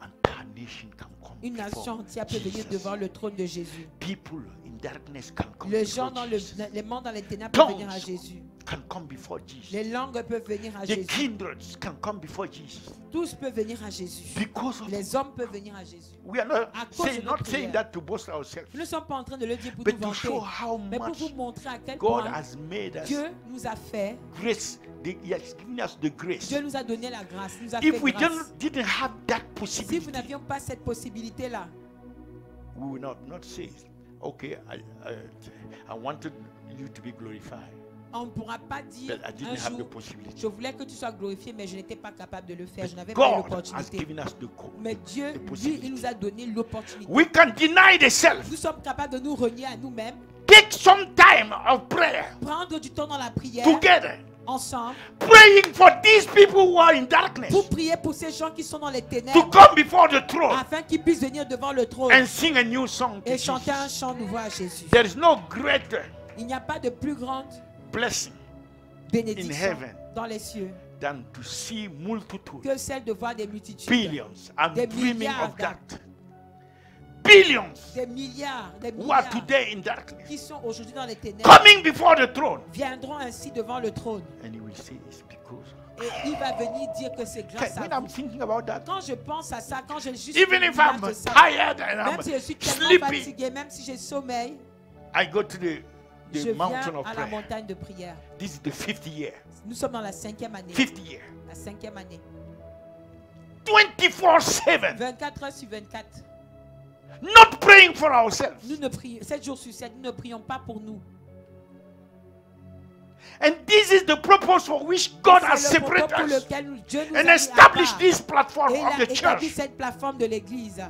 A: an entire nation can come
B: une
A: before
B: nation entière peut venir
A: Jesus.
B: devant le trône de Jésus.
A: People in darkness can come
B: Les
A: before
B: gens dans
A: Jesus.
B: les mondes dans les ténèbres peuvent venir à
A: Tongues
B: Jésus.
A: can come before Jesus.
B: Les langues peuvent venir à
A: The
B: Jésus.
A: kindreds can come before Jesus.
B: Tous peuvent venir à Jésus.
A: Because of
B: Les hommes peuvent venir à Jésus.
A: we are not
B: À cause de
A: saying,
B: notre
A: not saying
B: prière.
A: that to boast ourselves,
B: Nous ne sommes pas en train de le dire pour
A: but
B: nous
A: to
B: vanter,
A: show how
B: mais pour
A: much
B: vous montrer à quel
A: God
B: point
A: has made us
B: Dieu nous a fait,
A: grace. He has given us the grace.
B: Dieu nous a donné la grâce, nous a
A: If
B: fait
A: we
B: grâce.
A: didn't have that
B: Si vous
A: possibility,
B: n'avions pas cette possibilité-là,
A: we will not say, okay, I wanted you to be glorified,
B: on ne pourra pas dire
A: but I
B: un
A: didn't have the
B: jour,
A: possibility.
B: je voulais que tu sois glorifié, mais je n'étais pas capable de le faire, je
A: But
B: n'avais pas eu
A: God has
B: l'opportunité.
A: given us the
B: Mais Dieu,
A: the
B: lui,
A: possibility.
B: il nous a donné l'opportunité.
A: We can deny the self.
B: Nous sommes capables de nous renier à nous-mêmes,
A: Take some time of prayer
B: prendre du temps dans la prière,
A: together,
B: ensemble,
A: praying for these people who are in darkness
B: pour prier pour ces gens qui sont dans les
A: to
B: ténèbres,
A: come before the throne
B: afin qu'ils puissent venir devant le trône
A: and sing a new song to
B: et chanter un
A: Jesus.
B: chant nouveau à Jésus.
A: There is no greater
B: Il n'y a pas de plus grande
A: blessing
B: bénédiction
A: In heaven.
B: dans les cieux
A: than to see multitude,
B: que celle de voir des multitudes,
A: billions. I'm
B: Des
A: dreaming
B: milliards
A: of that. Billions
B: des milliards
A: who are
B: qui
A: today in darkness
B: sont aujourd'hui dans les ténèbres
A: coming before the throne.
B: viendront ainsi devant le trône.
A: And he will say it's because.
B: Et il va venir dire que c'est grâce
A: When
B: à
A: I'm
B: vous.
A: thinking about that,
B: Quand je pense à ça, quand je juste
A: even if
B: l'image
A: I'm
B: de ça,
A: tired and
B: même
A: I'm
B: si je suis tellement
A: sleepy,
B: fatigué, même si j'ai sommeil,
A: I go to the
B: je viens
A: mountain of
B: à la
A: prayer.
B: montagne de prière.
A: This is the 50th year.
B: Nous sommes dans la 5e année.
A: 50th year.
B: La 5e année.
A: 24/7.
B: 24 heures sur 24.
A: Not praying for ourselves.
B: Nous ne prions, 7 jours sur 7, nous ne prions pas pour nous.
A: And this is the purpose for which God has
B: C'est le propos
A: separated
B: pour
A: us
B: lequel Dieu nous a
A: and
B: mis à
A: established
B: part.
A: this platform
B: Et il
A: of
B: a
A: the
B: établi
A: church
B: cette plateforme de l'église.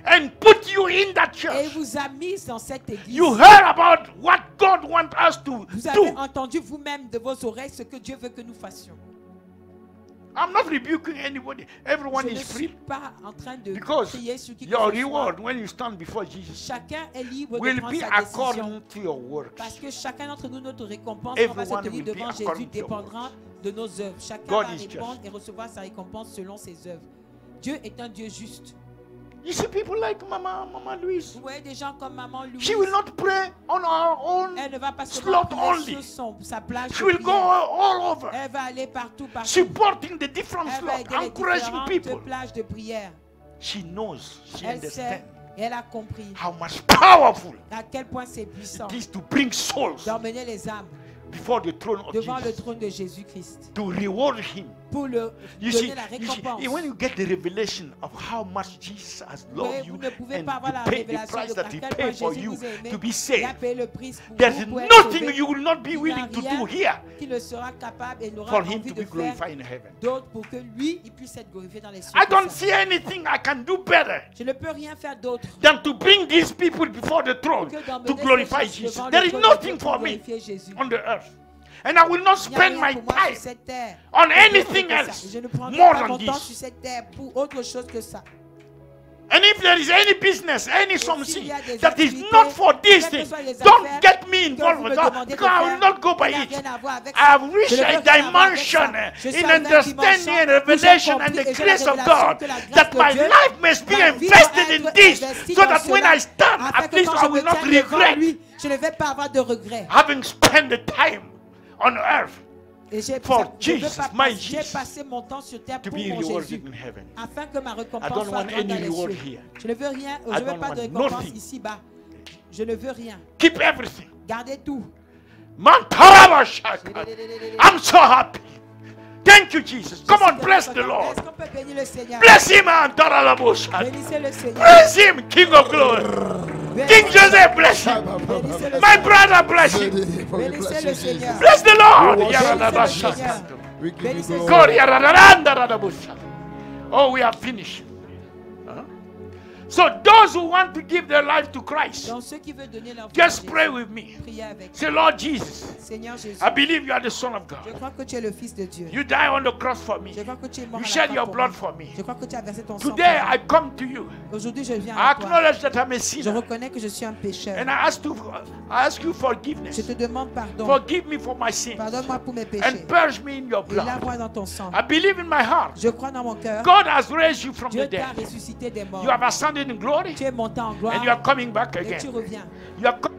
A: and put you in that
B: Et il
A: church.
B: vous a mis dans cette église.
A: You heard about what God wants us to
B: Vous avez
A: do.
B: entendu vous-même de vos oreilles ce que Dieu veut que nous fassions.
A: I'm not rebuking anybody. Everyone
B: Je ne
A: is
B: suis
A: free
B: pas en train de
A: because
B: crier sur qui que
A: your
B: ce soit.
A: reward when you stand before Jesus
B: Chacun est libre de
A: will
B: prendre
A: be
B: sa décision.
A: according to your works.
B: Parce que chacun d'entre nous, notre récompense, quand on va se
A: Everyone
B: tenir
A: will be
B: devant
A: according
B: Jésus,
A: to your
B: dépendra de nos œuvres. Chacun
A: God
B: va
A: is
B: répondre
A: just.
B: et recevoir sa récompense selon ses œuvres. Dieu est un Dieu juste.
A: You see people like Mama Louise.
B: Vous voyez des gens comme Maman Louise.
A: She will not pray on her own
B: Elle ne va pas
A: slot
B: seulement prier
A: only.
B: sur sa plage
A: She
B: de
A: will go
B: prière.
A: all over,
B: Elle va aller partout, partout.
A: supporting the different
B: Elle va
A: slots,
B: aider les
A: encouraging people.
B: différentes plages de prière.
A: She knows, she
B: Elle sait
A: understands
B: et elle a compris
A: how much powerful
B: à quel point c'est puissant
A: it is to bring souls
B: d'emmener les âmes
A: before the throne of
B: devant le
A: Jesus,
B: trône de Jésus-Christ
A: to reward him.
B: pour le
A: You
B: donner
A: see,
B: la
A: you see,
B: récompense.
A: when you get the revelation of how much Jesus has loved you
B: Vous ne pouvez
A: and
B: pas avoir la
A: to pay the
B: révélation
A: price
B: de
A: that
B: à
A: he
B: quel
A: paid
B: point
A: for
B: Jésus
A: you
B: vous a aimé.
A: to be
B: Il a
A: saved.
B: payé le prix pour
A: There's
B: vous pour être
A: nothing
B: sauvé.
A: you will not be
B: Il n'y a
A: willing to
B: rien
A: do here
B: qui ne sera capable et n'aura
A: for him
B: envie
A: to
B: de
A: be
B: faire
A: glorified in heaven.
B: d'autres pour que lui, il puisse être glorifié dans les cieux.
A: I
B: que
A: don't
B: ça.
A: see anything I can do better
B: Je ne peux rien faire d'autre
A: than to bring these people before the throne
B: que d'emmener
A: to
B: ces
A: glorify
B: gens
A: Jesus.
B: devant
A: There
B: le
A: is
B: trône de
A: nothing
B: Dieu
A: for
B: pour
A: me
B: glorifier Jésus.
A: on the earth. And I will not
B: Il n'y a
A: spend
B: rien
A: my
B: pour moi sur
A: time
B: cette terre
A: on
B: pour autre
A: anything
B: que ça.
A: else
B: Je ne prendrai
A: more
B: pas
A: than
B: mon temps
A: this.
B: sur cette terre pour autre chose que ça.
A: And if there is any business, any
B: s'il
A: something
B: y a des
A: that is
B: activités,
A: not for this
B: quelles que
A: thing,
B: soient les
A: don't
B: affaires
A: get me
B: que
A: involved
B: vous
A: with
B: me
A: that
B: demandez de
A: because I will
B: faire,
A: not go by
B: qui n'a
A: it.
B: rien à voir avec
A: I
B: ça.
A: have
B: Je
A: reached
B: ne
A: a
B: veux rien avoir avec
A: dimension
B: ça. Je suis
A: in
B: arrivé à une
A: understanding
B: dimension
A: and
B: où j'ai
A: revelation and
B: compris
A: the
B: et j'ai la
A: grace of
B: révélation
A: God
B: que la grâce
A: that
B: de
A: my
B: Dieu,
A: life must be
B: ma vie
A: invested
B: doit
A: in
B: être
A: this
B: investie
A: so
B: dans
A: that when
B: cela,
A: I stand,
B: afin
A: at
B: que
A: least
B: quand
A: I
B: je me
A: will not
B: tiens devant
A: regret
B: lui, je ne vais pas avoir de regrets.
A: having spent the time on earth
B: Et j'ai
A: for
B: je veux
A: Jesus,
B: pas
A: my
B: passer- j'ai
A: Jesus,
B: passé mon temps sur terre
A: to
B: pour
A: be
B: mon
A: rewarded
B: Jésus,
A: in heaven.
B: afin que ma
A: I
B: récompense
A: don't
B: soit
A: want
B: grande
A: any
B: dans les
A: reward
B: cieux.
A: here.
B: Je ne veux rien, je
A: I
B: ne veux
A: don't
B: pas de
A: want
B: récompense
A: nothing.
B: ici-bas. Je ne veux rien.
A: Keep everything.
B: Gardez tout.
A: Mantarabashaka. I'm so happy. Thank you, Jesus. Come on, bless the Lord.
B: Est-ce qu'on peut bénir le Seigneur?
A: Bless him, Antarabashaka.
B: Bénissez le Seigneur.
A: Bless him, King of glory. King Joseph, bless him.
B: Bénissez le
A: My
B: Seigneur.
A: brother, bless him.
B: Bénissez le Seigneur.
A: Bless the Lord.
C: Bénissez le
A: Yaradabashaka.
B: Seigneur.
C: We give you
B: Bénissez le
C: glory.
A: God, yaradadandadadabushaka. Oh, we have finished. Huh? So those who want to give their life to Christ,
B: Donc ceux qui veulent donner leur vie à
A: just pray
B: Jésus,
A: with me.
B: priez avec.
A: Say, Lord Jesus,
B: Seigneur Jésus,
A: I believe you are the Son of
B: je
A: God.
B: crois que tu es le Fils de Dieu.
A: You died on the cross for me.
B: Je crois que tu es mort
A: You
B: à la
A: shed
B: croix
A: your
B: pour
A: blood
B: moi.
A: for me.
B: Je crois que tu as versé ton sang.
A: Today,
B: pour
A: I
B: moi.
A: come to you.
B: Aujourd'hui, je viens
A: I
B: à toi.
A: acknowledge that I'm a
B: Je
A: sinner.
B: reconnais que je suis un pécheur.
A: And I ask you
B: Je
A: forgiveness.
B: te demande pardon.
A: Forgive me for my sins.
B: Pardonne-moi pour mes péchés.
A: And purge me in your
B: Et
A: blood.
B: lave-moi dans ton sang.
A: I believe in my heart.
B: Je crois dans mon cœur.
A: God has raised you from the
B: Dieu t'a
A: dead.
B: ressuscité des morts.
A: You have ascended in glory.
B: Tu es monté en gloire.
A: And you are coming back
B: Et
A: again.
B: tu reviens.
A: You are coming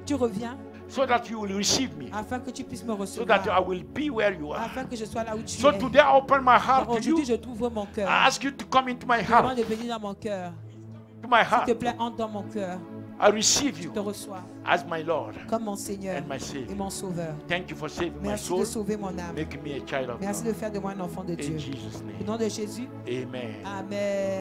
B: Tu reviens
A: so that you will receive me.
B: afin que tu puisses me
A: So that I
B: recevoir.
A: will be where you are.
B: Afin que je sois là où tu
A: So
B: es.
A: today I open my
B: Alors
A: heart to
B: aujourd'hui,
A: you.
B: je t'ouvre mon cœur.
A: I ask you to come into my
B: Je te demande
A: heart.
B: de venir dans mon cœur.
A: To my
B: S'il te
A: heart.
B: plaît, entre dans mon cœur.
A: I receive
B: Je
A: you
B: te reçois
A: as my Lord
B: comme mon Seigneur
A: and my
B: et
A: Savior.
B: mon Sauveur.
A: Thank you for saving my
B: Merci
A: soul.
B: de sauver mon âme.
A: Making me a child of
B: Merci de
A: God.
B: faire de moi un enfant de Dieu.
A: In Jesus'
B: Au
A: name.
B: nom de Jésus.
A: Amen.
B: Amen.